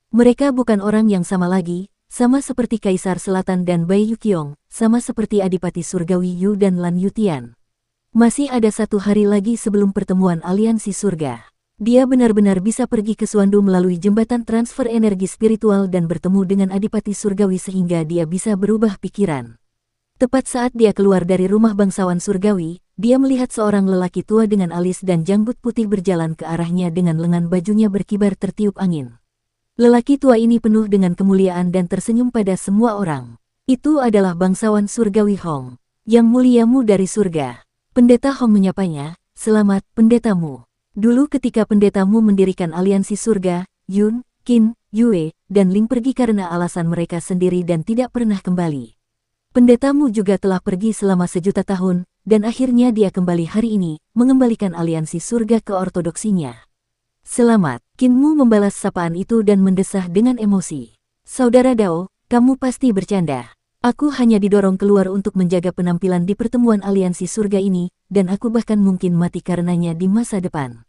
Mereka bukan orang yang sama lagi, sama seperti Kaisar Selatan dan Bai Yuqiong, sama seperti Adipati Surgawi Yu dan Lan Yutian. Masih ada 1 hari lagi sebelum pertemuan aliansi surga. Dia benar-benar bisa pergi ke Suandu melalui jembatan transfer energi spiritual dan bertemu dengan Adipati Surgawi sehingga dia bisa berubah pikiran. Tepat saat dia keluar dari rumah bangsawan surgawi, dia melihat seorang lelaki tua dengan alis dan janggut putih berjalan ke arahnya dengan lengan bajunya berkibar tertiup angin. Lelaki tua ini penuh dengan kemuliaan dan tersenyum pada semua orang. Itu adalah bangsawan surgawi Hong, yang muliamu dari surga. Pendeta Hong menyapanya, "Selamat, pendetamu. Dulu ketika pendetamu mendirikan aliansi surga, Yun, Qin, Yue, dan Ling pergi karena alasan mereka sendiri dan tidak pernah kembali. Pendetamu juga telah pergi selama 1.000.000 tahun, dan akhirnya dia kembali hari ini, mengembalikan aliansi surga ke ortodoksinya. Selamat." Qinmu membalas sapaan itu dan mendesah dengan emosi. "Saudara Dao, kamu pasti bercanda. Aku hanya didorong keluar untuk menjaga penampilan di pertemuan aliansi surga ini, dan aku bahkan mungkin mati karenanya di masa depan."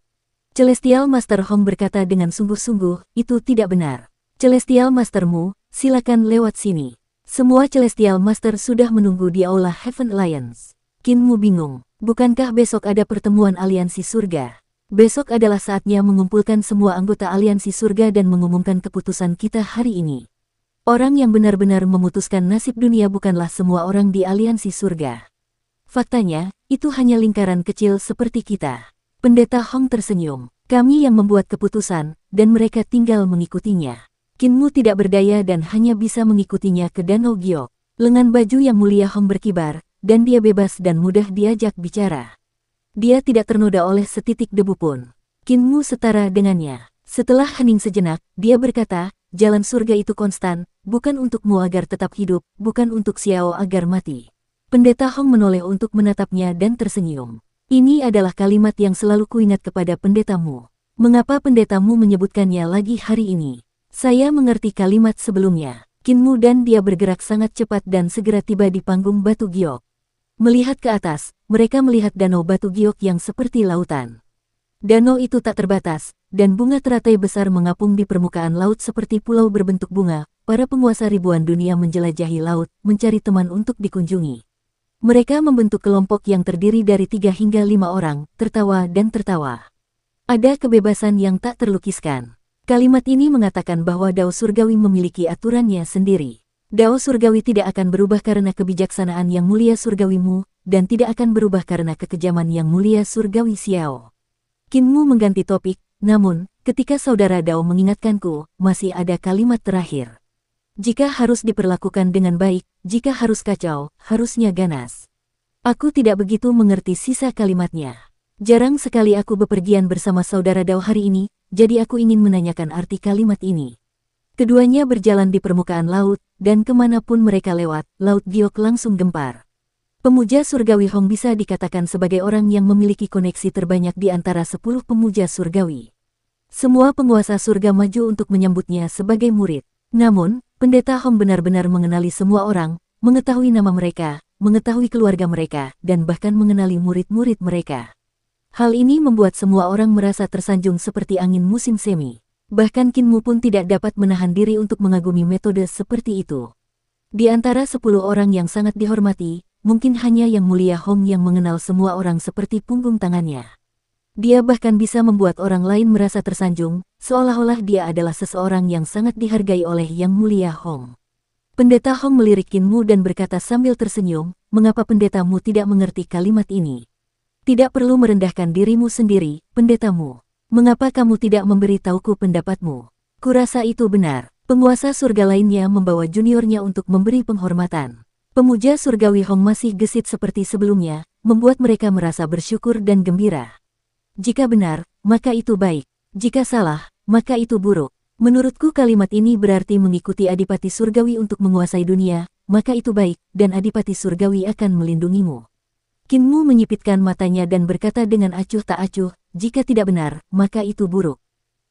Celestial Master Hong berkata dengan sungguh-sungguh, "Itu tidak benar. Celestial Mastermu, silakan lewat sini." Semua Celestial Master sudah menunggu di Aula Heaven Alliance. Qinmu bingung, bukankah besok ada pertemuan aliansi surga? Besok adalah saatnya mengumpulkan semua anggota aliansi surga dan mengumumkan keputusan kita hari ini. Orang yang benar-benar memutuskan nasib dunia bukanlah semua orang di aliansi surga. Faktanya, itu hanya lingkaran kecil seperti kita. Pendeta Hong tersenyum. Kami yang membuat keputusan, dan mereka tinggal mengikutinya. Qinmu tidak berdaya dan hanya bisa mengikutinya ke Danau Giok. Lengan baju yang mulia Hong berkibar, dan dia bebas dan mudah diajak bicara. Dia tidak ternoda oleh setitik debu pun. Qinmu setara dengannya. Setelah hening sejenak, dia berkata, "Jalan surga itu konstan, bukan untukmu agar tetap hidup, bukan untuk Xiao agar mati." Pendeta Hong menoleh untuk menatapnya dan tersenyum. "Ini adalah kalimat yang selalu kuingat kepada pendetamu. Mengapa pendetamu menyebutkannya lagi hari ini? Saya mengerti kalimat sebelumnya." Qinmu dan dia bergerak sangat cepat dan segera tiba di panggung batu giok. Melihat ke atas, mereka melihat danau batu giok yang seperti lautan. Danau itu tak terbatas, dan bunga teratai besar mengapung di permukaan laut seperti pulau berbentuk bunga. Para penguasa ribuan dunia menjelajahi laut, mencari teman untuk dikunjungi. Mereka membentuk kelompok yang terdiri dari 3 hingga 5 orang, tertawa dan tertawa. Ada kebebasan yang tak terlukiskan. Kalimat ini mengatakan bahwa Dao Surgawi memiliki aturannya sendiri. Dao Surgawi tidak akan berubah karena kebijaksanaan yang mulia surgawimu, dan tidak akan berubah karena kekejaman yang mulia surgawi Xiao. Qinmu mengganti topik, namun, ketika saudara Dao mengingatkanku, masih ada kalimat terakhir. Jika harus diperlakukan dengan baik, jika harus kacau, harusnya ganas. Aku tidak begitu mengerti sisa kalimatnya. Jarang sekali aku bepergian bersama saudara Dao hari ini, jadi aku ingin menanyakan arti kalimat ini. Keduanya berjalan di permukaan laut, dan kemanapun mereka lewat, Laut Giok langsung gempar. Pemuja surgawi Hong bisa dikatakan sebagai orang yang memiliki koneksi terbanyak di antara 10 pemuja surgawi. Semua penguasa surga maju untuk menyambutnya sebagai murid. Namun, pendeta Hong benar-benar mengenali semua orang, mengetahui nama mereka, mengetahui keluarga mereka, dan bahkan mengenali murid-murid mereka. Hal ini membuat semua orang merasa tersanjung seperti angin musim semi. Bahkan Qinmu pun tidak dapat menahan diri untuk mengagumi metode seperti itu. Di antara 10 orang yang sangat dihormati, mungkin hanya Yang Mulia Hong yang mengenal semua orang seperti punggung tangannya. Dia bahkan bisa membuat orang lain merasa tersanjung, seolah-olah dia adalah seseorang yang sangat dihargai oleh Yang Mulia Hong. Pendeta Hong melirik Qinmu dan berkata sambil tersenyum, "Mengapa pendetamu tidak mengerti kalimat ini? Tidak perlu merendahkan dirimu sendiri, pendetamu. Mengapa kamu tidak memberi tahuku pendapatmu?" Kurasa itu benar. Penguasa surga lainnya membawa juniornya untuk memberi penghormatan. Pemuja surgawi Hong masih gesit seperti sebelumnya, membuat mereka merasa bersyukur dan gembira. Jika benar, maka itu baik. Jika salah, maka itu buruk. Menurutku kalimat ini berarti mengikuti Adipati Surgawi untuk menguasai dunia, maka itu baik, dan Adipati Surgawi akan melindungimu. Kinmu menyipitkan matanya dan berkata dengan acuh tak acuh, jika tidak benar, maka itu buruk.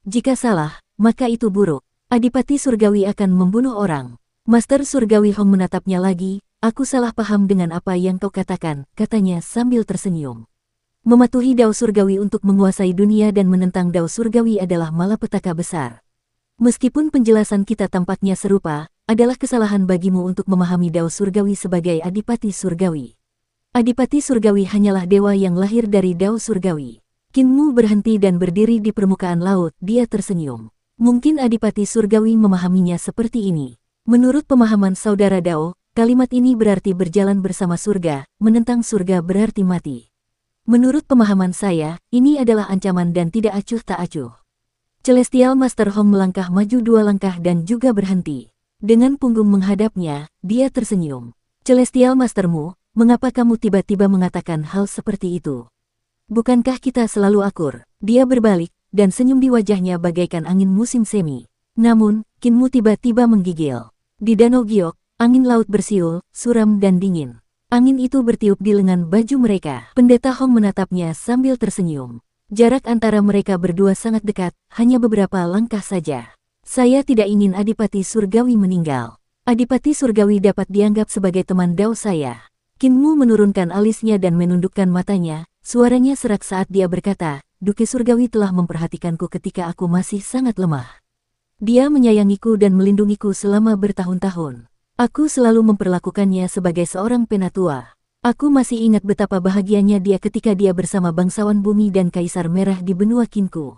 Jika salah, maka itu buruk. Adipati Surgawi akan membunuh orang. Master Surgawi Hong menatapnya lagi, aku salah paham dengan apa yang kau katakan, katanya sambil tersenyum. Mematuhi Dao Surgawi untuk menguasai dunia dan menentang Dao Surgawi adalah malapetaka besar. Meskipun penjelasan kita tampaknya serupa, adalah kesalahan bagimu untuk memahami Dao Surgawi sebagai Adipati Surgawi. Adipati Surgawi hanyalah dewa yang lahir dari Dao Surgawi. Kinmu berhenti dan berdiri di permukaan laut, dia tersenyum. Mungkin Adipati Surgawi memahaminya seperti ini. Menurut pemahaman saudara Dao, kalimat ini berarti berjalan bersama surga, menentang surga berarti mati. Menurut pemahaman saya, ini adalah ancaman dan tidak acuh tak acuh. Celestial Master Hong melangkah maju 2 langkah dan juga berhenti. Dengan punggung menghadapnya, dia tersenyum. Celestial Mastermu, mengapa kamu tiba-tiba mengatakan hal seperti itu? Bukankah kita selalu akur? Dia berbalik, dan senyum di wajahnya bagaikan angin musim semi. Namun, Kinmu tiba-tiba menggigil. Di Danau Giok, angin laut bersiul, suram dan dingin. Angin itu bertiup di lengan baju mereka. Pendeta Hong menatapnya sambil tersenyum. Jarak antara mereka berdua sangat dekat, hanya beberapa langkah saja. Saya tidak ingin Adipati Surgawi meninggal. Adipati Surgawi dapat dianggap sebagai teman Dao saya. Kinmu menurunkan alisnya dan menundukkan matanya, suaranya serak saat dia berkata, Duke Surgawi telah memperhatikanku ketika aku masih sangat lemah. Dia menyayangiku dan melindungiku selama bertahun-tahun. Aku selalu memperlakukannya sebagai seorang penatua. Aku masih ingat betapa bahagianya dia ketika dia bersama bangsawan bumi dan Kaisar Merah di benua Kinku.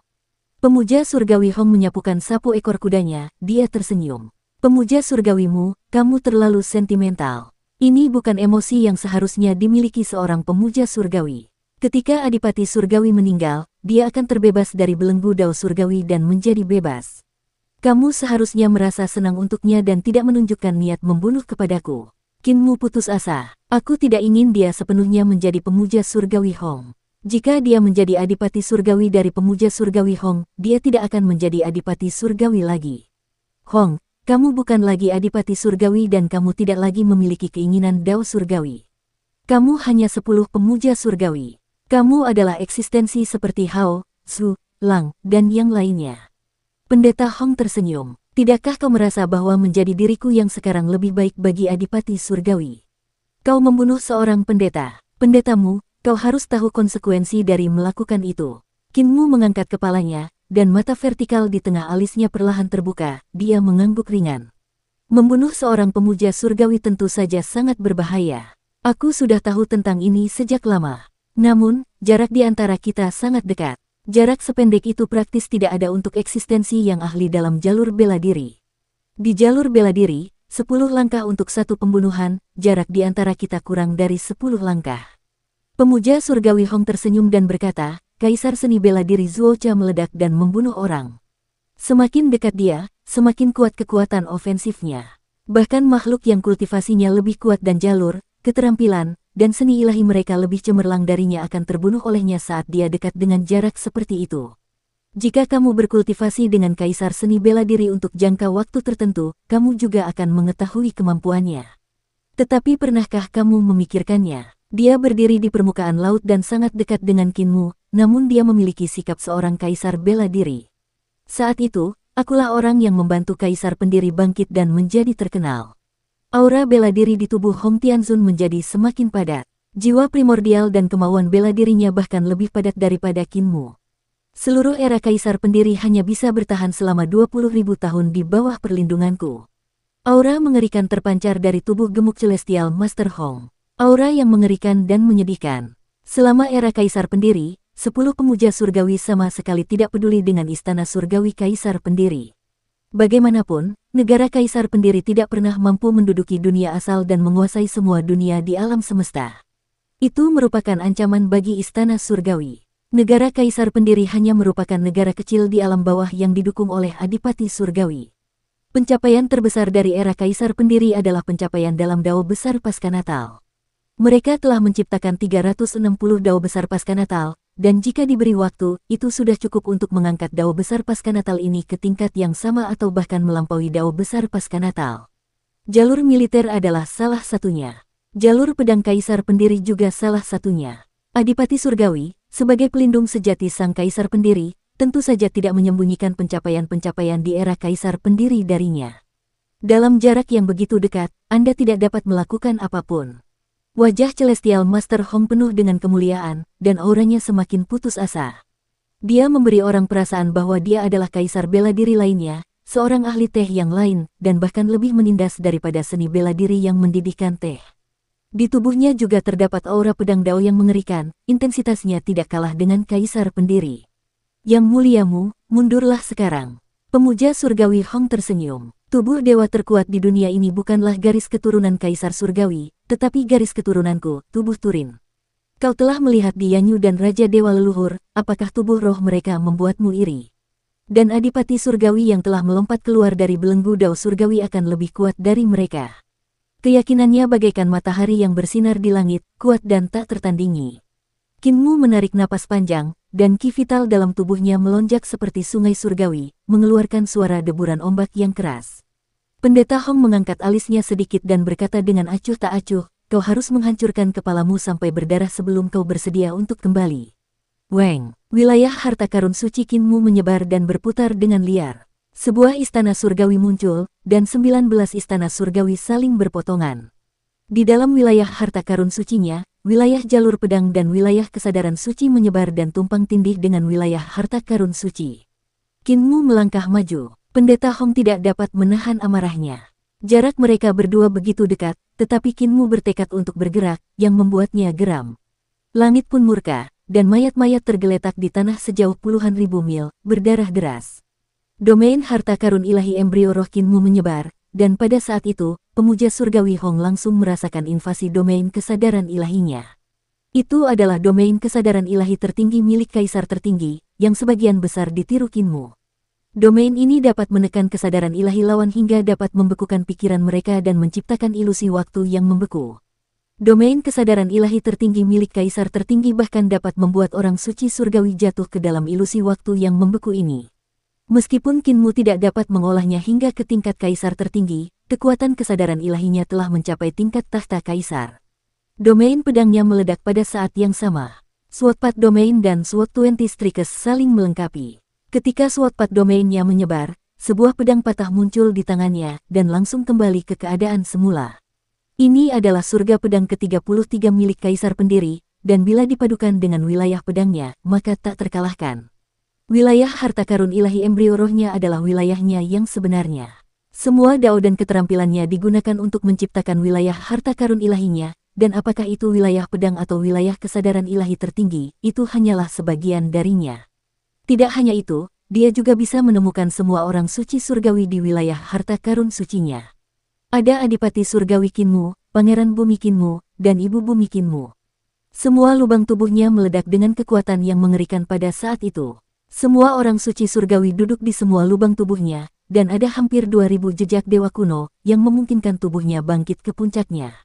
Pemuja Surgawi Hong menyapukan sapu ekor kudanya, dia tersenyum. Pemuja Surgawimu, kamu terlalu sentimental. Ini bukan emosi yang seharusnya dimiliki seorang pemuja surgawi. Ketika Adipati Surgawi meninggal, dia akan terbebas dari belenggu Dao Surgawi dan menjadi bebas. Kamu seharusnya merasa senang untuknya dan tidak menunjukkan niat membunuh kepadaku. Kinmu putus asa. Aku tidak ingin dia sepenuhnya menjadi pemuja Surgawi Hong. Jika dia menjadi Adipati Surgawi dari pemuja Surgawi Hong, dia tidak akan menjadi Adipati Surgawi lagi. Hong, kamu bukan lagi Adipati Surgawi dan kamu tidak lagi memiliki keinginan Dao Surgawi. Kamu hanya 10 pemuja Surgawi. Kamu adalah eksistensi seperti Hao, Su, Lang, dan yang lainnya. Pendeta Hong tersenyum. Tidakkah kau merasa bahwa menjadi diriku yang sekarang lebih baik bagi Adipati Surgawi? Kau membunuh seorang pendeta. Pendetamu, kau harus tahu konsekuensi dari melakukan itu. Kinmu mengangkat kepalanya, dan mata vertikal di tengah alisnya perlahan terbuka, dia mengangguk ringan. Membunuh seorang pemuja surgawi tentu saja sangat berbahaya. Aku sudah tahu tentang ini sejak lama. Namun, jarak di antara kita sangat dekat. Jarak sependek itu praktis tidak ada untuk eksistensi yang ahli dalam jalur bela diri. Di jalur bela diri, 10 langkah untuk satu pembunuhan, jarak di antara kita kurang dari 10 langkah. Pemuja surgawi Hong tersenyum dan berkata, Kaisar seni bela diri Zuocha meledak dan membunuh orang. Semakin dekat dia, semakin kuat kekuatan ofensifnya. Bahkan makhluk yang kultivasinya lebih kuat dan jalur, keterampilan, dan seni ilahi mereka lebih cemerlang darinya akan terbunuh olehnya saat dia dekat dengan jarak seperti itu. Jika kamu berkultivasi dengan Kaisar seni bela diri untuk jangka waktu tertentu, kamu juga akan mengetahui kemampuannya. Tetapi pernahkah kamu memikirkannya? Dia berdiri di permukaan laut dan sangat dekat dengan Kinmu, namun dia memiliki sikap seorang kaisar bela diri. Saat itu, akulah orang yang membantu kaisar pendiri bangkit dan menjadi terkenal. Aura bela diri di tubuh Hong Tianzun menjadi semakin padat. Jiwa primordial dan kemauan bela dirinya bahkan lebih padat daripada Kinmu. Seluruh era kaisar pendiri hanya bisa bertahan selama 20.000 tahun di bawah perlindunganku. Aura mengerikan terpancar dari tubuh gemuk celestial Master Hong. Aura yang mengerikan dan menyedihkan. Selama era kaisar pendiri, 10 pemuja surgawi sama sekali tidak peduli dengan istana surgawi kaisar pendiri. Bagaimanapun, negara kaisar pendiri tidak pernah mampu menduduki dunia asal dan menguasai semua dunia di alam semesta. Itu merupakan ancaman bagi istana surgawi. Negara kaisar pendiri hanya merupakan negara kecil di alam bawah yang didukung oleh adipati surgawi. Pencapaian terbesar dari era kaisar pendiri adalah pencapaian dalam Dao besar pasca Natal. Mereka telah menciptakan 360 Dao besar pasca Natal, dan jika diberi waktu, itu sudah cukup untuk mengangkat Dao besar pasca Natal ini ke tingkat yang sama atau bahkan melampaui Dao besar pasca Natal. Jalur militer adalah salah satunya. Jalur pedang Kaisar Pendiri juga salah satunya. Adipati Surgawi, sebagai pelindung sejati sang Kaisar Pendiri, tentu saja tidak menyembunyikan pencapaian-pencapaian di era Kaisar Pendiri darinya. Dalam jarak yang begitu dekat, Anda tidak dapat melakukan apapun. Wajah Celestial Master Hong penuh dengan kemuliaan, dan auranya semakin putus asa. Dia memberi orang perasaan bahwa dia adalah kaisar bela diri lainnya, seorang ahli teh yang lain, dan bahkan lebih menindas daripada seni bela diri yang mendidihkan teh. Di tubuhnya juga terdapat aura pedang Dao yang mengerikan, intensitasnya tidak kalah dengan Kaisar Pendiri. Yang muliamu, mundurlah sekarang. Pemuja surgawi Hong tersenyum. Tubuh dewa terkuat di dunia ini bukanlah garis keturunan Kaisar Surgawi, tetapi garis keturunanku, tubuh Turin. Kau telah melihat di Yanyu dan Raja Dewa leluhur, apakah tubuh roh mereka membuatmu iri? Dan Adipati Surgawi yang telah melompat keluar dari belenggu Dao Surgawi akan lebih kuat dari mereka. Keyakinannya bagaikan matahari yang bersinar di langit, kuat dan tak tertandingi. Kinmu menarik napas panjang, dan ki vital dalam tubuhnya melonjak seperti sungai surgawi, mengeluarkan suara deburan ombak yang keras. Pendeta Hong mengangkat alisnya sedikit dan berkata dengan acuh tak acuh, kau harus menghancurkan kepalamu sampai berdarah sebelum kau bersedia untuk kembali. Weng, wilayah harta karun suci Kinmu menyebar dan berputar dengan liar. Sebuah istana surgawi muncul, dan 19 istana surgawi saling berpotongan. Di dalam wilayah harta karun sucinya, wilayah jalur pedang dan wilayah kesadaran suci menyebar dan tumpang tindih dengan wilayah harta karun suci. Kinmu melangkah maju. Pendeta Hong tidak dapat menahan amarahnya. Jarak mereka berdua begitu dekat, tetapi Kinmu bertekad untuk bergerak, yang membuatnya geram. Langit pun murka, dan mayat-mayat tergeletak di tanah sejauh puluhan ribu mil, berdarah deras. Domain harta karun ilahi embrio roh Kinmu menyebar, dan pada saat itu, pemuja surgawi Hong langsung merasakan invasi domain kesadaran ilahinya. Itu adalah domain kesadaran ilahi tertinggi milik Kaisar tertinggi, yang sebagian besar ditiru Kinmu. Domain ini dapat menekan kesadaran ilahi lawan hingga dapat membekukan pikiran mereka dan menciptakan ilusi waktu yang membeku. Domain kesadaran ilahi tertinggi milik Kaisar tertinggi bahkan dapat membuat orang suci surgawi jatuh ke dalam ilusi waktu yang membeku ini. Meskipun Kinmu tidak dapat mengolahnya hingga ke tingkat Kaisar tertinggi, kekuatan kesadaran ilahinya telah mencapai tingkat tahta Kaisar. Domain pedangnya meledak pada saat yang sama. Swordpat Domain dan Sword 20 Strikes saling melengkapi. Ketika swordpat domainnya menyebar, sebuah pedang patah muncul di tangannya dan langsung kembali ke keadaan semula. Ini adalah surga pedang ke-33 milik Kaisar Pendiri, dan bila dipadukan dengan wilayah pedangnya, maka tak terkalahkan. Wilayah harta karun ilahi embrio rohnya adalah wilayahnya yang sebenarnya. Semua dao dan keterampilannya digunakan untuk menciptakan wilayah harta karun ilahinya, dan apakah itu wilayah pedang atau wilayah kesadaran ilahi tertinggi, itu hanyalah sebagian darinya. Tidak hanya itu, dia juga bisa menemukan semua orang suci surgawi di wilayah harta karun sucinya. Ada Adipati Surgawi Kinmu, Pangeran Bumi Kinmu, dan Ibu Bumi Kinmu. Semua lubang tubuhnya meledak dengan kekuatan yang mengerikan pada saat itu. Semua orang suci surgawi duduk di semua lubang tubuhnya, dan ada hampir 2000 jejak dewa kuno yang memungkinkan tubuhnya bangkit ke puncaknya.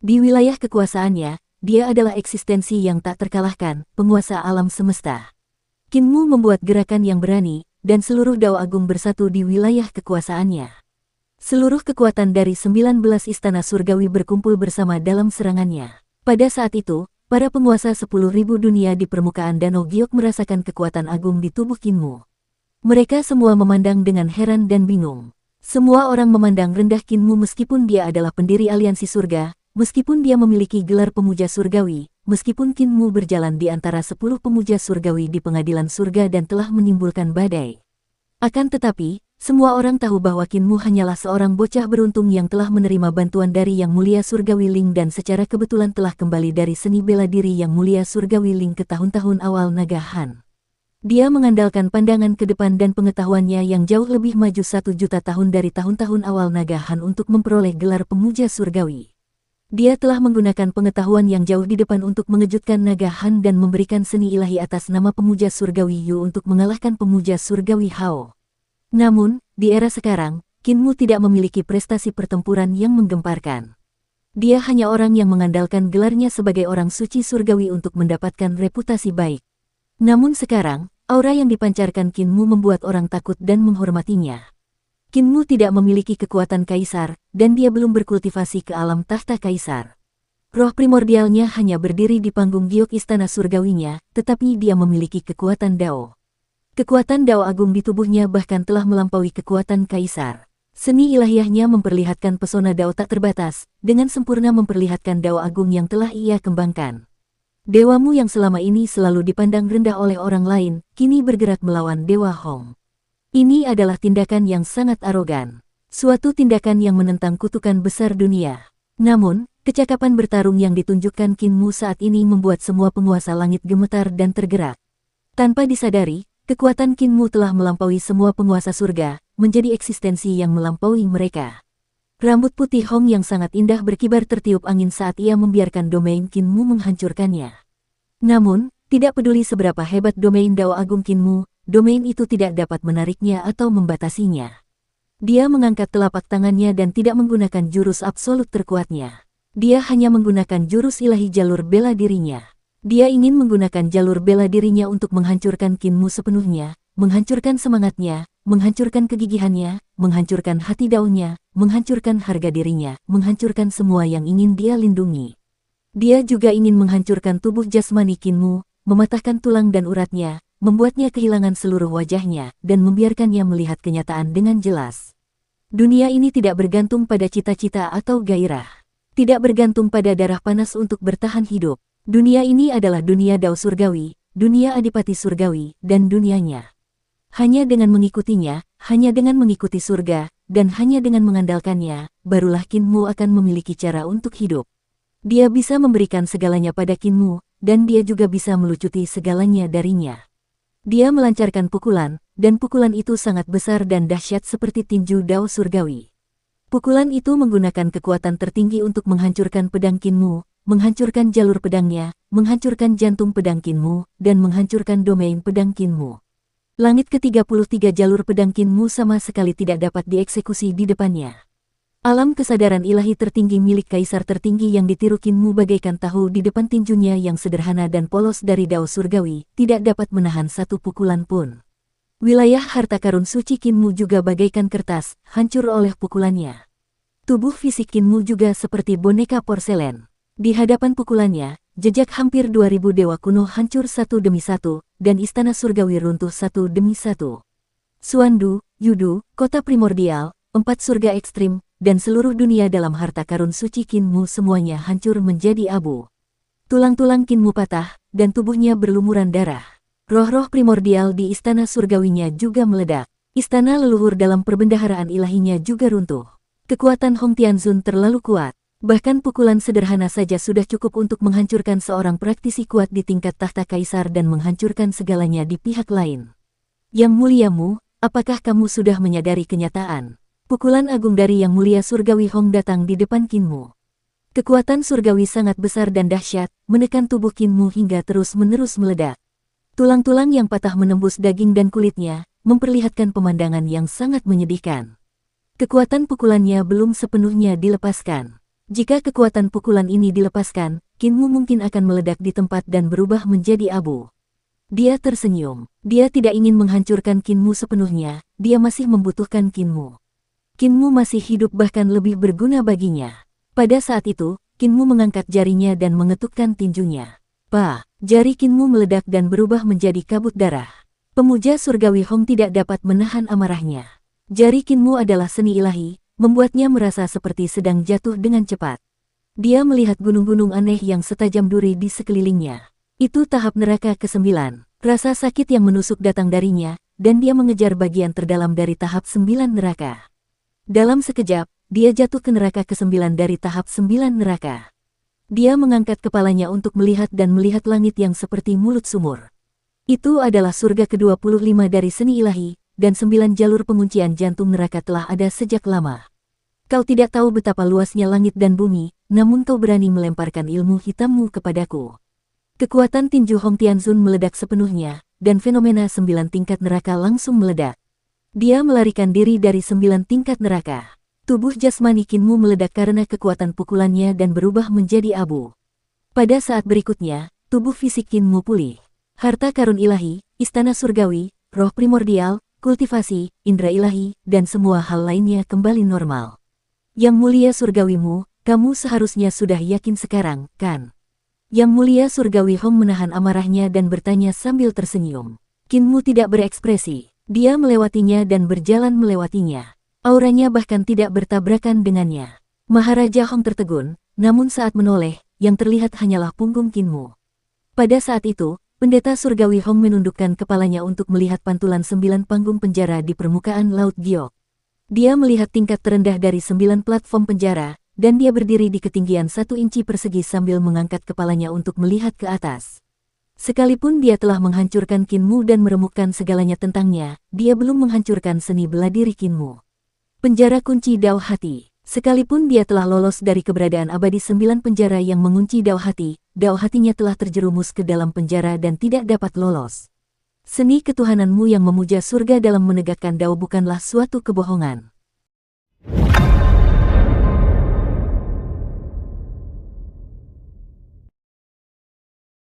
Di wilayah kekuasaannya, dia adalah eksistensi yang tak terkalahkan, penguasa alam semesta. Kinmu membuat gerakan yang berani, dan seluruh dao agung bersatu di wilayah kekuasaannya. Seluruh kekuatan dari 19 istana surgawi berkumpul bersama dalam serangannya. Pada saat itu, para penguasa 10.000 dunia di permukaan Danau Giok merasakan kekuatan agung di tubuh Kinmu. Mereka semua memandang dengan heran dan bingung. Semua orang memandang rendah Kinmu meskipun dia adalah pendiri aliansi surga, meskipun dia memiliki gelar pemuja surgawi, meskipun Kinmu berjalan di antara 10 pemuja surgawi di pengadilan surga dan telah menimbulkan badai. Akan tetapi, semua orang tahu bahwa Kinmu hanyalah seorang bocah beruntung yang telah menerima bantuan dari Yang Mulia Surgawi Ling dan secara kebetulan telah kembali dari seni bela diri Yang Mulia Surgawi Ling ke tahun-tahun awal Naga Han. Dia mengandalkan pandangan ke depan dan pengetahuannya yang jauh lebih maju 1 juta tahun dari tahun-tahun awal Naga Han untuk memperoleh gelar pemuja surgawi. Dia telah menggunakan pengetahuan yang jauh di depan untuk mengejutkan Naga Han dan memberikan seni ilahi atas nama pemuja surgawi Yu untuk mengalahkan pemuja surgawi Hao. Namun, di era sekarang, Kinmu tidak memiliki prestasi pertempuran yang menggemparkan. Dia hanya orang yang mengandalkan gelarnya sebagai orang suci surgawi untuk mendapatkan reputasi baik. Namun sekarang, aura yang dipancarkan Kinmu membuat orang takut dan menghormatinya. Kinmu tidak memiliki kekuatan kaisar, dan dia belum berkultivasi ke alam tahta kaisar. Roh primordialnya hanya berdiri di panggung giok istana surgawinya, tetapi dia memiliki kekuatan Dao. Kekuatan Dao agung di tubuhnya bahkan telah melampaui kekuatan kaisar. Seni ilahiyahnya memperlihatkan pesona Dao tak terbatas, dengan sempurna memperlihatkan Dao agung yang telah ia kembangkan. Dewamu yang selama ini selalu dipandang rendah oleh orang lain, kini bergerak melawan Dewa Hong. Ini adalah tindakan yang sangat arogan. Suatu tindakan yang menentang kutukan besar dunia. Namun, kecakapan bertarung yang ditunjukkan Qin Mu saat ini membuat semua penguasa langit gemetar dan tergerak. Tanpa disadari, kekuatan Qin Mu telah melampaui semua penguasa surga, menjadi eksistensi yang melampaui mereka. Rambut putih Hong yang sangat indah berkibar tertiup angin saat ia membiarkan domain Qin Mu menghancurkannya. Namun, tidak peduli seberapa hebat domain Dao Agung Qin Mu, domain itu tidak dapat menariknya atau membatasinya. Dia mengangkat telapak tangannya dan tidak menggunakan jurus absolut terkuatnya. Dia hanya menggunakan jurus ilahi jalur bela dirinya. Dia ingin menggunakan jalur bela dirinya untuk menghancurkan Qin Mu sepenuhnya, menghancurkan semangatnya, menghancurkan kegigihannya, menghancurkan hati daunnya, menghancurkan harga dirinya, menghancurkan semua yang ingin dia lindungi. Dia juga ingin menghancurkan tubuh jasmani Qin Mu, mematahkan tulang dan uratnya, membuatnya kehilangan seluruh wajahnya, dan membiarkannya melihat kenyataan dengan jelas. Dunia ini tidak bergantung pada cita-cita atau gairah. Tidak bergantung pada darah panas untuk bertahan hidup. Dunia ini adalah dunia Dao surgawi, dunia adipati surgawi, dan dunianya. Hanya dengan mengikutinya, hanya dengan mengikuti surga, dan hanya dengan mengandalkannya, barulah Qin Mu akan memiliki cara untuk hidup. Dia bisa memberikan segalanya pada Qin Mu, dan dia juga bisa melucuti segalanya darinya. Dia melancarkan pukulan, dan pukulan itu sangat besar dan dahsyat seperti tinju Dao surgawi. Pukulan itu menggunakan kekuatan tertinggi untuk menghancurkan pedang Qin Mu, menghancurkan jalur pedangnya, menghancurkan jantung pedang Qin Mu, dan menghancurkan domain pedang Qin Mu. Langit ke-33 jalur pedang Qin Mu sama sekali tidak dapat dieksekusi di depannya. Alam kesadaran ilahi tertinggi milik kaisar tertinggi yang ditiru Qin Mu bagaikan tahu di depan tinjunya yang sederhana dan polos dari Dao surgawi, tidak dapat menahan satu pukulan pun. Wilayah harta karun suci Qin Mu juga bagaikan kertas, hancur oleh pukulannya. Tubuh fisik Qin Mu juga seperti boneka porselen. Di hadapan pukulannya, jejak hampir 2000 dewa kuno hancur satu demi satu, dan istana surgawi runtuh satu demi satu. Xuandu, Yudu, kota primordial, 4 surga ekstrim, dan seluruh dunia dalam harta karun suci Qin Mu semuanya hancur menjadi abu. Tulang-tulang Qin Mu patah, dan tubuhnya berlumuran darah. Roh-roh primordial di istana surgawinya juga meledak. Istana leluhur dalam perbendaharaan ilahinya juga runtuh. Kekuatan Hong Tianzun terlalu kuat. Bahkan pukulan sederhana saja sudah cukup untuk menghancurkan seorang praktisi kuat di tingkat tahta kaisar dan menghancurkan segalanya di pihak lain. Yang muliamu, apakah kamu sudah menyadari kenyataan? Pukulan agung dari Yang Mulia Surgawi Hong datang di depan Qin Mu. Kekuatan surgawi sangat besar dan dahsyat, menekan tubuh Qin Mu hingga terus-menerus meledak. Tulang-tulang yang patah menembus daging dan kulitnya, memperlihatkan pemandangan yang sangat menyedihkan. Kekuatan pukulannya belum sepenuhnya dilepaskan. Jika kekuatan pukulan ini dilepaskan, Qin Mu mungkin akan meledak di tempat dan berubah menjadi abu. Dia tersenyum. Dia tidak ingin menghancurkan Qin Mu sepenuhnya, dia masih membutuhkan Qin Mu. Qin Mu masih hidup bahkan lebih berguna baginya. Pada saat itu, Qin Mu mengangkat jarinya dan mengetukkan tinjunya. Jari Qin Mu meledak dan berubah menjadi kabut darah. Pemuja surgawi Hong tidak dapat menahan amarahnya. Jari Qin Mu adalah seni ilahi, membuatnya merasa seperti sedang jatuh dengan cepat. Dia melihat gunung-gunung aneh yang setajam duri di sekelilingnya. Itu tahap neraka ke-9. Rasa sakit yang menusuk datang darinya, dan dia mengejar bagian terdalam dari tahap 9 neraka. Dalam sekejap, dia jatuh ke neraka ke-9 dari tahap 9 neraka. Dia mengangkat kepalanya untuk melihat dan melihat langit yang seperti mulut sumur. Itu adalah surga ke-25 dari seni ilahi, dan 9 jalur penguncian jantung neraka telah ada sejak lama. Kau tidak tahu betapa luasnya langit dan bumi, namun kau berani melemparkan ilmu hitammu kepadaku. Kekuatan tinju Hong Tianzun meledak sepenuhnya, dan fenomena 9 tingkat neraka langsung meledak. Dia melarikan diri dari 9 tingkat neraka. Tubuh jasmani Qin Mu meledak karena kekuatan pukulannya dan berubah menjadi abu. Pada saat berikutnya, tubuh fisik Qin Mu pulih. Harta karun ilahi, istana surgawi, roh primordial, kultivasi, indera ilahi, dan semua hal lainnya kembali normal. Yang Mulia Surgawimu, Kamu seharusnya sudah yakin sekarang, kan? Yang Mulia Surgawi Hong menahan amarahnya dan bertanya sambil tersenyum. Qin Mu tidak berekspresi. Dia melewatinya dan berjalan melewatinya. Auranya bahkan tidak bertabrakan dengannya. Maharaja Hong tertegun, namun saat menoleh, yang terlihat hanyalah punggung Qin Mu. Pada saat itu, Pendeta Surgawi Hong menundukkan kepalanya untuk melihat pantulan 9 panggung penjara di permukaan Laut Giok. Dia melihat tingkat terendah dari 9 platform penjara, dan dia berdiri di ketinggian 1 inci persegi sambil mengangkat kepalanya untuk melihat ke atas. Sekalipun dia telah menghancurkan Qin Mu dan meremukkan segalanya tentangnya, dia belum menghancurkan seni bela diri Qin Mu. Penjara kunci Dao Hati. Sekalipun dia telah lolos dari keberadaan abadi 9 penjara yang mengunci Dao Hati, Dao Hatinya telah terjerumus ke dalam penjara dan tidak dapat lolos. Seni ketuhananmu yang memuja surga dalam menegakkan Dao bukanlah suatu kebohongan.